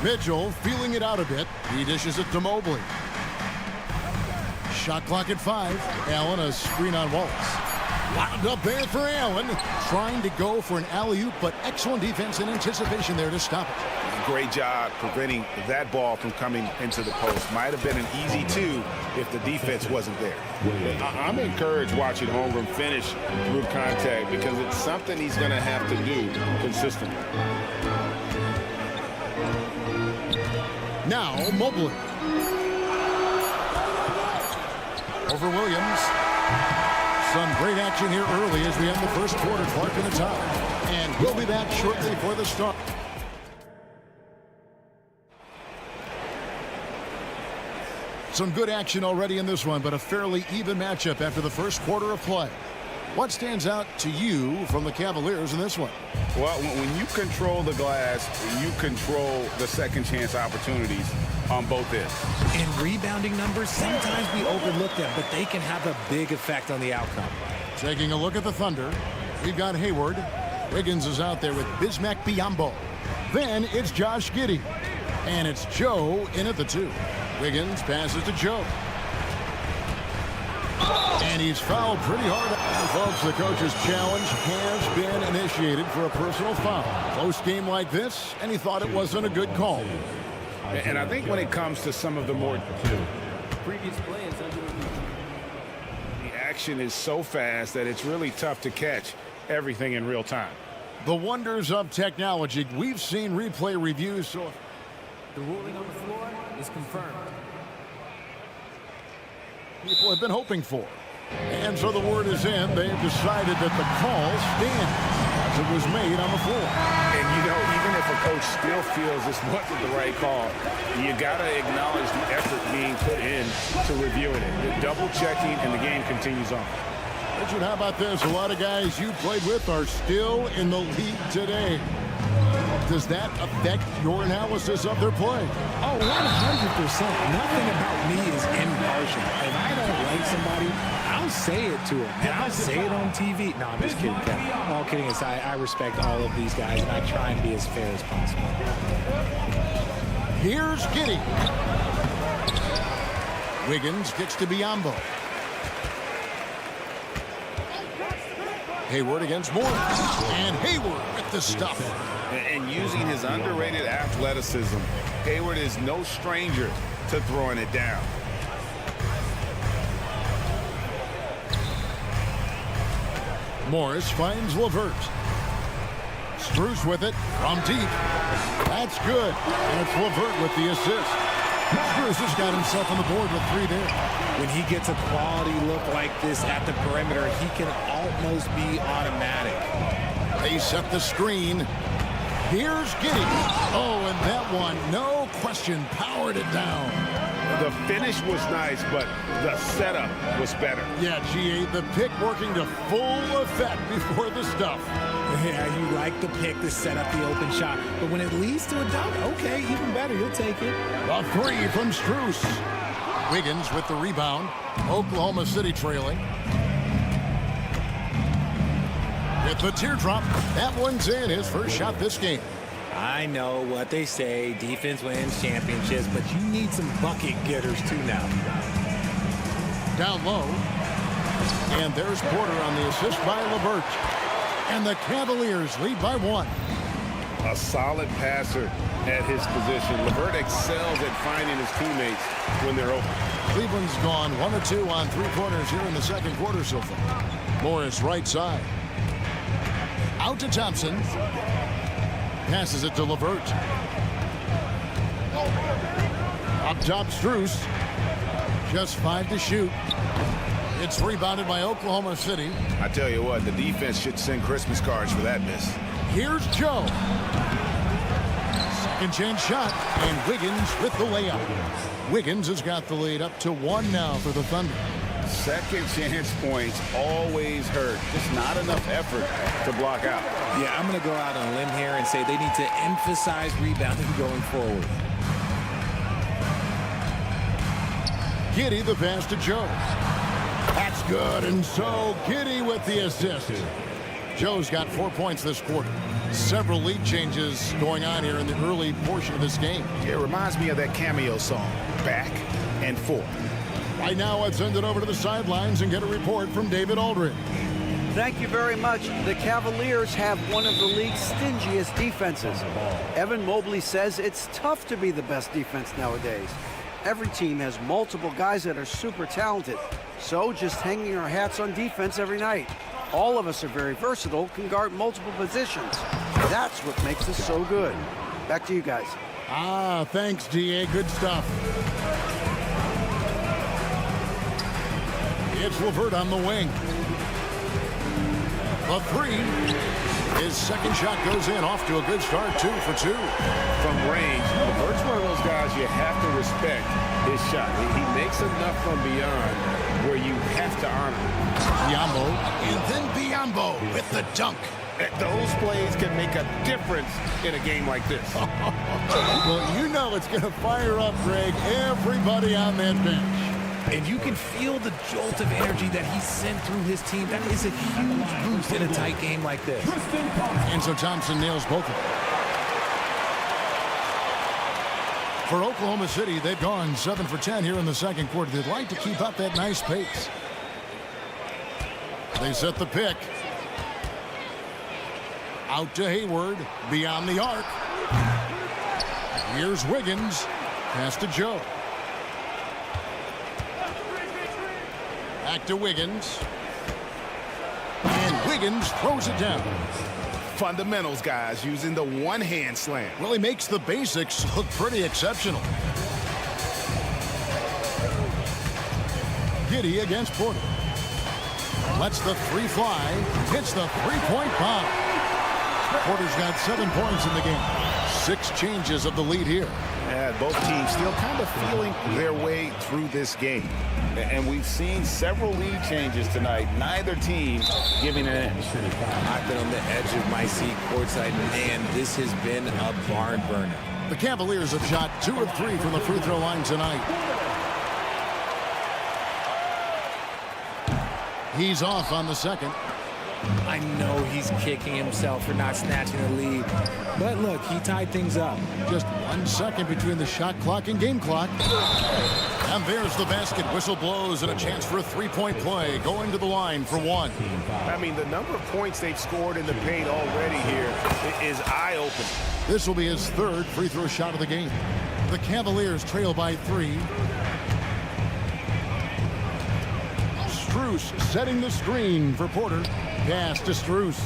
Mitchell feeling it out a bit. He dishes it to Mobley. Shot clock at 5. Allen, a screen on Wallace. Wound up there for Allen. Trying to go for an alley-oop, but excellent defense and anticipation there to stop it. Great job preventing that ball from coming into the post. Might have been an easy 2 if the defense wasn't there. I'm encouraged watching Holmgren finish through contact because it's something he's going to have to do consistently. Now Mobley. Over Williams. Some great action here early as we end the first quarter. Clark in the top. And we'll be back shortly for the start. Some good action already in this one, but a fairly even matchup after the first quarter of play. What stands out to you from the Cavaliers in this one? Well, when you control the glass, you control the second chance opportunities on both ends. And rebounding numbers, sometimes we overlook them, but they can have a big effect on the outcome. Taking a look at the Thunder, we've got Hayward. Wiggins is out there with Bismack Biyombo. Then it's Josh Giddey. And it's Joe in at the 2. Wiggins passes to Joe. And he's fouled pretty hard. And folks, the coach's challenge has been initiated for a personal foul. Close game like this, and he thought it wasn't a good call. And I think when it comes to some of the more Previous play is under review. the action is so fast that it's really tough to catch everything in real time. The wonders of technology. We've seen replay reviews. So The ruling on the floor is confirmed. people have been hoping for. And so the word is in. They've decided that the call stands as it was made on the floor. And, you know, even if a coach still feels this wasn't the right call, you got to acknowledge the effort being put in to reviewing it. The double checking, and the game continues on. Richard, how about this? A lot of guys you played with are still in the league today. Does that affect your analysis of their play? Oh, 100%. Nothing about me is impartial. If I don't like somebody, I'll say it to them. And I'll say it on TV. No, I'm just kidding, Kevin. All kidding aside, I respect all of these guys, and I try and be as fair as possible. Here's Giddey. Wiggins gets to Biyombo. Hayward against Moore. And Hayward with the stuff. And using his underrated athleticism, Hayward is no stranger to throwing it down. Morris finds LeVert. Strus with it from deep. That's good. And it's LeVert with the assist. Strus has got himself on the board with 3 there. When he gets a quality look like this at the perimeter, he can almost be automatic. They set the screen. Here's Giddey. Oh, and that one, no question, powered it down. The finish was nice, but the setup was better. Yeah, G8, the pick working to full effect before the stuff. Yeah, you like the pick to set up the open shot. But when it leads to a dunk, okay, even better, you'll take it. A 3 from Strus. Wiggins with the rebound. Oklahoma City trailing. With the teardrop, that one's in. His first shot this game. I know what they say, defense wins championships, but you need some bucket getters too now. Down low. And there's Porter on the assist by LeVert. And the Cavaliers lead by 1. A solid passer at his position. LeVert excels at finding his teammates when they're open. Cleveland's gone 1 of 2 on 3 quarters here in the second quarter so far. Morris right side. Out to Thompson. Passes it to LeVert. Up top, Strus. Just 5 to shoot. It's rebounded by Oklahoma City. I tell you what, the defense should send Christmas cards for that miss. Here's Joe. Second chance shot, and Wiggins with the layup. Wiggins has got the lead up to 1 now for the Thunder. Second chance points always hurt. Just not enough effort to block out. Yeah, I'm going to go out on a limb here and say they need to emphasize rebounding going forward. Giddey the pass to Joe. That's good, and so Giddey with the assist. Joe's got 4 points this quarter. Several lead changes going on here in the early portion of this game. It reminds me of that cameo song, Back and Forth. Right now, let's send it over to the sidelines and get a report from David Aldridge. Thank you very much. The Cavaliers have one of the league's stingiest defenses. Evan Mobley says it's tough to be the best defense nowadays. Every team has multiple guys that are super talented. So just hanging our hats on defense every night. All of us are very versatile, can guard multiple positions. That's what makes us so good. Back to you guys. Thanks, DA. Good stuff. It's LeVert on the wing. The three. His second shot goes in, off to a good start, 2 for 2. From range, LeVert's one of those guys you have to respect his shot. He makes enough from beyond where you have to honor him. Biombo, and then Biombo with the dunk. Those plays can make a difference in a game like this. Well, you know it's going to fire up, Greg, everybody on that bench. And you can feel the jolt of energy that he sent through his team. That is a huge boost in a tight game like this. And so Thompson nails both of them. For Oklahoma City, they've gone 7 for 10 here in the second quarter. They'd like to keep up that nice pace. They set the pick. Out to Hayward, beyond the arc. Here's Wiggins. Pass to Joe. Back to Wiggins. And Wiggins throws it down. Fundamentals, guys, using the one-hand slam. Well, he makes the basics look pretty exceptional. Giddey against Porter. Lets the three fly. Hits the three-point bomb. Porter's got 7 points in the game. 6 changes of the lead here. Yeah, both teams still kind of feeling their way through this game. And we've seen several lead changes tonight. Neither team giving an inch. I've been on the edge of my seat courtside. Man, this has been a barn burner. The Cavaliers have shot 2 of 3 from the free throw line tonight. He's off on the second. I know he's kicking himself for not snatching the lead. But look, he tied things up. Just 1 second between the shot clock and game clock. And there's the basket. Whistle blows and a chance for a three-point play. Going to the line for 1. I mean, the number of points they've scored in the paint already here is eye-opening. This will be his 3rd free throw shot of the game. The Cavaliers trail by 3. Strus setting the screen for Porter. Pass to Strus.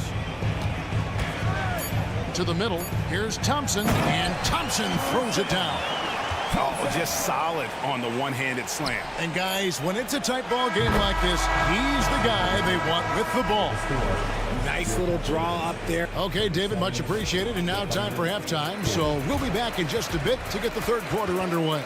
To the middle. Here's Thompson. And Thompson throws it down. Oh, just solid on the one-handed slam. And guys, when it's a tight ball game like this, he's the guy they want with the ball. Nice little draw up there. Okay, David, much appreciated. And now time for halftime. So we'll be back in just a bit to get the 3rd quarter underway.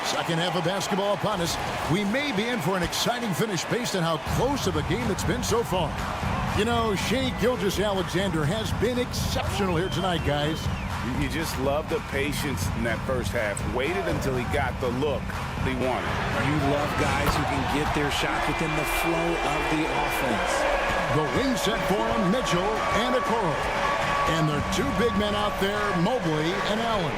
Second half of basketball upon us. We may be in for an exciting finish based on how close of a game it's been so far. You know, Shai Gilgeous-Alexander has been exceptional here tonight, guys. You just love the patience in that first half. Waited until he got the look he wanted. You love guys who can get their shot within the flow of the offense. The wing set for him, Mitchell and Okoro. And there are 2 big men out there, Mobley and Allen.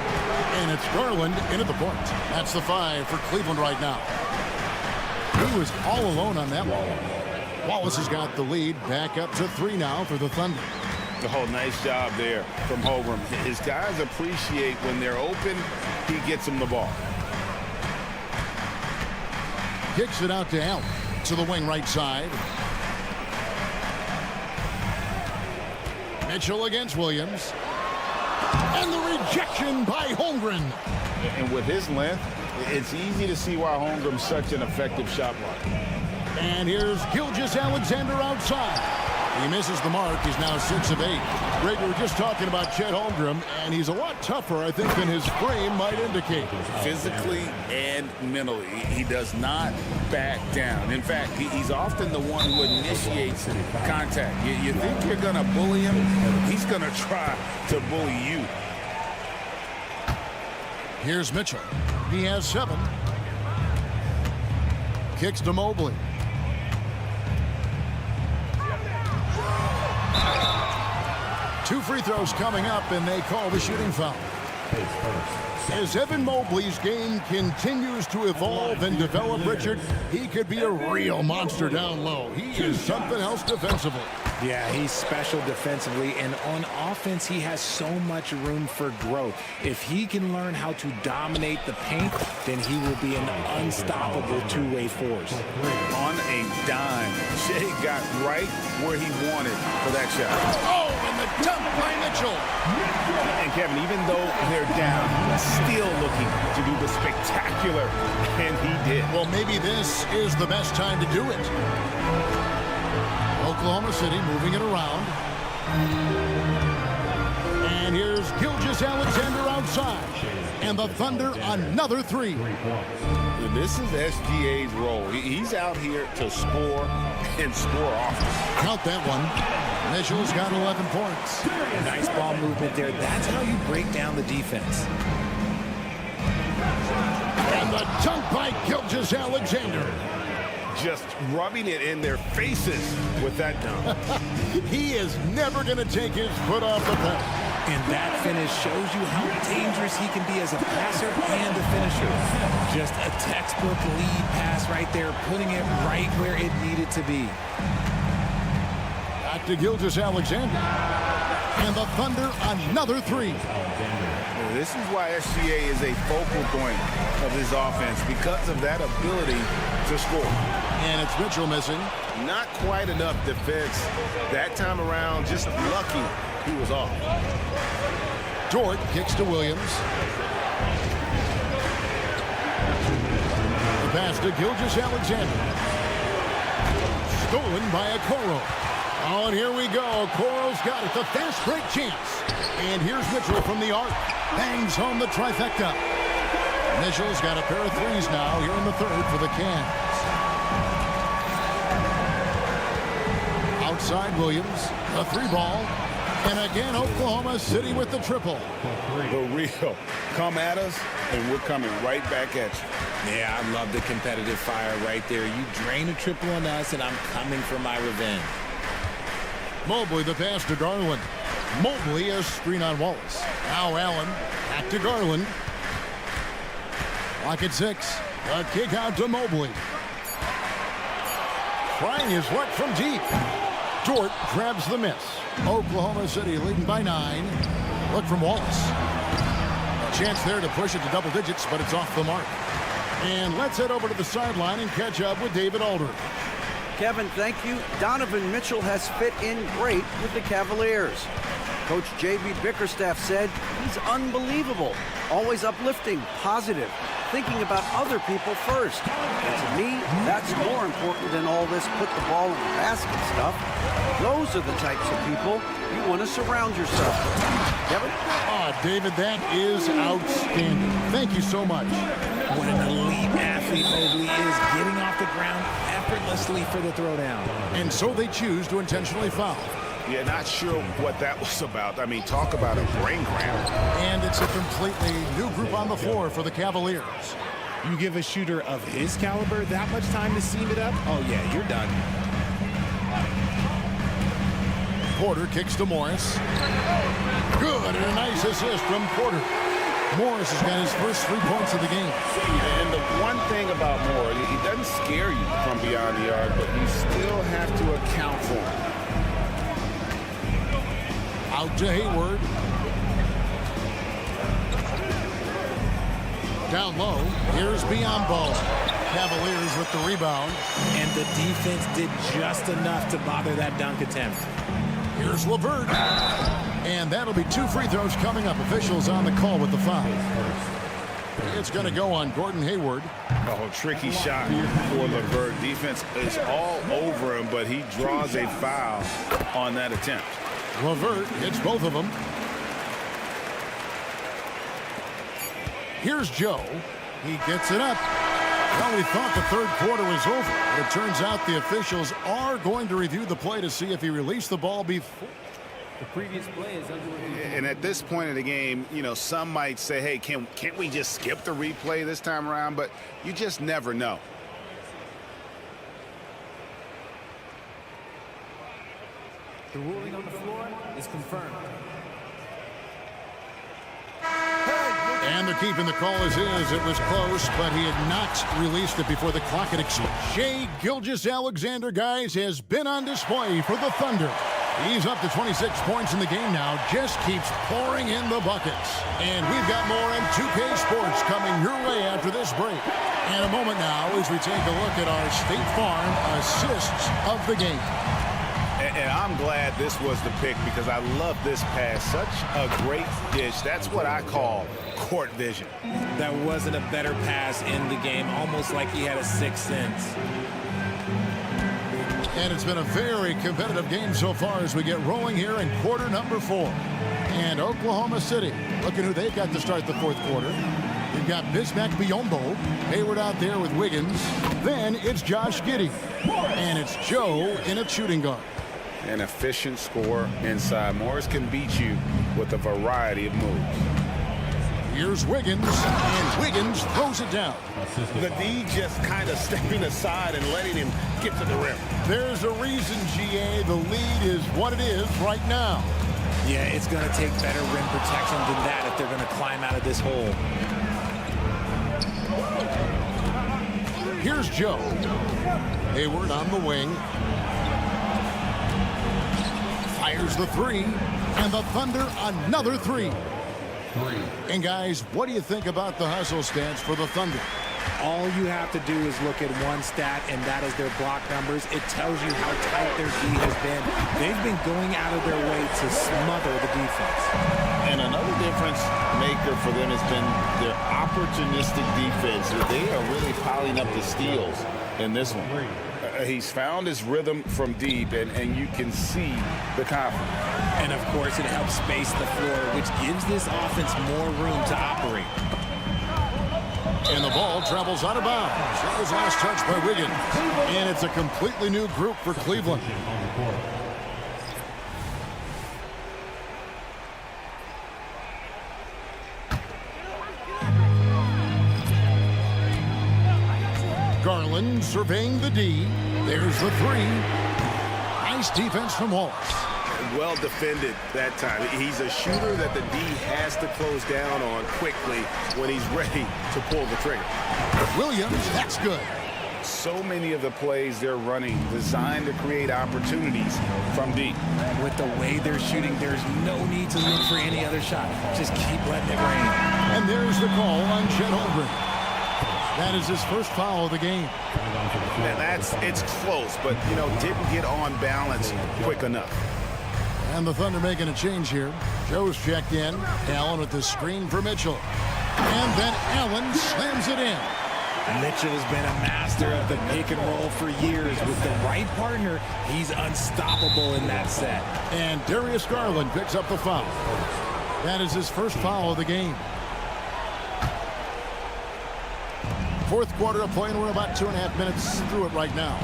And it's Garland in at the point. That's the 5 for Cleveland right now. He was all alone on that one. Wallace has got the lead, back up to 3 now for the Thunder. Oh, nice job there from Holmgren. His guys appreciate when they're open, he gets them the ball. Kicks it out to Allen to the wing right side. Mitchell against Williams. And the rejection by Holmgren. And with his length, it's easy to see why Holmgren's such an effective shot blocker. And here's Gilgeous-Alexander outside. He misses the mark. He's now 6 of 8. Greg, we were just talking about Chet Holmgren, and he's a lot tougher, I think, than his frame might indicate. Physically and mentally, he does not back down. In fact, he's often the one who initiates contact. You think you're going to bully him, he's going to try to bully you. Here's Mitchell. He has 7. Kicks to Mobley. Two free throws coming up, and they call the shooting foul. As Evan Mobley's game continues to evolve and develop, Richard, he could be a real monster down low. He is something else defensively. Yeah, he's special defensively, and on offense, he has so much room for growth. If he can learn how to dominate the paint, then he will be an unstoppable two-way force. On a dime, Shea got right where he wanted for that shot. Oh, and the dunk by Mitchell. And Kevin, even though they're down, he's still looking to do the spectacular, and he did. Well, maybe this is the best time to do it. Oklahoma City moving it around. And here's Gilgeous-Alexander outside. And the Thunder another 3. This is SGA's role. He's out here to score and score often. Count that one. Mitchell's got 11 points. Nice ball movement there. That's how you break down the defense. And the dunk by Gilgeous-Alexander. Just rubbing it in their faces with that dunk. He is never going to take his foot off the pedal. And that finish shows you how dangerous he can be as a passer and a finisher. Just a textbook lead pass right there, putting it right where it needed to be. Back to Gilgeous-Alexander. And the Thunder another 3. This is why SGA is a focal point of his offense, because of that ability to score. And it's Mitchell missing. Not quite enough defense that time around. Just lucky he was off. Dort kicks to Williams. The pass to Gilgeous-Alexander. Stolen by Okoro. Oh, and here we go. Okoro's got it. The fast break chance. And here's Mitchell from the arc. Bangs home the trifecta. Mitchell's got a pair of 3s now here in the 3rd for the Cavs. Outside Williams, a 3 ball. And again, Oklahoma City with the triple. The real. Come at us, and we're coming right back at you. Yeah, I love the competitive fire right there. You drain a triple on us, and I'm coming for my revenge. Mobley the pass to Garland. Mobley a screen on Wallace. Now Allen back to Garland. Lock at 6. A kick out to Mobley. Trying his luck from deep. Dort grabs the miss. Oklahoma City leading by 9. Look from Wallace. A chance there to push it to double digits, but it's off the mark. And let's head over to the sideline and catch up with David Aldridge. Kevin, thank you. Donovan Mitchell has fit in great with the Cavaliers. Coach J.B. Bickerstaff said he's unbelievable, always uplifting, positive, thinking about other people first. And to me, that's more important than all this put the ball in the basket stuff. Those are the types of people you want to surround yourself with. Kevin? Oh, David, that is outstanding. Thank you so much. What an elite athlete Mobley is, getting off the ground effortlessly for the throwdown. And so they choose to intentionally foul. Yeah, not sure what that was about. I mean, talk about a brain cramp. And it's a completely new group on the floor for the Cavaliers. You give a shooter of his caliber that much time to seam it up? Oh, yeah, you're done. Porter kicks to Morris. Good, and a nice assist from Porter. Morris has got his first 3 points of the game. And the one thing about Morris, he doesn't scare you from beyond the arc, but you still have to account for him. Out to Hayward. Down low, here's Biombo. Cavaliers with the rebound. And the defense did just enough to bother that dunk attempt. Here's LeVert. And that'll be 2 free throws coming up. Officials on the call with the foul. It's going to go on Gordon Hayward. Oh, tricky shot for LeVert. Defense is all over him, but he draws a foul on that attempt. LeVert hits both of them. Here's Joe. He gets it up. Well, we thought the third quarter was over, but it turns out the officials are going to review the play to see if he released the ball before. The previous play is under review. And at this point in the game, you know, some might say, hey, can't we just skip the replay this time around? But you just never know. The ruling on the floor is confirmed. And they're keeping the call as is. It was close, but he had not released it before the clock had expired. Shai Gilgeous-Alexander, guys, has been on display for the Thunder. He's up to 26 points in the game now. Just keeps pouring in the buckets. And we've got more on 2K Sports coming your way after this break. In a moment now as we take a look at our State Farm assists of the game. And I'm glad this was the pick because I love this pass. Such a great dish. That's what I call court vision. That wasn't a better pass in the game, almost like he had a sixth sense. And it's been a very competitive game so far as we get rolling here in quarter number 4. And Oklahoma City, looking who they've got to start the fourth quarter. We've got Bismack Biyombo, Hayward out there with Wiggins. Then it's Josh Giddey. And it's Joe in a shooting guard. An efficient scorer inside. Morris can beat you with a variety of moves. Here's Wiggins, and Wiggins throws it down. The D just kind of stepping aside and letting him get to the rim. There's a reason, GA, the lead is what it is right now. Yeah, it's going to take better rim protection than that if they're going to climb out of this hole. Here's Joe. Hayward on the wing. Fires the three, and the Thunder another three. And guys, what do you think about the hustle stance for the Thunder? All you have to do is look at one stat, and that is their block numbers. It tells you how tight their D has been. They've been going out of their way to smother the defense. And another difference maker for them has been their opportunistic defense. They are really piling up the steals in this one. He's found his rhythm from deep, and you can see the confidence. And, of course, it helps space the floor, which gives this offense more room to operate. And the ball travels out of bounds. That was last touch by Wiggins. And it's a completely new group for Cleveland. Garland surveying the D. There's the three. Nice defense from Wallace. Well defended that time. He's a shooter that the D has to close down on quickly when he's ready to pull the trigger. Williams, that's good. So many of the plays they're running designed to create opportunities from deep. With the way they're shooting, there's no need to look for any other shot. Just keep letting it rain. And there's the call on Chet Holmgren. That is his first foul of the game. And it's close, but, you know, didn't get on balance quick enough. And the Thunder making a change here. Joe's checked in. Allen with the screen for Mitchell. And then Allen slams it in. Mitchell has been a master of the pick and roll for years. With the right partner, he's unstoppable in that set. And Darius Garland picks up the foul. That is his first foul of the game. Fourth quarter of play, and we're about 2.5 minutes through it right now.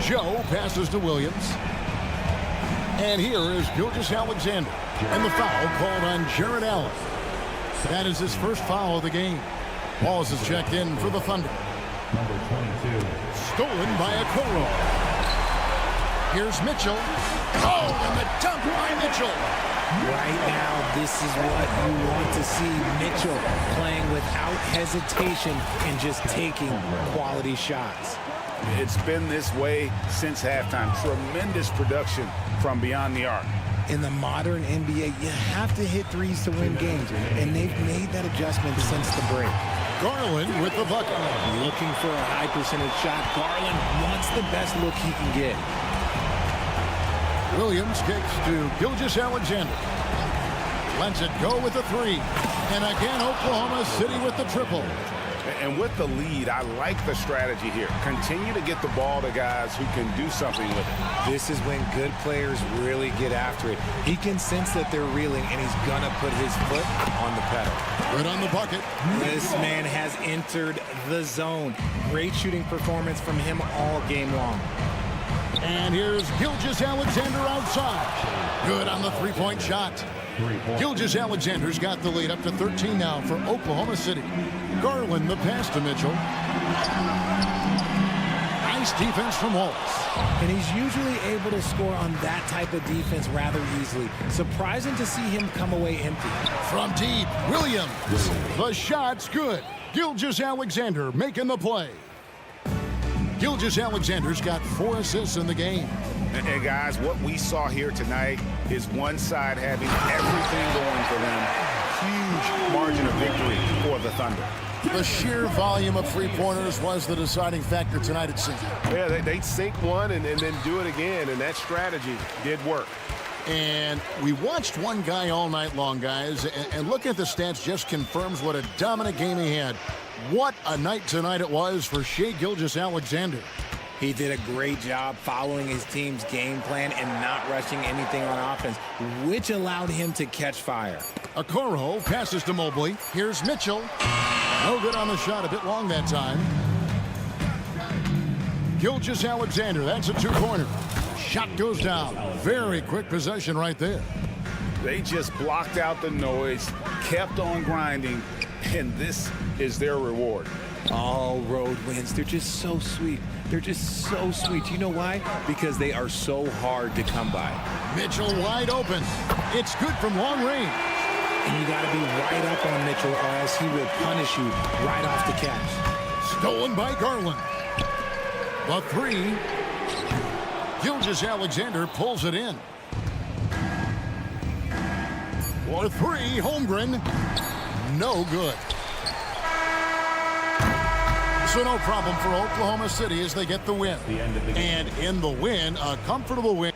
Joe passes to Williams. And here is Gilgeous-Alexander. And the foul called on Jarrett Allen. That is his first foul of the game. Wallace is checked in for the Thunder. Number 22. Stolen by Okoro. Here's Mitchell. Oh, and the dunk by Mitchell. Right now, this is what you want to see. Mitchell playing without hesitation and just taking quality shots. It's been this way since halftime. Tremendous production from beyond the arc. In the modern NBA, you have to hit threes to win games, and they've made that adjustment since the break. Garland with the bucket. Looking for a high percentage shot. Garland wants the best look he can get. Williams kicks to Gilgeous-Alexander. Lets it go with the three. And again, Oklahoma City with the triple. And with the lead, I like the strategy here. Continue to get the ball to guys who can do something with it. This is when good players really get after it. He can sense that they're reeling, and he's going to put his foot on the pedal. Good on the bucket. This man has entered the zone. Great shooting performance from him all game long. And here's Gilgeous-Alexander outside. Good on the three-point shot. Gilgeous-Alexander's got the lead up to 13 now for Oklahoma City. Garland the pass to Mitchell. Nice defense from Wallace. And he's usually able to score on that type of defense rather easily. Surprising to see him come away empty. From deep, Williams. The shot's good. Gilgeous-Alexander making the play. Gilgeous-Alexander's got 4 assists in the game. And guys, what we saw here tonight is one side having everything going for them. Huge margin of victory for the Thunder. The sheer volume of three-pointers was the deciding factor tonight, it seemed. Yeah, they'd sink one and then do it again, and that strategy did work. And we watched one guy all night long, guys, and looking at the stats just confirms what a dominant game he had. What a night tonight it was for Shai Gilgeous-Alexander. He did a great job following his team's game plan and not rushing anything on offense, which allowed him to catch fire. Okoro passes to Mobley. Here's Mitchell. No good on the shot, a bit long that time. Gilgeous-Alexander, that's a two-pointer. Shot goes down. Very quick possession right there. They just blocked out the noise, kept on grinding, and this is their reward. All road wins. They're just so sweet. They're just so sweet. You know why? Because they are so hard to come by. Mitchell wide open. It's good from long range. And you got to be right up on Mitchell or else he will punish you right off the catch. Stolen by Garland. The three. Gilgeous-Alexander pulls it in. For three, Holmgren. No good. So no problem for Oklahoma City as they get the win. And in the win, a comfortable win.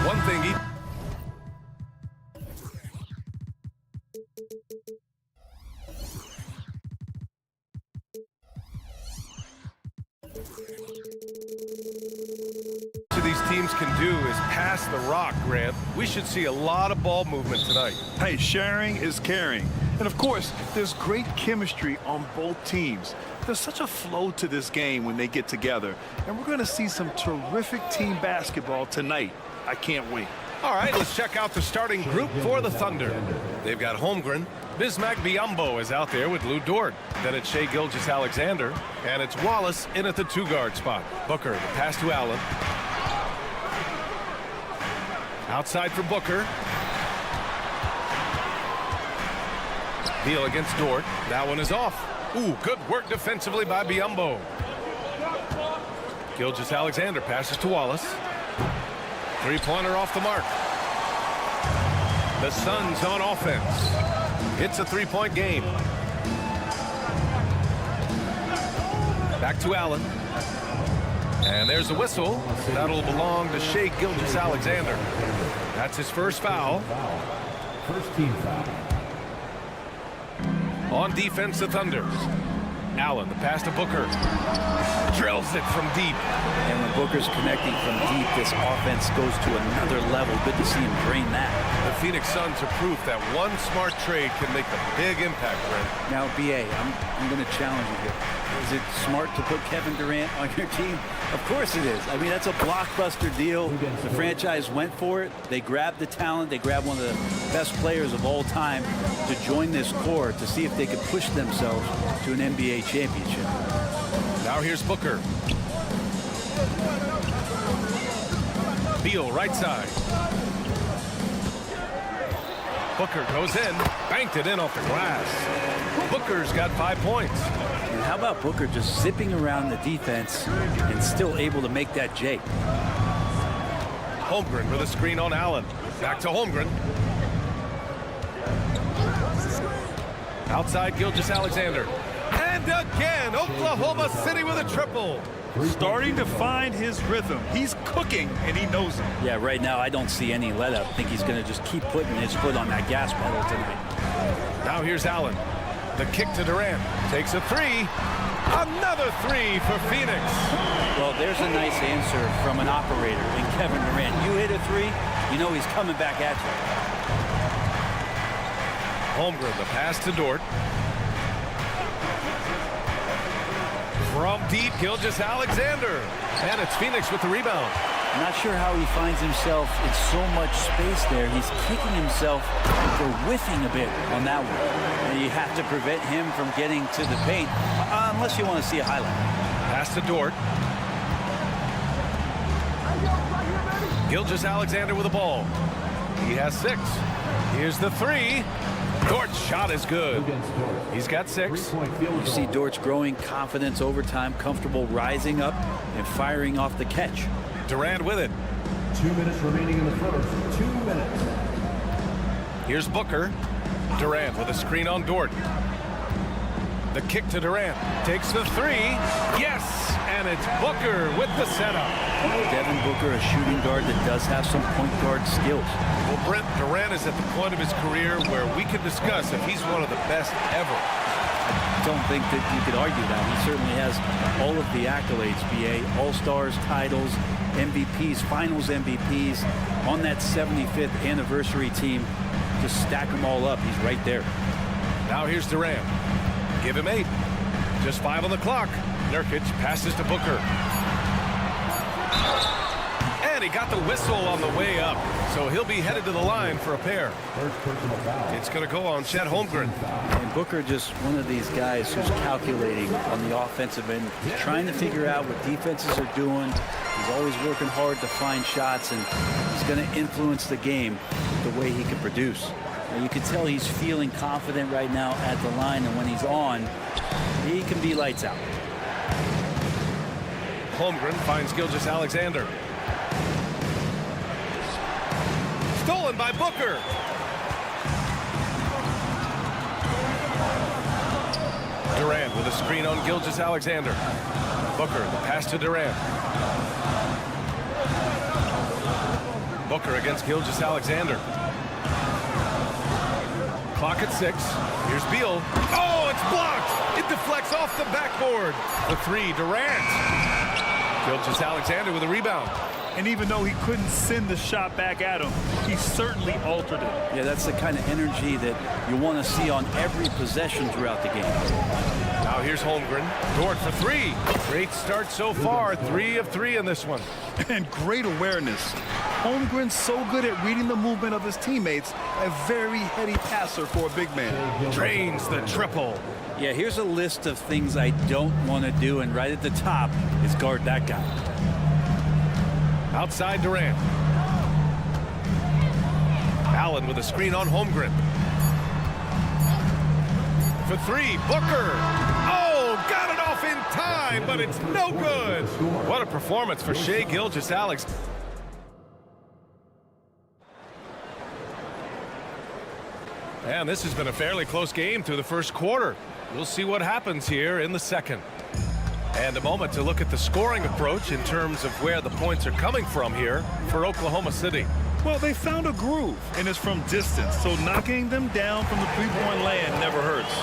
One thing these teams can do is pass the rock, Grant. We should see a lot of ball movement tonight. Hey, sharing is caring. And of course, there's great chemistry on both teams. There's such a flow to this game when they get together. And we're going to see some terrific team basketball tonight. I can't wait. All right, let's check out the starting group for the Thunder. They've got Holmgren. Bismack Biyombo is out there with Lou Dort. Then it's Shai Gilgeous-Alexander. And it's Wallace in at the two-guard spot. Booker, the pass to Allen. Outside for Booker. Heel against Dort. That one is off. Ooh, good work defensively by Biyombo. Gilgeous-Alexander passes to Wallace. Three-pointer off the mark. The Suns on offense. It's a three-point game. Back to Allen. And there's a whistle. That'll belong to Shai Gilgeous-Alexander. That's his first foul. First team foul. On defense, the Thunder. Allen, the pass to Booker. Drills it from deep. And when Booker's connecting from deep, this offense goes to another level. Good to see him drain that. The Phoenix Suns are proof that one smart trade can make a big impact, Brent. Now, B.A., I'm going to challenge you here. Is it smart to put Kevin Durant on your team? Of course it is. I mean, that's a blockbuster deal. The franchise went for it. They grabbed the talent. They grabbed one of the best players of all time to join this core to see if they could push themselves to an NBA championship. Now here's Booker. Beal, right side. Booker goes in, banked it in off the glass. Booker's got 5 points. And how about Booker just zipping around the defense and still able to make that J? Holmgren with a screen on Allen. Back to Holmgren. Outside Gilgeous-Alexander. And again, Oklahoma City with a triple. Starting to find his rhythm. He's cooking, and he knows it. Yeah, right now I don't see any let up. I think he's going to just keep putting his foot on that gas pedal tonight. Now here's Allen. The kick to Durant. Takes a three. Another three for Phoenix. Well, there's a nice answer from an operator in Kevin Durant. You hit a three, you know he's coming back at you. Holmgren, the pass to Dort. From deep, Gilgeous-Alexander. And it's Phoenix with the rebound. I'm not sure how he finds himself in so much space there. He's kicking himself for whiffing a bit on that one. And you have to prevent him from getting to the paint, unless you want to see a highlight. Pass to Dort. Gilgeous-Alexander with the ball. He has 6. Here's the three. Dort's shot is good. He's got 6. You see Dort's growing confidence over time, comfortable rising up and firing off the catch. Durant with it. 2 minutes remaining in the first. 2 minutes. Here's Booker. Durant with a screen on Dort. The kick to Durant. Takes the three. Yes! And it's Booker with the setup. Devin Booker, a shooting guard that does have some point guard skills. Well, Brent, Durant is at the point of his career where we can discuss if he's one of the best ever. I don't think that you could argue that. He certainly has all of the accolades, BA. All-Stars, titles, MVPs, Finals MVPs. On that 75th anniversary team, just stack them all up. He's right there. Now here's Durant. Give him 8. Just 5 on the clock. Nurkic passes to Booker. And he got the whistle on the way up. So he'll be headed to the line for a pair. First personal foul. It's going to go on Chet Holmgren. And Booker just one of these guys who's calculating on the offensive end, trying to figure out what defenses are doing. He's always working hard to find shots, and he's going to influence the game the way he can produce. And you can tell he's feeling confident right now at the line, and when he's on, he can be lights out. Holmgren finds Gilgeous-Alexander. Stolen by Booker. Durant with a screen on Gilgeous-Alexander. Booker, the pass to Durant. Booker against Gilgeous-Alexander. Clock at 6. Here's Beal. Oh, it's blocked. It deflects off the backboard. The three, Durant. Gilgeous-Alexander with a rebound. And even though he couldn't send the shot back at him, he certainly altered it. Yeah, that's the kind of energy that you want to see on every possession throughout the game. Now here's Holmgren. Dort for 3. Great start so far. 3 of 3 in this one. And great awareness. Holmgren's so good at reading the movement of his teammates. A very heady passer for a big man. Drains the triple. Yeah, here's a list of things I don't want to do, and right at the top is guard that guy. Outside Durant. Allen with a screen on Holmgren. For 3, Booker. Oh, got it off in time, but it's no good. What a performance for Shai Gilgeous-Alexander. And this has been a fairly close game through the first quarter. We'll see what happens here in the second. And a moment to look at the scoring approach in terms of where the points are coming from here for Oklahoma City. Well, they found a groove, and it's from distance, so knocking them down from the three-point land never hurts.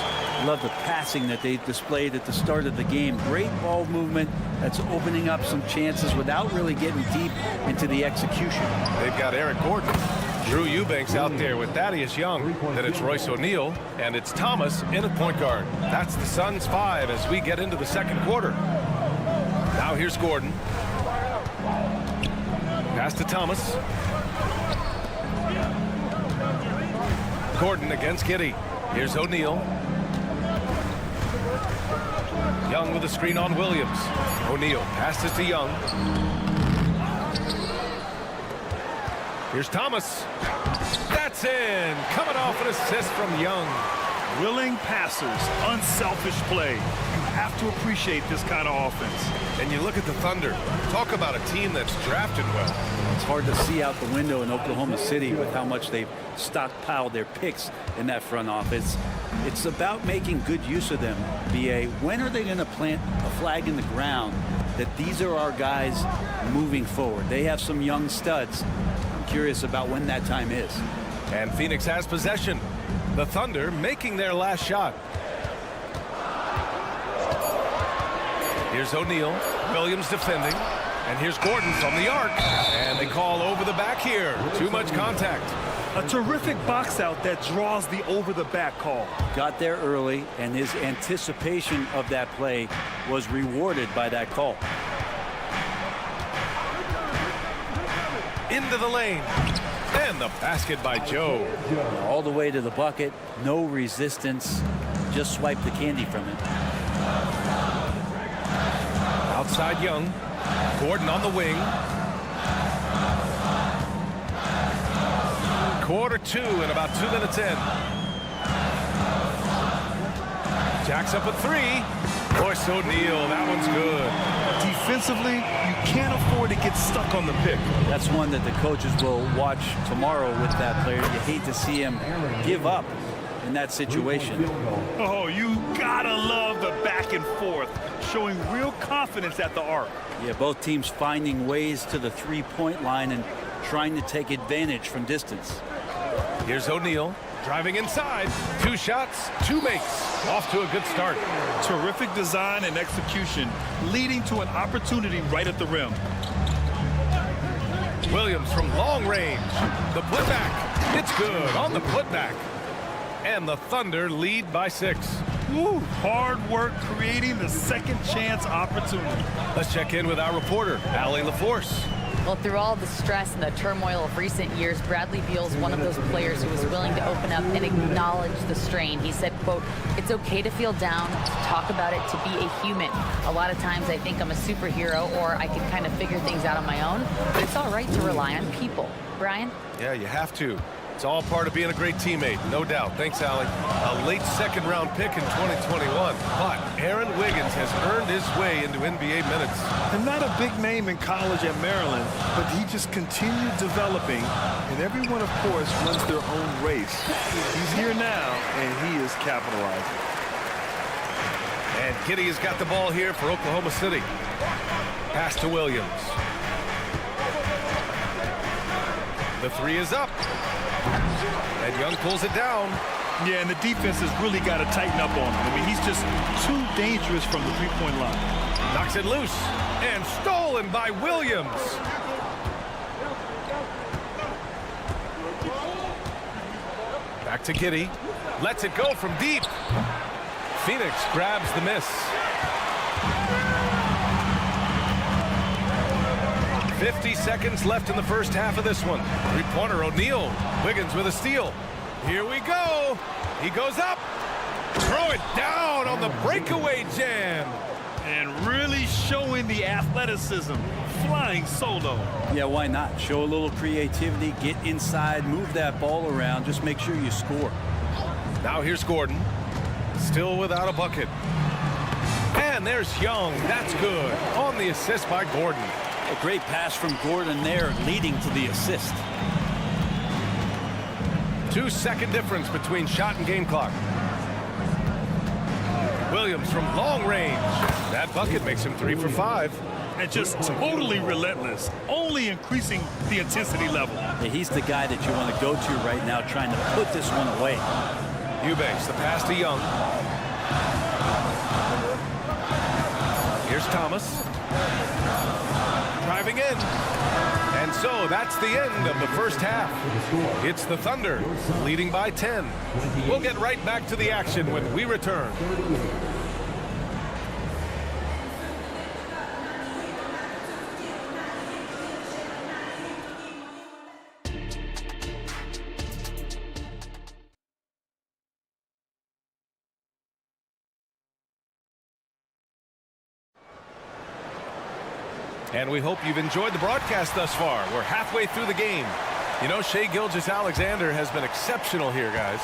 Love the passing that they displayed at the start of the game. Great ball movement that's opening up some chances without really getting deep into the execution. They've got Eric Gordon, Drew Eubanks out there with Thaddeus Young. Then it's Royce O'Neal, and it's Thomas in at point guard. That's the Suns 5 as we get into the second quarter. Now here's Gordon. Pass to Thomas. Gordon against Giddey. Here's O'Neal. Young with a screen on Williams. O'Neal passes to Young. Here's Thomas. That's in. Coming off an assist from Young. Willing passers, unselfish play. You have to appreciate this kind of offense. And you look at the Thunder. Talk about a team that's drafted well. It's hard to see out the window in Oklahoma City with how much they've stockpiled their picks in that front office. It's about making good use of them. BA, when are they going to plant a flag in the ground that these are our guys moving forward? They have some young studs. I'm curious about when that time is. And Phoenix has possession. The Thunder making their last shot. Here's O'Neal. Williams defending. And here's Gordon from the arc. And they call over the back here. Too much contact. A terrific box out that draws the over-the-back call. Got there early, and his anticipation of that play was rewarded by that call. Into the lane. And the basket by Joe. All the way to the bucket. No resistance. Just swipe the candy from it. Outside Young. Gordon on the wing. Quarter 2 and about 2 minutes in. Jacks up a 3. Royce O'Neal, that one's good. Defensively, you can't afford to get stuck on the pick. That's one that the coaches will watch tomorrow with that player. You hate to see him give up in that situation. Oh, you gotta love the back and forth, showing real confidence at the arc. Yeah, both teams finding ways to the three-point line and trying to take advantage from distance. Here's O'Neal driving inside. 2 shots, 2 makes. Off to a good start. Terrific design and execution, leading to an opportunity right at the rim. Williams from long range. The putback. It's good on the putback. And the Thunder lead by 6. Woo, hard work creating the second chance opportunity. Let's check in with our reporter, Allie LaForce. Well, through all the stress and the turmoil of recent years, Bradley Beal's one of those players who was willing to open up and acknowledge the strain. He said, quote, "It's okay to feel down, to talk about it, to be a human. A lot of times I think I'm a superhero or I can kind of figure things out on my own, but it's all right to rely on people." Brian? Yeah, you have to. It's all part of being a great teammate, no doubt. Thanks, Allie. A late second-round pick in 2021, but Aaron Wiggins has earned his way into NBA minutes. And not a big name in college at Maryland, but he just continued developing, and everyone, of course, runs their own race. He's here now, and he is capitalizing. And Giddey has got the ball here for Oklahoma City. Pass to Williams. The 3 is up. And Young pulls it down. Yeah, and the defense has really got to tighten up on him. I mean, he's just too dangerous from the three-point line. Knocks it loose. And stolen by Williams. Back to Giddey. Lets it go from deep. Phoenix grabs the miss. 50 seconds left in the first half of this one. Three-pointer O'Neal. Wiggins with a steal. Here we go. He goes up. Throw it down on the breakaway jam. And really showing the athleticism. Flying solo. Yeah, why not? Show a little creativity, get inside, move that ball around, just make sure you score. Now here's Gordon. Still without a bucket. And there's Young. That's good. On the assist by Gordon. A great pass from Gordon there, leading to the assist. 2-second difference between shot and game clock. Williams from long range. That bucket makes him 3 for 5. And just totally relentless, only increasing the intensity level. Yeah, he's the guy that you want to go to right now, trying to put this one away. Eubanks, the pass to Young. Here's Thomas. Driving in. And so that's the end of the first half. It's the Thunder leading by 10. We'll get right back to the action when we return. And we hope you've enjoyed the broadcast thus far. We're halfway through the game. You know, Shai Gilgeous-Alexander has been exceptional here, guys.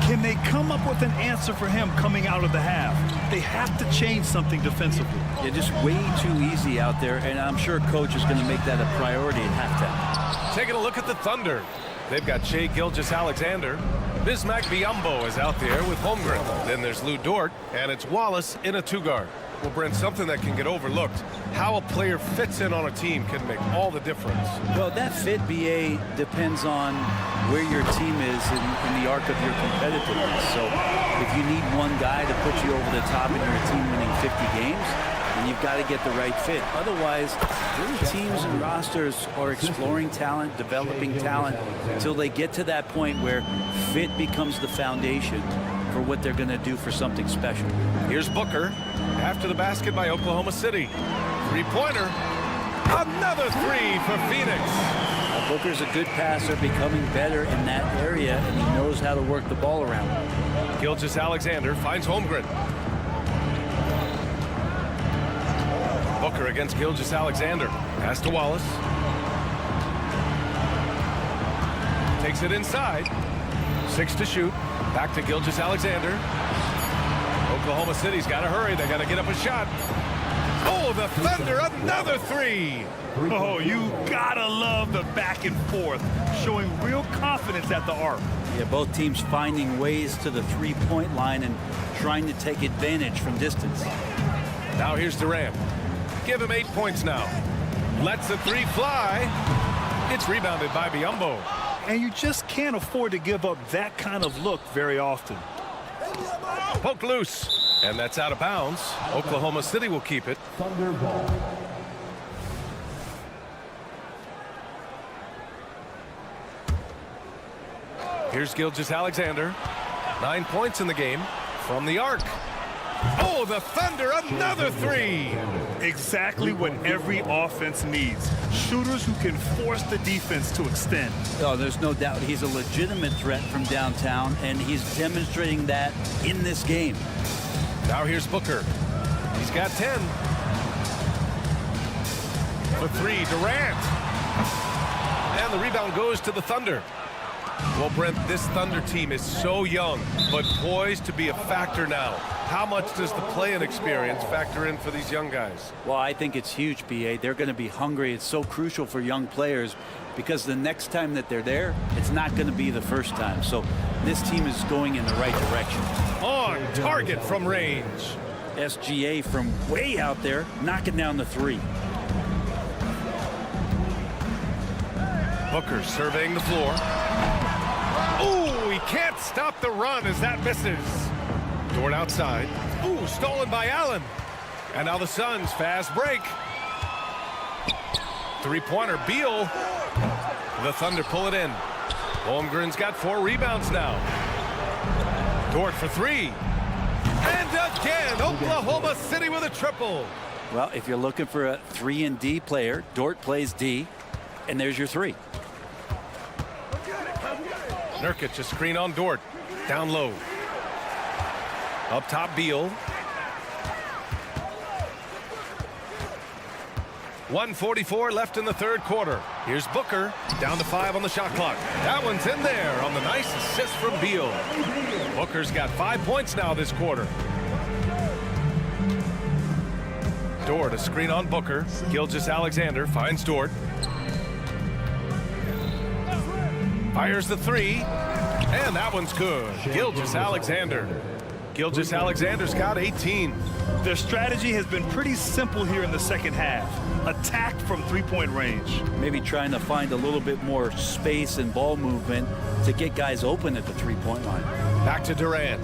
Can they come up with an answer for him coming out of the half? They have to change something defensively. Yeah, just way too easy out there, and I'm sure coach is going to make that a priority at halftime. Taking a look at the Thunder. They've got Shai Gilgeous-Alexander. Bismack Biyombo is out there with Holmgren. Then there's Lou Dort, and it's Wallace in a two-guard. Well, Brent, something that can get overlooked. How a player fits in on a team can make all the difference. Well, that fit, BA, depends on where your team is in the arc of your competitiveness. So if you need one guy to put you over the top and you're a team winning 50 games, then you've got to get the right fit. Otherwise, really teams and rosters are exploring talent, developing talent, until they get to that point where fit becomes the foundation for what they're going to do for something special. Here's Booker after the basket by Oklahoma City. Three-pointer. Another three for Phoenix. Now, Booker's a good passer, becoming better in that area, and he knows how to work the ball around. Gilgeous-Alexander finds Holmgren. Booker against Gilgeous-Alexander. Pass to Wallace. Takes it inside. 6 to shoot. Back to Gilgeous-Alexander. Oklahoma City's got to hurry. They got to get up a shot. Oh, the Thunder, another three. Oh, you gotta love the back and forth, showing real confidence at the arc. Yeah, both teams finding ways to the three-point line and trying to take advantage from distance. Now here's Durant. Give him 8 points now. Lets the three fly. It's rebounded by Biyombo. And you just can't afford to give up that kind of look very often. Poke loose. And that's out of bounds. Oklahoma City will keep it. Thunder ball. Here's Gilgeous-Alexander. 9 points in the game from the arc. Oh, the Thunder, another three. Exactly what every offense needs. Shooters who can force the defense to extend. Oh, there's no doubt he's a legitimate threat from downtown, and he's demonstrating that in this game. Now here's Booker. He's got 10. For three, Durant. And the rebound goes to the Thunder. Well, Brent, this Thunder team is so young, but poised to be a factor now. How much does the play-in experience factor in for these young guys? Well, I think it's huge, BA. They're going to be hungry. It's so crucial for young players because the next time that they're there, it's not going to be the first time. So this team is going in the right direction. On target from range. SGA from way out there, knocking down the three. Booker surveying the floor. Ooh, he can't stop the run as that misses. Dort outside. Ooh, stolen by Allen. And now the Suns fast break. Three-pointer, Beal. The Thunder pull it in. Holmgren's got 4 rebounds now. Dort for three. And again, Oklahoma City with a triple. Well, if you're looking for a 3-and-D player, Dort plays D, and there's your three. Nurkic, a screen on Dort. Down low. Up top, Beal. 1:44 left in the third quarter. Here's Booker. Down to 5 on the shot clock. That one's in there on the nice assist from Beal. Booker's got 5 points now this quarter. Dort, a screen on Booker. Gilgeous-Alexander finds Dort. Fires the three. And that one's good. Gilgeous-Alexander. Gilgeous-Alexander's got 18. Their strategy has been pretty simple here in the second half. Attack from three-point range. Maybe trying to find a little bit more space and ball movement to get guys open at the three-point line. Back to Durant.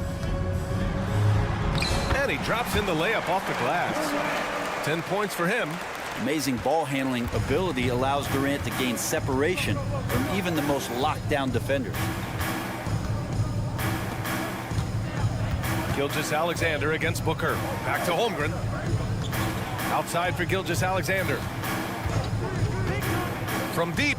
And he drops in the layup off the glass. 10 points for him. Amazing ball handling ability allows Durant to gain separation from even the most locked down defenders. Gilgeous-Alexander against Booker. Back to Holmgren. Outside for Gilgeous-Alexander. From deep.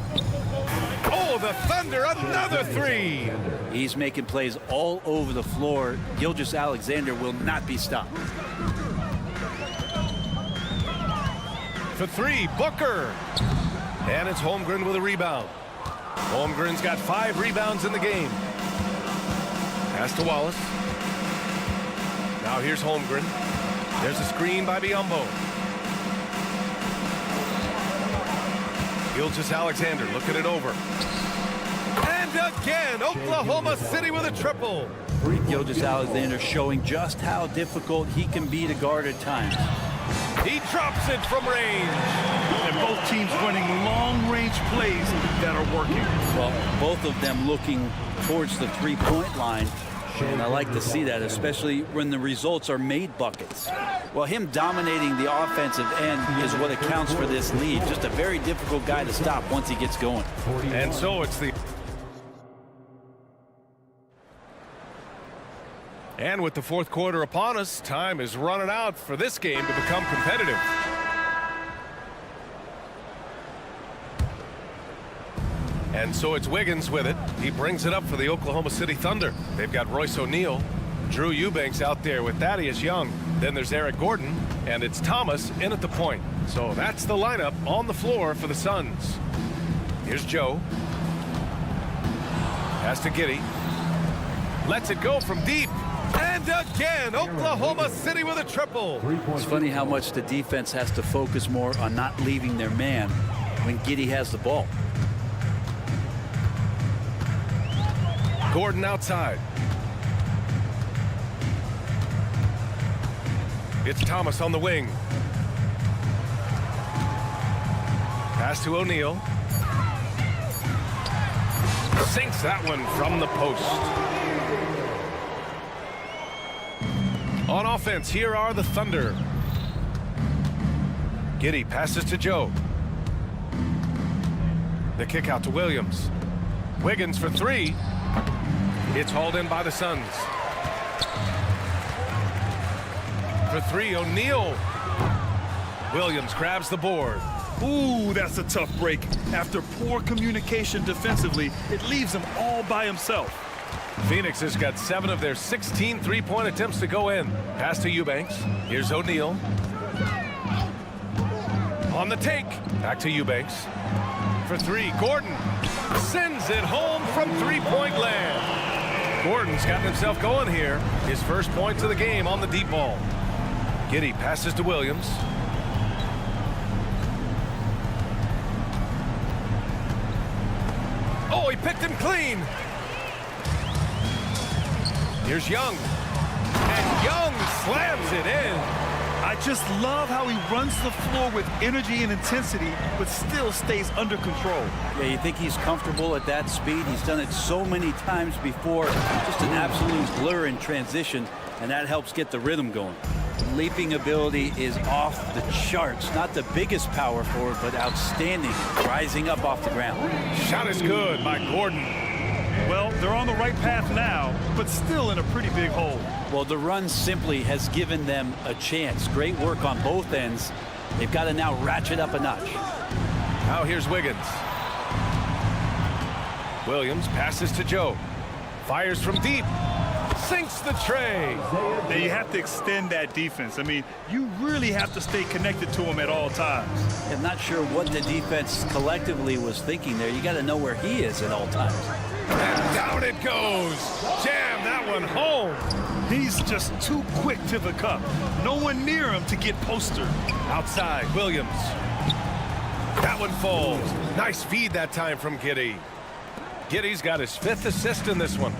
Oh, the Thunder, another three. He's making plays all over the floor. Gilgeous-Alexander will not be stopped. For three, Booker. And it's Holmgren with a rebound. Holmgren's got 5 rebounds in the game. Pass to Wallace. Now here's Holmgren. There's a screen by Biyombo. Gilgeous-Alexander looking it over. And again, Oklahoma City with a triple. Gilgeous-Alexander showing just how difficult he can be to guard at times. He drops it from range. And both teams running long-range plays that are working. Well, both of them looking towards the three-point line. And I like to see that, especially when the results are made buckets. Well, him dominating the offensive end is what accounts for this lead. Just a very difficult guy to stop once he gets going. And so it's the... And with the fourth quarter upon us, time is running out for this game to become competitive. And so it's Wiggins with it. He brings it up for the Oklahoma City Thunder. They've got Royce O'Neal, Drew Eubanks out there with Thaddeus Young. Then there's Eric Gordon, and it's Thomas in at the point. So that's the lineup on the floor for the Suns. Here's Joe. Pass to Giddey. Lets it go from deep. And again, Oklahoma City with a triple. It's funny how much the defense has to focus more on not leaving their man when Giddey has the ball. Gordon outside. It's Thomas on the wing. Pass to O'Neal. Sinks that one from the post. On offense, here are the Thunder. Giddey passes to Joe. The kick out to Williams. Wiggins for three. It's hauled in by the Suns. For three, O'Neal. Williams grabs the board. Ooh, that's a tough break. After poor communication defensively, it leaves him all by himself. Phoenix has got 7 of their 16 three-point attempts to go in. Pass to Eubanks. Here's O'Neal. On the take. Back to Eubanks. For three, Gordon sends it home from three-point land. Gordon's gotten himself going here. His first points of the game on the deep ball. Giddey passes to Williams. Oh, he picked him clean. Here's Young. And Young slams it in. I just love how he runs the floor with energy and intensity, but still stays under control. Yeah, you think he's comfortable at that speed? He's done it so many times before. Just an absolute blur in transition, and that helps get the rhythm going. Leaping ability is off the charts. Not the biggest power forward, but outstanding, rising up off the ground. Shot is good by Gordon. Well, they're on the right path now, but still in a pretty big hole. Well, the run simply has given them a chance. Great work on both ends. They've got to now ratchet up a notch. Now here's Wiggins. Williams passes to Joe. Fires from deep. Sinks the tray. Now you have to extend that defense. I mean, you really have to stay connected to him at all times. I'm not sure what the defense collectively was thinking there. You got to know where he is at all times. And down it goes. Jam that one home. He's just too quick to the cup. No one near him to get postered. Outside, Williams. That one falls. Nice feed that time from Giddey. Giddey's got his 5th assist in this one.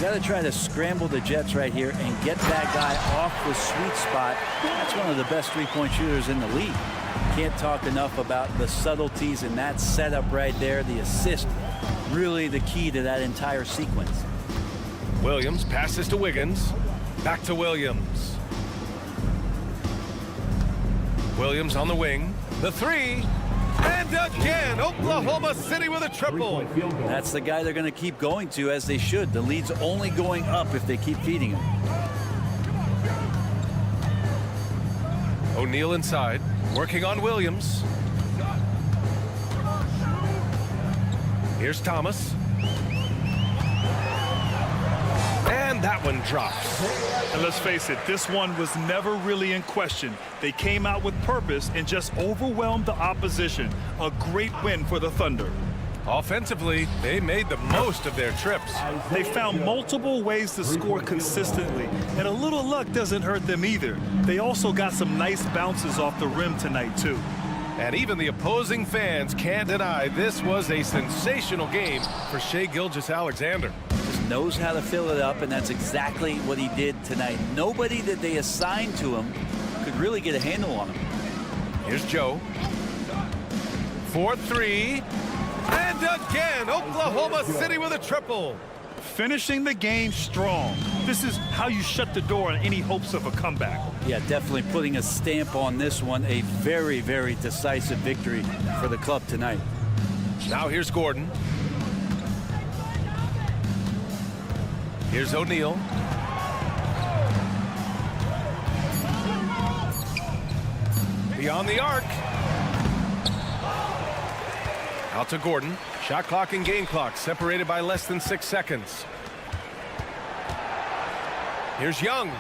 got to try to scramble the Jets right here and get that guy off the sweet spot. That's one of the best three-point shooters in the league. Can't talk enough about the subtleties in that setup right there. The assist, really the key to that entire sequence. Williams passes to Wiggins. Back to Williams. Williams on the wing. The three. And again, Oklahoma City with a triple. That's the guy they're going to keep going to, as they should. The lead's only going up if they keep feeding him. O'Neal inside, working on Williams. Here's Thomas. And that one drops. And let's face it, this one was never really in question. They came out with purpose and just overwhelmed the opposition. A great win for the Thunder. Offensively, they made the most of their trips. They found multiple ways to score consistently, and a little luck doesn't hurt them either. They also got some nice bounces off the rim tonight, too. And even the opposing fans can't deny this was a sensational game for Shai Gilgeous-Alexander. Just knows how to fill it up, and that's exactly what he did tonight. Nobody that they assigned to him could really get a handle on him. Here's Joe. 4-3. And again, Oklahoma City with a triple. Finishing the game strong. This is how you shut the door on any hopes of a comeback. Yeah, definitely putting a stamp on this one. A very, very decisive victory for the club tonight. Now here's Gordon. Here's O'Neal. Beyond the arc. Out to Gordon. Shot clock and game clock separated by less than 6 seconds. Here's Young.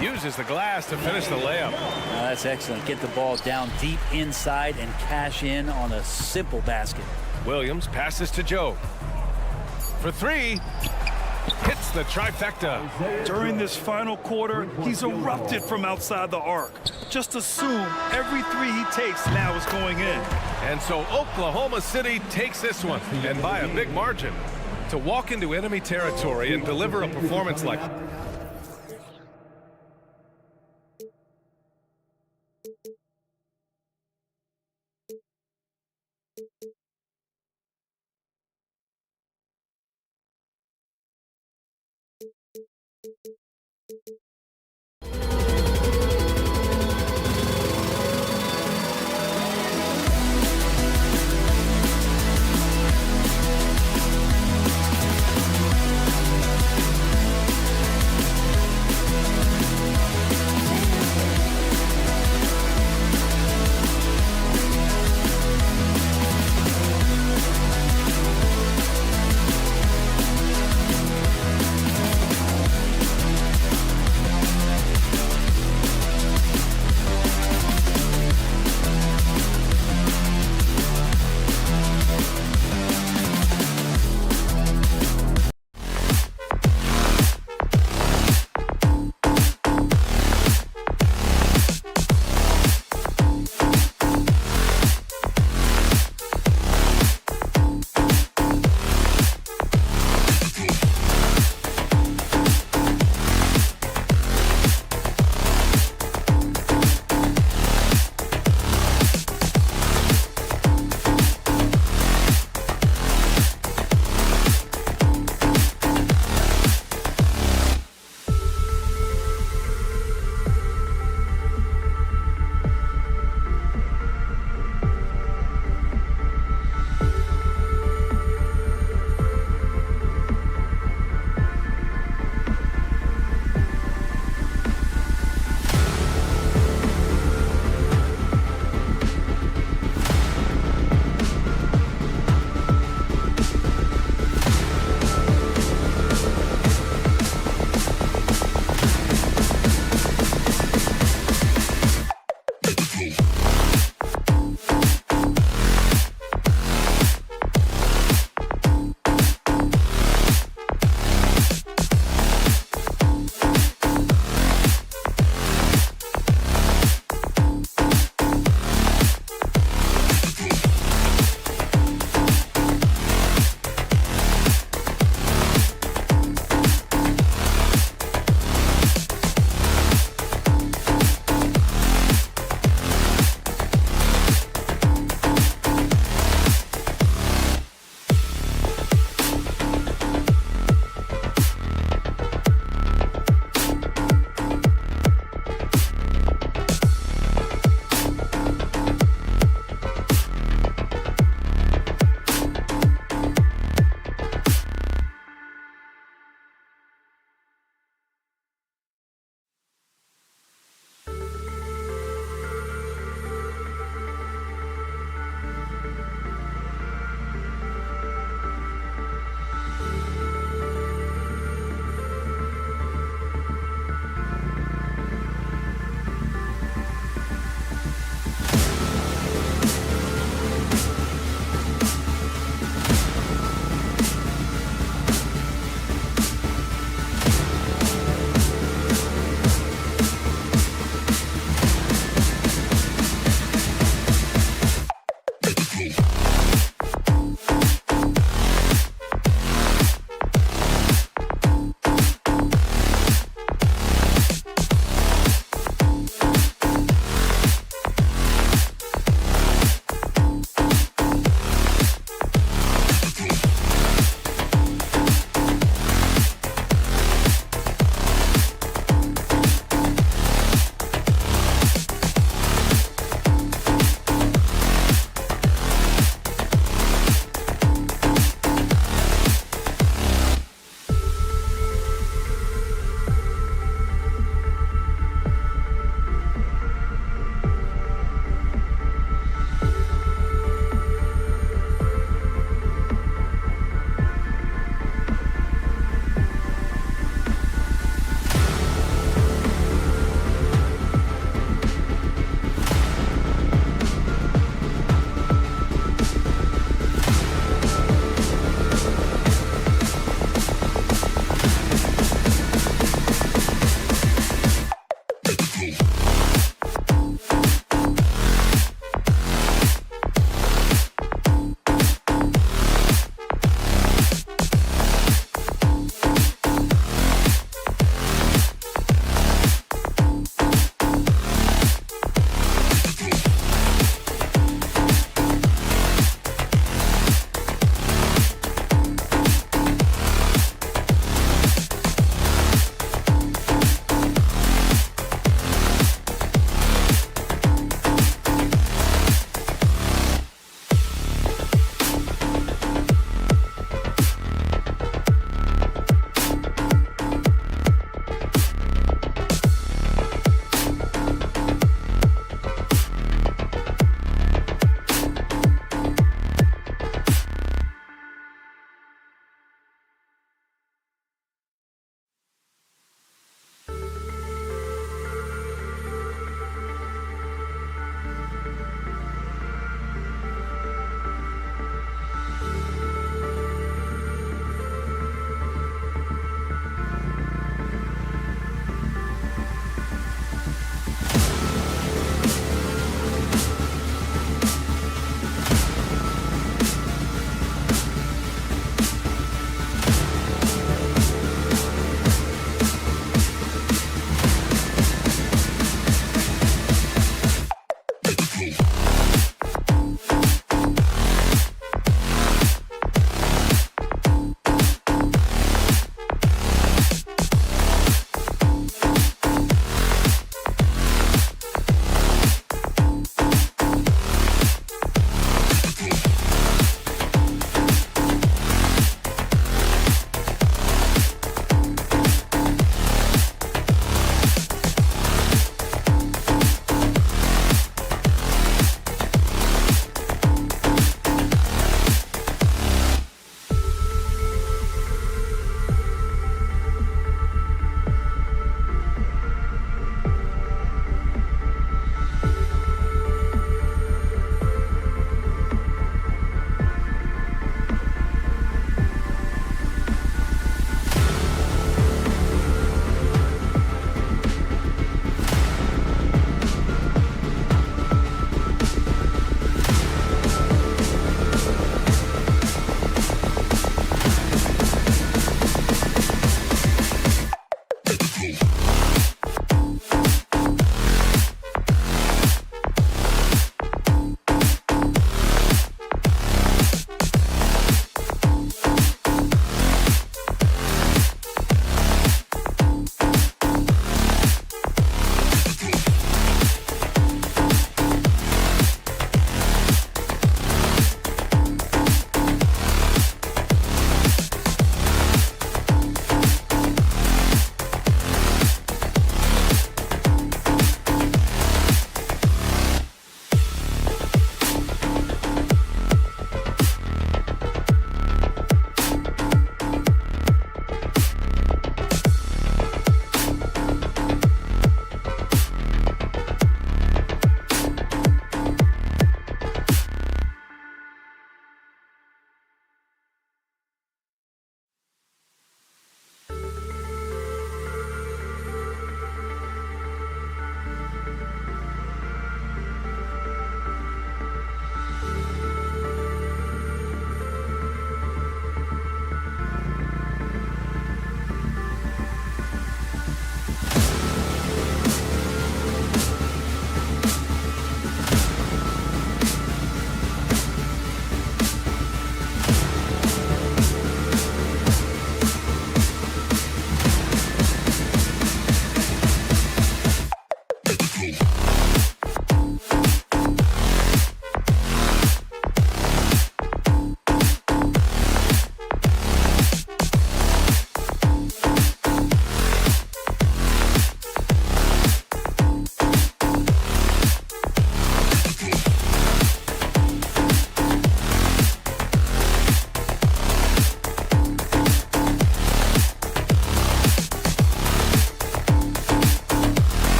Uses the glass to finish the layup. That's excellent. Get the ball down deep inside and cash in on a simple basket. Williams passes to Joe. For three. Hits the trifecta. During this final quarter, he's erupted from outside the arc. Just assume every three he takes now is going in. And so Oklahoma City takes this one, and by a big margin. To walk into enemy territory and deliver a performance like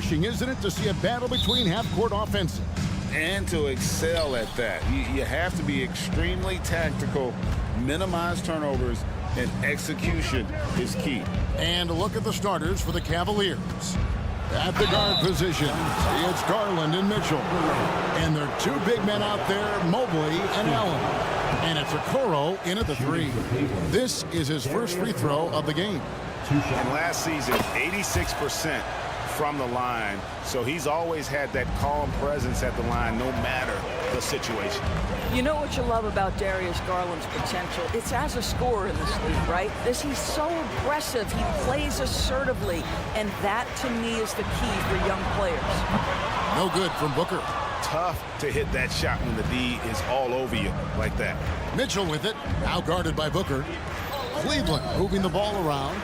refreshing, isn't it, to see a battle between half-court offenses? And to excel at that. You have to be extremely tactical, minimize turnovers, and execution is key. And look at the starters for the Cavaliers. At the guard position, it's Garland and Mitchell. And there are 2 big men out there, Mobley and Allen. And it's Okoro in at the 3. This is his first free throw of the game. And last season, 86% from the line. So he's always had that calm presence at the line no matter the situation. You know what you love about Darius Garland's potential? It's as a scorer in this league, right? He's so aggressive. He plays assertively. And that, to me, is the key for young players. No good from Booker. Tough to hit that shot when the D is all over you like that. Mitchell with it, now guarded by Booker. Cleveland moving the ball around.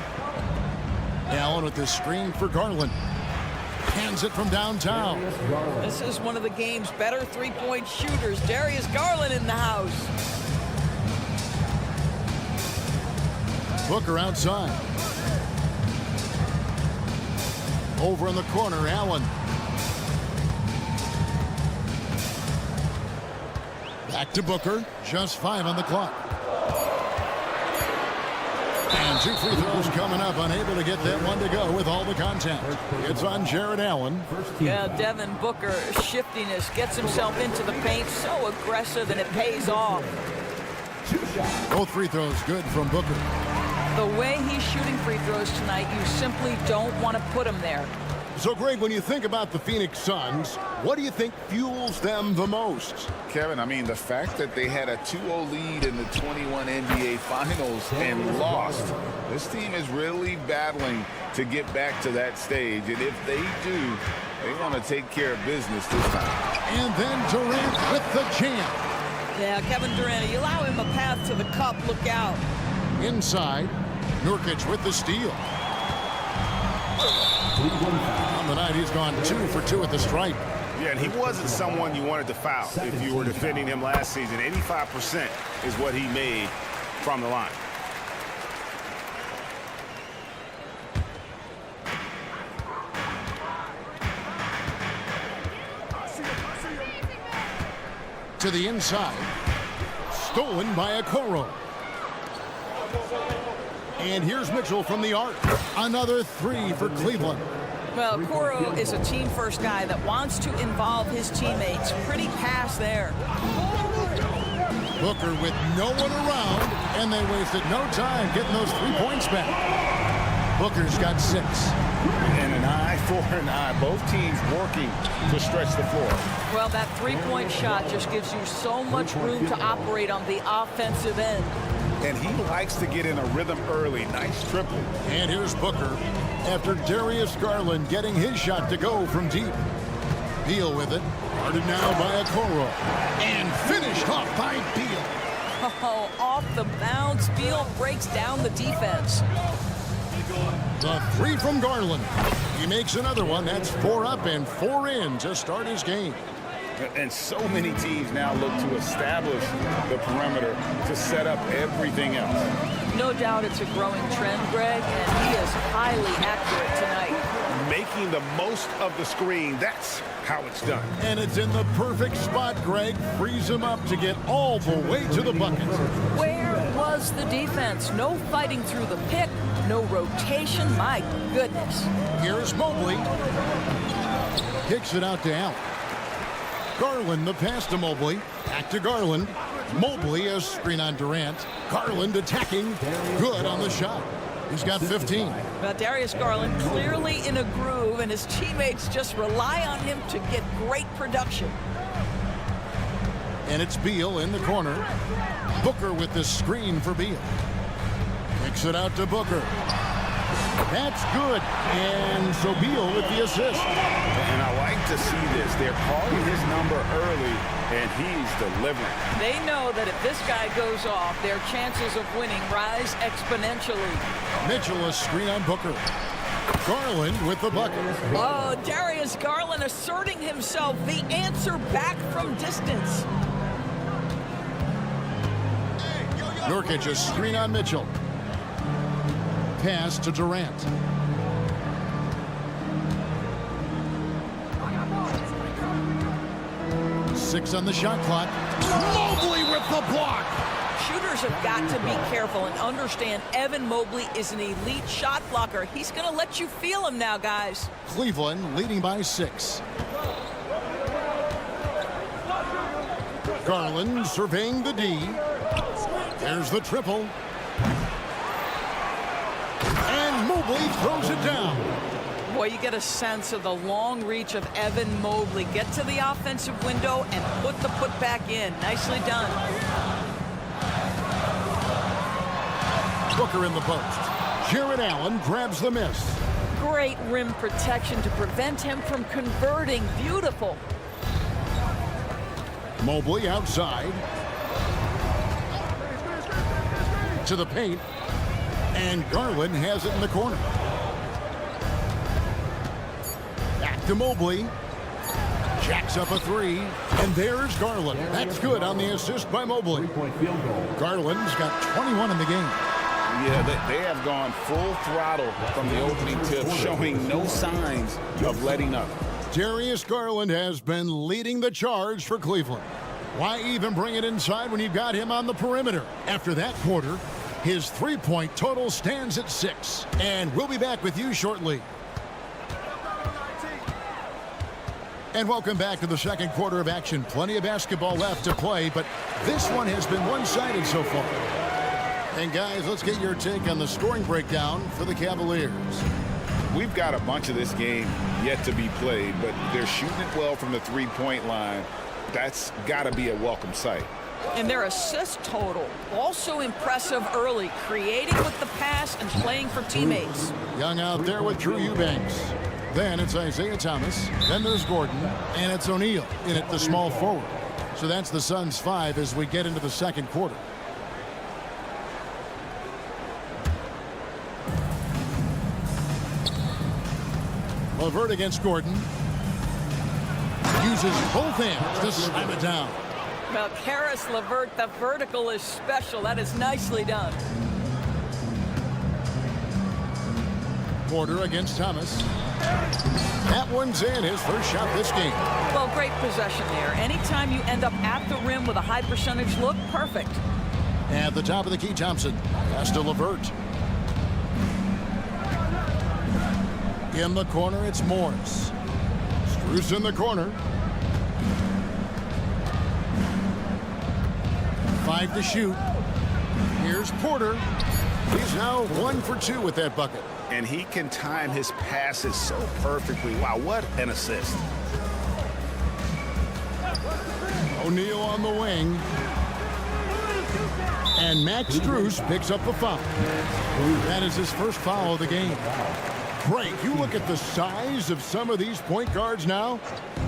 Allen with the screen for Garland. Hands it from downtown. This is one of the game's better three-point shooters. Darius Garland in the house. Booker outside. Over in the corner, Allen. Back to Booker. Just 5 on the clock. And 2 free throws coming up. Unable to get that one to go with all the contact. It's on Jared Allen. Yeah, Devin Booker, shiftiness, gets himself into the paint. So aggressive, and it pays off. Both free throws good from Booker. The way he's shooting free throws tonight, you simply don't want to put him there. So, Greg, when you think about the Phoenix Suns, what do you think fuels them the most? Kevin, I mean, the fact that they had a 2-0 lead in the 21 NBA Finals and lost. This team is really battling to get back to that stage. And if they do, they want to take care of business this time. And then Durant with the jam. Yeah, Kevin Durant, you allow him a path to the cup, look out. Inside, Nurkic with the steal. On the night, he's gone 2 for 2 at the stripe. Yeah, and he wasn't someone you wanted to foul if you were defending him last season. 85% is what he made from the line. To the inside. Stolen by Okoro. And here's Mitchell from the arc. Another 3 for Cleveland. Well, Okoro is a team-first guy that wants to involve his teammates. Pretty pass there. Booker with no one around, and they wasted no time getting those 3 points back. Booker's got 6. And an eye for an eye. Both teams working to stretch the floor. Well, that 3-point shot just gives you so much room to operate on the offensive end. And he likes to get in a rhythm early. Nice triple. And here's Booker after Darius Garland getting his shot to go from deep. Beal with it. Guarded now by Okoro. And finished off by Beal. Oh, off the bounce. Beal breaks down the defense. The 3 from Garland. He makes another one. That's 4 up and 4 in to start his game. And so many teams now look to establish the perimeter to set up everything else. No doubt it's a growing trend, Greg, and he is highly accurate tonight. Making the most of the screen, that's how it's done. And it's in the perfect spot, Greg. Frees him up to get all the way to the bucket. Where was the defense? No fighting through the pick, no rotation. My goodness. Here's Mobley. Kicks it out to Allen. Garland, the pass to Mobley. Back to Garland. Mobley, a screen on Durant. Garland attacking. Good on the shot. He's got 15. But Darius Garland clearly in a groove, and his teammates just rely on him to get great production. And it's Beal in the corner. Booker with the screen for Beal. Kicks it out to Booker. That's good. And so Beal with the assist. And I like to see this. They're calling his number early, and he's delivering. They know that if this guy goes off, their chances of winning rise exponentially. Mitchell, a screen on Booker. Garland with the bucket. Oh, Darius Garland asserting himself. The answer back from distance. Nurkic, a screen on Mitchell. Pass to Durant. 6 on the shot clock. Mobley with the block. Shooters have got to be careful and understand Evan Mobley is an elite shot blocker. He's going to let you feel him now, guys. Cleveland leading by 6. Garland surveying the D. There's the triple. And Mobley throws it down. Boy, you get a sense of the long reach of Evan Mobley. Get to the offensive window and put the putback in. Nicely done. Booker in the post. Jared Allen grabs the miss. Great rim protection to prevent him from converting. Beautiful. Mobley outside. To the paint. And Garland has it in the corner. Back to Mobley. Jacks up a 3. And there's Garland. That's good on the assist by Mobley. Garland's got 21 in the game. Yeah, they have gone full throttle from the opening tip, showing no signs of letting up. Darius Garland has been leading the charge for Cleveland. Why even bring it inside when you've got him on the perimeter? After that quarter, his three-point total stands at 6. And we'll be back with you shortly. And welcome back to the second quarter of action. Plenty of basketball left to play, but this one has been one-sided so far. And guys, let's get your take on the scoring breakdown for the Cavaliers. We've got a bunch of this game yet to be played, but they're shooting it well from the three-point line. That's got to be a welcome sight. And their assist total, also impressive early, creating with the pass and playing for teammates. Young out there with Drew Eubanks. Then it's Isaiah Thomas. Then there's Gordon. And it's O'Neal in at the small forward. So that's the Suns' 5 as we get into the second quarter. LeVert against Gordon. Uses both hands to slam it down. Well, Karis LeVert, the vertical is special. That is nicely done. Porter against Thomas. That one's in, his first shot this game. Well, great possession there. Anytime you end up at the rim with a high percentage look, perfect. At the top of the key, Thompson. Pass to LeVert. In the corner, it's Morris. Strus in the corner. 5 to shoot. Here's Porter. He's now 1 for 2 with that bucket. And he can time his passes so perfectly. Wow, what an assist. O'Neal on the wing. And Max Strus picks up the foul. That is his first foul of the game. Great. You look at the size of some of these point guards now.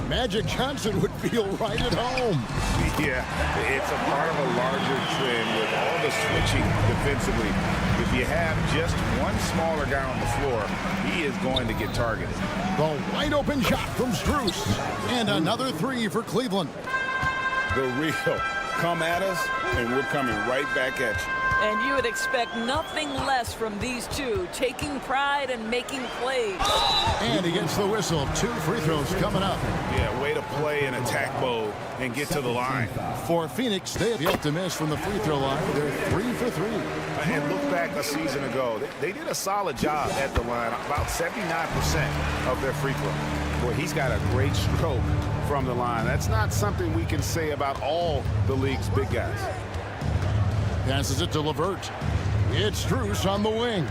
Magic Johnson would feel right at home. Yeah, it's a part of a larger trend with all the switching defensively. If you have just one smaller guy on the floor, he is going to get targeted. The wide open shot from Strus. And another 3 for Cleveland. The real come at us, and we're coming right back at you. And you would expect nothing less from these two, taking pride and making plays. And he gets the whistle. 2 free throws coming up. Yeah, way to play in attack mode and get to the line. For Phoenix, they have yet to miss from the free throw line. They're 3 for 3. And look back a season ago. They did a solid job at the line, about 79% of their free throw. Boy, he's got a great stroke from the line. That's not something we can say about all the league's big guys. Passes it to LeVert. It's Strus on the wing.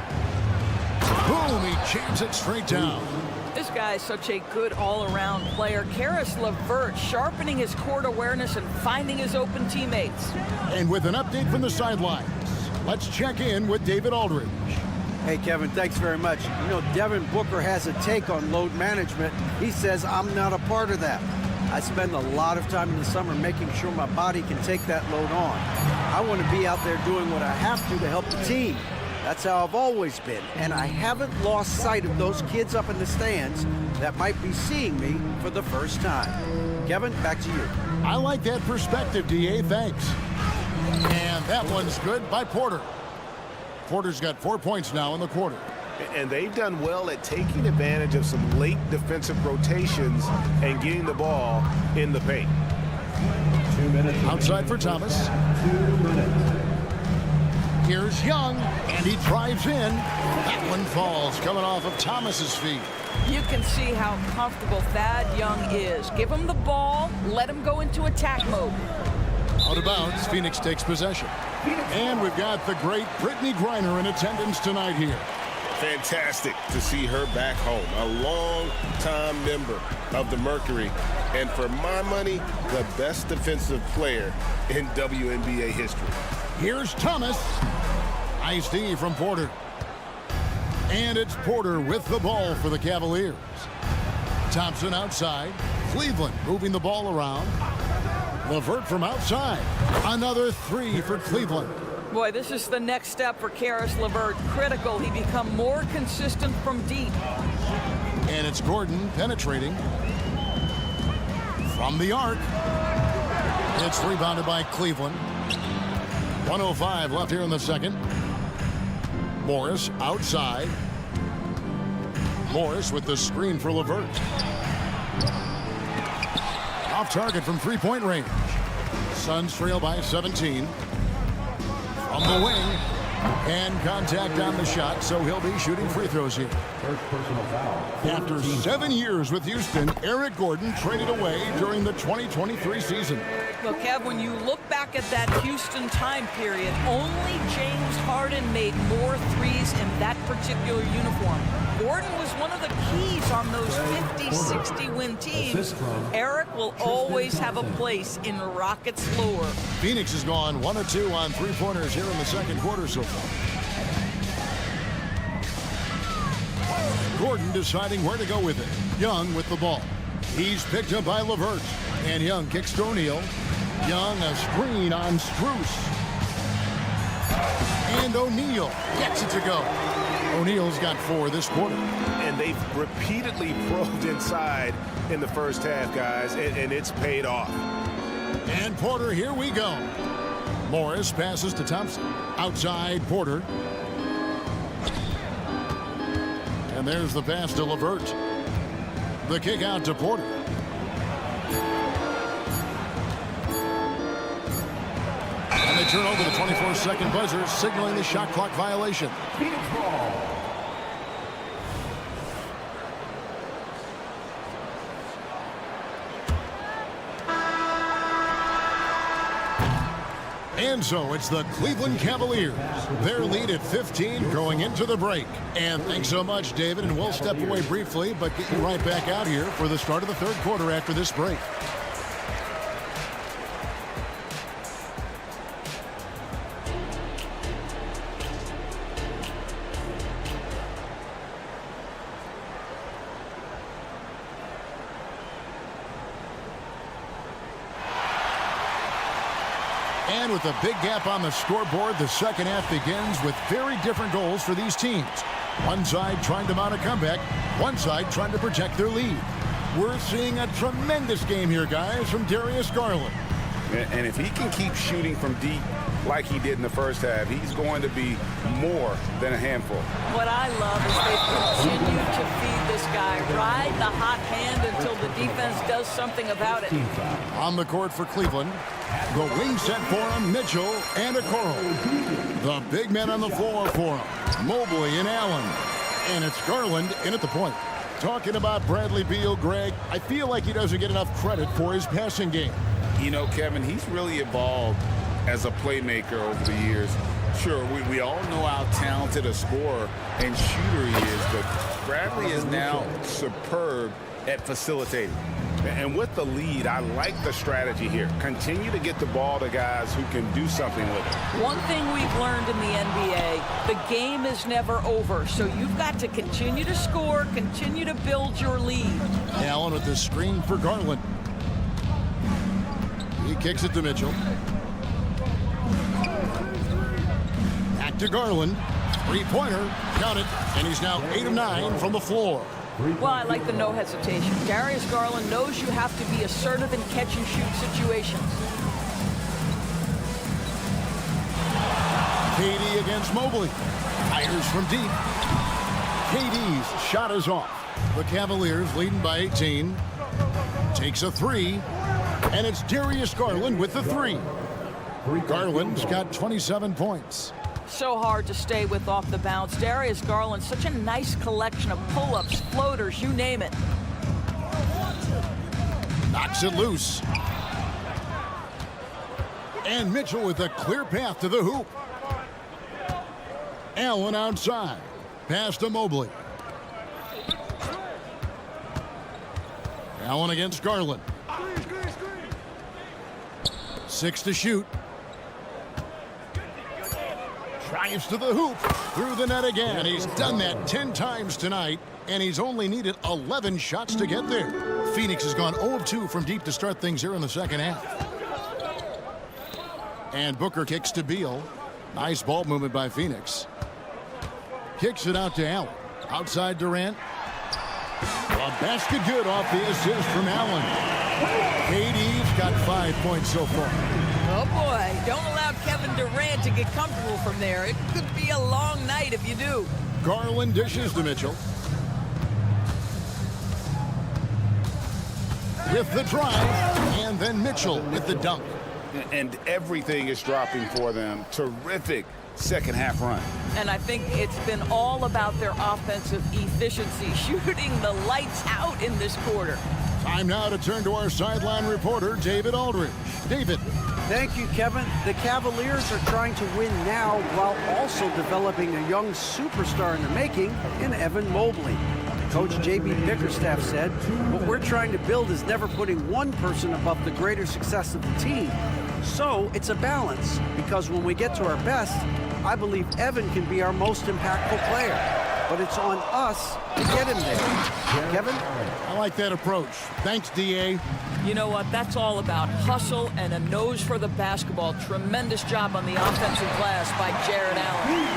Boom, he jams it straight down. This guy is such a good all-around player. Karis LeVert sharpening his court awareness and finding his open teammates. And with an update from the sidelines, let's check in with David Aldridge. Hey, Kevin, thanks very much. You know, Devin Booker has a take on load management. He says, I'm not a part of that. I spend a lot of time in the summer making sure my body can take that load on. I want to be out there doing what I have to help the team. That's how I've always been. And I haven't lost sight of those kids up in the stands that might be seeing me for the first time. Kevin, back to you. I like that perspective, D.A. Thanks. And that one's good by Porter. Porter's got 4 points now in the quarter. And they've done well at taking advantage of some late defensive rotations and getting the ball in the paint. 2 minutes. Outside for Thomas. 2 minutes. Here's Young, and he drives in. That one falls, coming off of Thomas's feet. You can see how comfortable Thad Young is. Give him the ball, let him go into attack mode. Out of bounds, Phoenix takes possession. And we've got the great Brittany Griner in attendance tonight here. Fantastic to see her back home. A long-time member of the Mercury. And for my money, the best defensive player in WNBA history. Here's Thomas. Nice D from Porter. And it's Porter with the ball for the Cavaliers. Thompson outside. Cleveland moving the ball around. LeVert from outside. Another three for Cleveland. Boy, this is the next step for Karis LeVert. Critical. He become more consistent from deep. And it's Gordon penetrating from the arc. It's rebounded by Cleveland. 1:05 left here in the second. Morris outside. Morris with the screen for LeVert. Off target from three-point range. Suns trail by 17. From the wing. And contact on the shot, so he'll be shooting free throws here. First personal foul. After 7 years with Houston, Eric Gordon traded away during the 2023 season. Well, Kev, when you look back at that Houston time period, only James Harden made more threes in that particular uniform. Gordon was one of the keys on those 50-60 win teams. Eric will always have a place in Rockets lore. Phoenix has gone 1 of 2 on three-pointers here in the second quarter so far. Gordon deciding where to go with it. Young with the ball. He's picked up by LeVert. And Young kicks to O'Neal. Young a screen on Strus. And O'Neal gets it to go. O'Neal's got 4 this quarter. And they've repeatedly probed inside in the first half, guys, and it's paid off. And Porter, here we go. Morris passes to Thompson. Outside, Porter. And there's the pass to LeVert. The kick out to Porter. And they turn over the 24-second buzzer, signaling the shot clock violation. Phoenix ball. And so it's the Cleveland Cavaliers. Their lead at 15 going into the break. And thanks so much, David. And we'll step away briefly, but get you right back out here for the start of the third quarter after this break. And with a big gap on the scoreboard, the second half begins with very different goals for these teams. One side trying to mount a comeback, one side trying to protect their lead. We're seeing a tremendous game here, guys, from Darius Garland. And if he can keep shooting from deep like he did in the first half, he's going to be more than a handful. What I love is they continue to feed this guy, ride the hot hand until the defense does something about it. On the court for Cleveland, the wing set for him, Mitchell and Okoro. The big men on the floor for him, Mobley and Allen. And it's Garland in at the point. Talking about Bradley Beal, Greg, I feel like he doesn't get enough credit for his passing game. You know, Kevin, he's really evolved as a playmaker over the years. Sure, we all know how talented a scorer and shooter he is, but Bradley is now superb at facilitating. And with the lead, I like the strategy here. Continue to get the ball to guys who can do something with it. One thing we've learned in the NBA, the game is never over. So you've got to continue to score, continue to build your lead. Allen with the screen for Garland. He kicks it to Mitchell. Back to Garland. Three-pointer. Count it. And he's now 8 of 9 from the floor. Well, I like the no hesitation. Darius Garland knows you have to be assertive in catch-and-shoot situations. KD against Mobley. Fires from deep. KD's shot is off. The Cavaliers leading by 18. Takes a three. And it's Darius Garland with the 3. Garland's got 27 points. So hard to stay with off the bounce. Darius Garland, such a nice collection of pull-ups, floaters, you name it. Knocks it loose. And Mitchell with a clear path to the hoop. Allen outside. Pass to Mobley. Allen against Garland. 6 to shoot. Drives to the hoop. Through the net again. He's done that 10 times tonight, and he's only needed 11 shots to get there. Phoenix has gone 0 of 2 from deep to start things here in the second half. And Booker kicks to Beal. Nice ball movement by Phoenix. Kicks it out to Allen. Outside Durant. A basket good off the assist from Allen. KD's got 5 points so far. Oh boy, don't allow Kevin Durant to get comfortable from there. It could be a long night if you do. Garland dishes to Mitchell. With the drive, and then Mitchell with the dunk. And everything is dropping for them. Terrific second half run. And I think it's been all about their offensive efficiency, shooting the lights out in this quarter. Time now to turn to our sideline reporter, David Aldridge. David. Thank you, Kevin. The Cavaliers are trying to win now while also developing a young superstar in the making in Evan Mobley. Coach J.B. Bickerstaff said, what we're trying to build is never putting one person above the greater success of the team. So it's a balance, because when we get to our best, I believe Evan can be our most impactful player. But it's on us to get him there. Kevin? I like that approach. Thanks, D.A. You know what? That's all about hustle and a nose for the basketball. Tremendous job on the offensive glass by Jared Allen.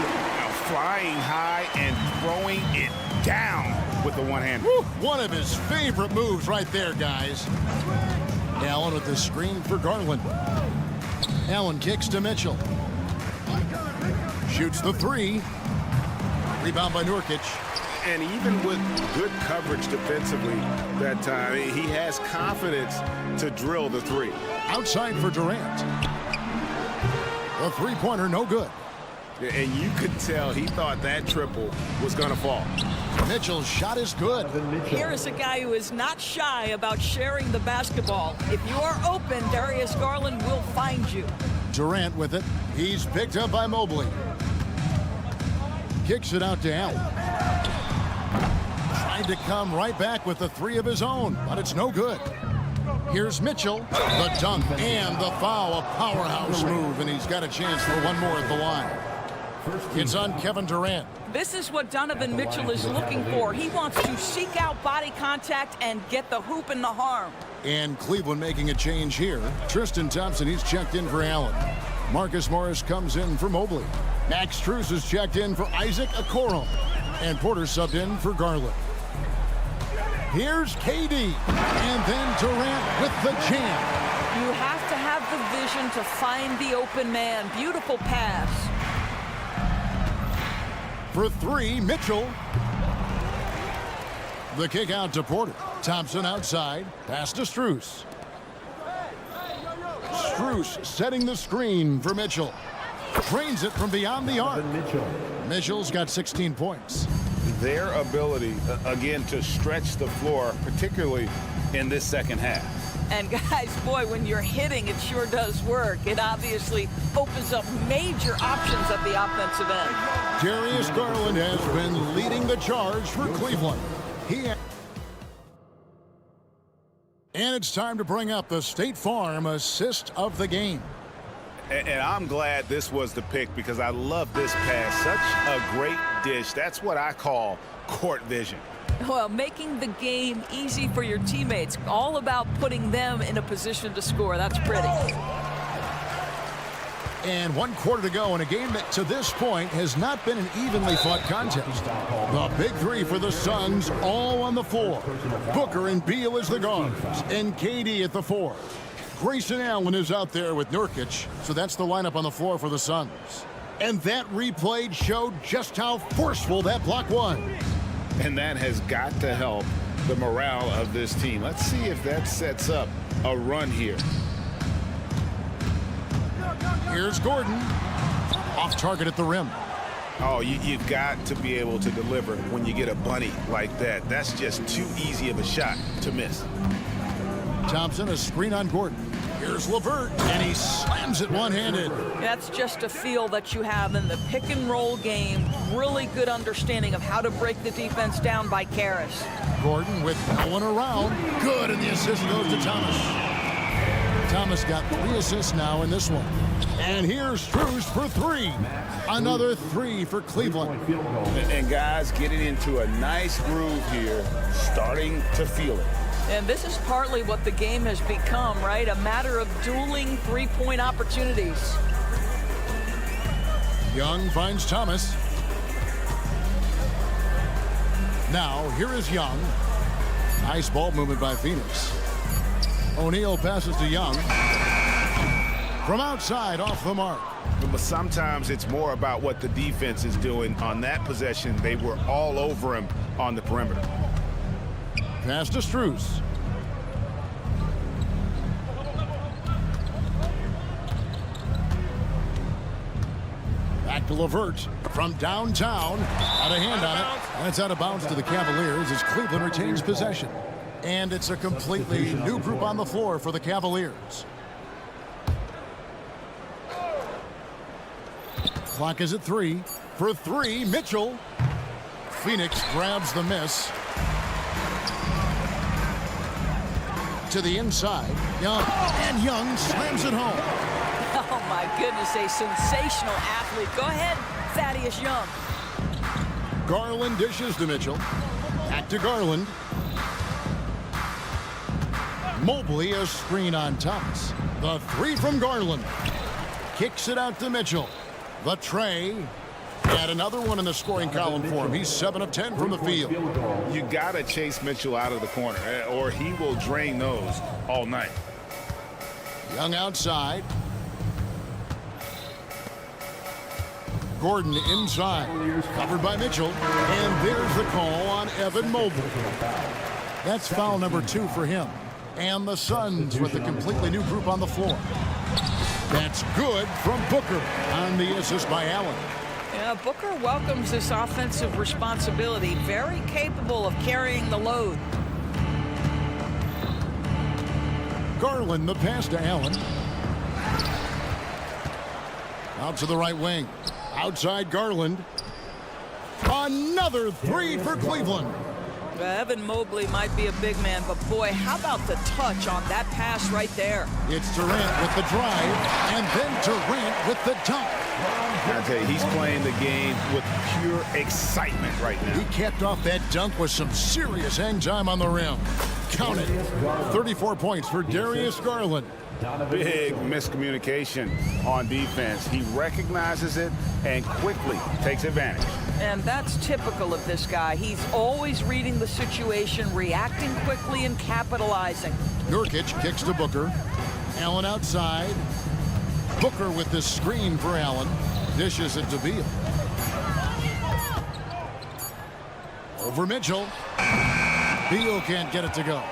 Flying high and throwing it down with the one hand. One of his favorite moves right there, guys. Allen with the screen for Garland. Allen kicks to Mitchell. Shoots the 3. Rebound by Nurkic. And even with good coverage defensively that time, he has confidence to drill the 3. Outside for Durant. The three-pointer no good. And you could tell he thought that triple was going to fall. Mitchell's shot is good. Here is a guy who is not shy about sharing the basketball. If you are open, Darius Garland will find you. Durant with it. He's picked up by Mobley. Kicks it out to Allen. Tried to come right back with the 3 of his own, but it's no good. Here's Mitchell. The dunk and the foul. A powerhouse move, and he's got a chance for one more at the line. It's on Kevin Durant. This is what Donovan Mitchell is looking for. He wants to seek out body contact and get the hoop in the harm. And Cleveland making a change here. Tristan Thompson, he's checked in for Allen. Marcus Morris comes in for Mobley. Max Strus is checked in for Isaac Okoro. And Porter subbed in for Garland. Here's KD. And then Durant with the jam. You have to have the vision to find the open man. Beautiful pass. For 3, Mitchell. The kick out to Porter. Thompson outside. Pass to Strus. Strus setting the screen for Mitchell. Drains it from beyond the arc. Mitchell's got 16 points. Their ability, again, to stretch the floor, particularly in this second half. And guys, boy, when you're hitting, it sure does work. It obviously opens up major options at the offensive end. Darius Garland has been leading the charge for Cleveland. And it's time to bring up the State Farm assist of the game. And I'm glad this was the pick because I love this pass. Such a great dish. That's what I call court vision. Well, making the game easy for your teammates. All about putting them in a position to score. That's pretty. And 1 quarter to go in a game that to this point has not been an evenly fought contest. The big 3 for the Suns all on the floor. Booker and Beal as the guards and KD at the 4. Grayson Allen is out there with Nurkic, so that's the lineup on the floor for the Suns. And that replay showed just how forceful that block was. And that has got to help the morale of this team. Let's see if that sets up a run here. Here's Gordon. Off target at the rim. Oh, you've got to be able to deliver when you get a bunny like that. That's just too easy of a shot to miss. Thompson, a screen on Gordon. Here's LeVert, and he slams it one-handed. That's just a feel that you have in the pick-and-roll game. Really good understanding of how to break the defense down by Karras. Gordon with no one around. Good, and the assist goes to Thomas. Thomas got 3 assists now in this one. And here's Strus for 3. Another 3 for Cleveland. And guys getting into a nice groove here, starting to feel it. And this is partly what the game has become, right? A matter of dueling three-point opportunities. Young finds Thomas. Now, here is Young. Nice ball movement by Phoenix. O'Neal passes to Young. From outside, off the mark. But sometimes it's more about what the defense is doing. On that possession, they were all over him on the perimeter. Pass to Strus. Back to LeVert from downtown. Out of hand on it. That's out of bounds to the Cavaliers as Cleveland retains possession. And it's a completely new group on the floor for the Cavaliers. Clock is at 3. For 3, Mitchell. Phoenix grabs the miss. To the inside. Young. And Young slams it home. Oh, my goodness, a sensational athlete. Go ahead, Thaddeus Young. Garland dishes to Mitchell. Back to Garland. Mobley, a screen on Thomas. The 3 from Garland. Kicks it out to Mitchell. The tray. And another one in the scoring column for him. He's 7 of 10 from the field. You got to chase Mitchell out of the corner, or he will drain those all night. Young outside. Gordon inside. Covered by Mitchell. And there's the call on Evan Mobley. That's foul number 2 for him. And the Suns with a completely new group on the floor. That's good from Booker on the assist by Allen. Yeah, Booker welcomes this offensive responsibility. Very capable of carrying the load. Garland, the pass to Allen. Out to the right wing. Outside Garland. Another 3 for Cleveland. Evan Mobley might be a big man, but boy, how about the touch on that pass right there? It's Durant with the drive, and then Durant with the dunk. I tell you, he's playing the game with pure excitement right now. He capped off that dunk with some serious hang time on the rim. Count it. 34 points for Darius Garland. Big miscommunication on defense. He recognizes it and quickly takes advantage. And that's typical of this guy. He's always reading the situation, reacting quickly, and capitalizing. Nurkic kicks to Booker. Allen outside. Booker with the screen for Allen. Dishes it to Beal. Over Mitchell. Beal can't get it to go.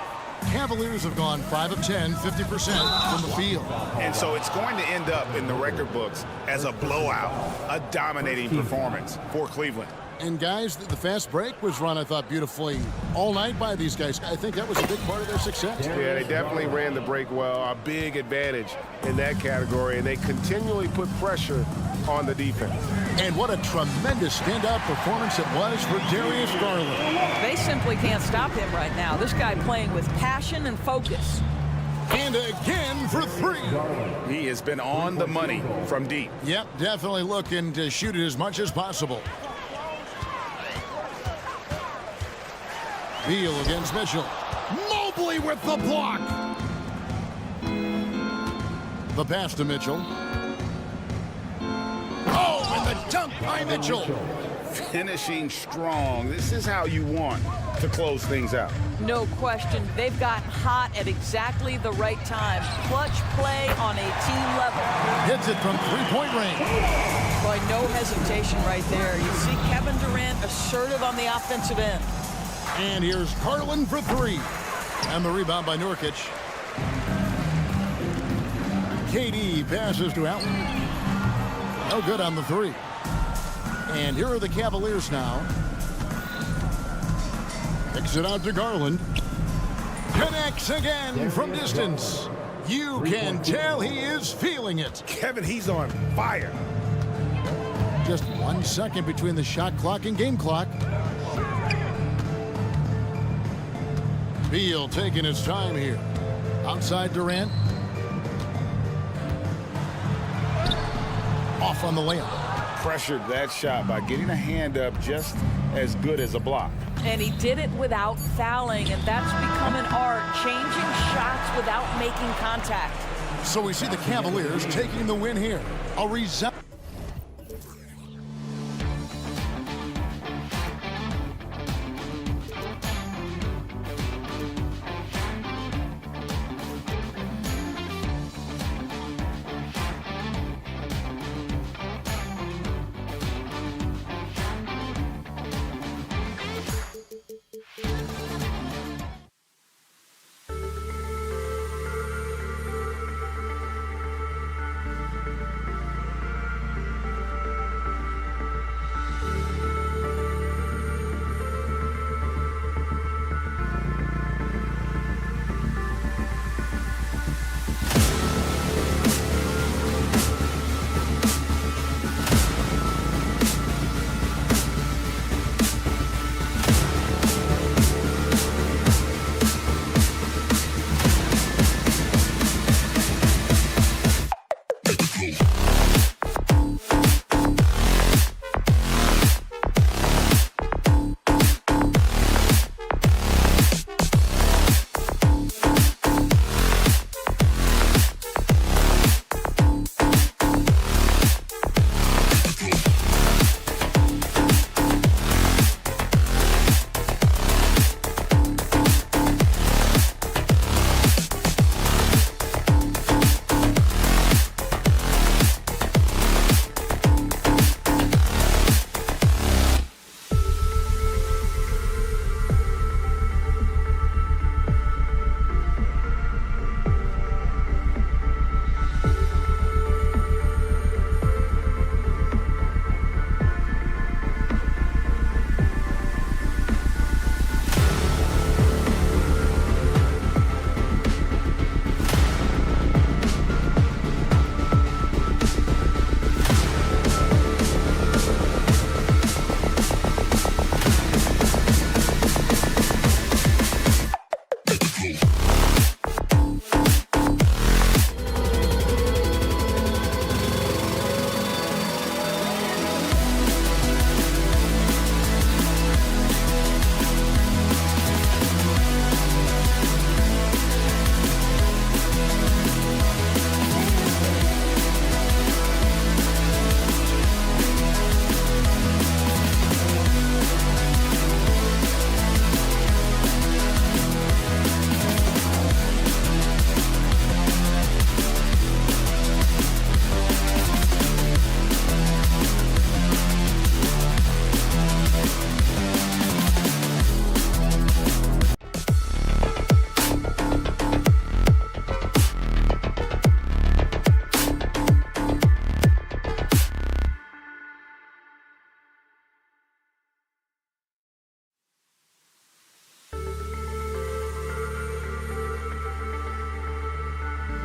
Cavaliers have gone 5 of 10, 50% from the field. And so it's going to end up in the record books as a blowout, a dominating performance for Cleveland. And guys, the fast break was run, I thought, beautifully all night by these guys. I think that was a big part of their success. Yeah, they definitely ran the break well. A big advantage in that category, and they continually put pressure on the defense. And what a tremendous standout performance it was for Darius Garland. They simply can't stop him right now. This guy playing with passion and focus. And again for 3. He has been on the money from deep. Yep, definitely looking to shoot it as much as possible. Beal against Mitchell. Mobley with the block. The pass to Mitchell. Oh, and the dunk by Mitchell. Finishing strong. This is how you want to close things out. No question. They've gotten hot at exactly the right time. Clutch play on a team level. Hits it from 3-point range. Boy, no hesitation right there. You see Kevin Durant assertive on the offensive end. And here's Garland for 3. And the rebound by Nurkic. KD passes to Allen. No good on the three. And here are the Cavaliers now. Kicks it out to Garland. Connects again from distance. You can tell he is feeling it. Kevin, he's on fire. Just 1 second between the shot clock and game clock. Beal taking his time here. Outside Durant. Off on the layup. Pressured that shot by getting a hand up just as good as a block. And he did it without fouling, and that's become an art, changing shots without making contact. So we see the Cavaliers taking the win here. A resounding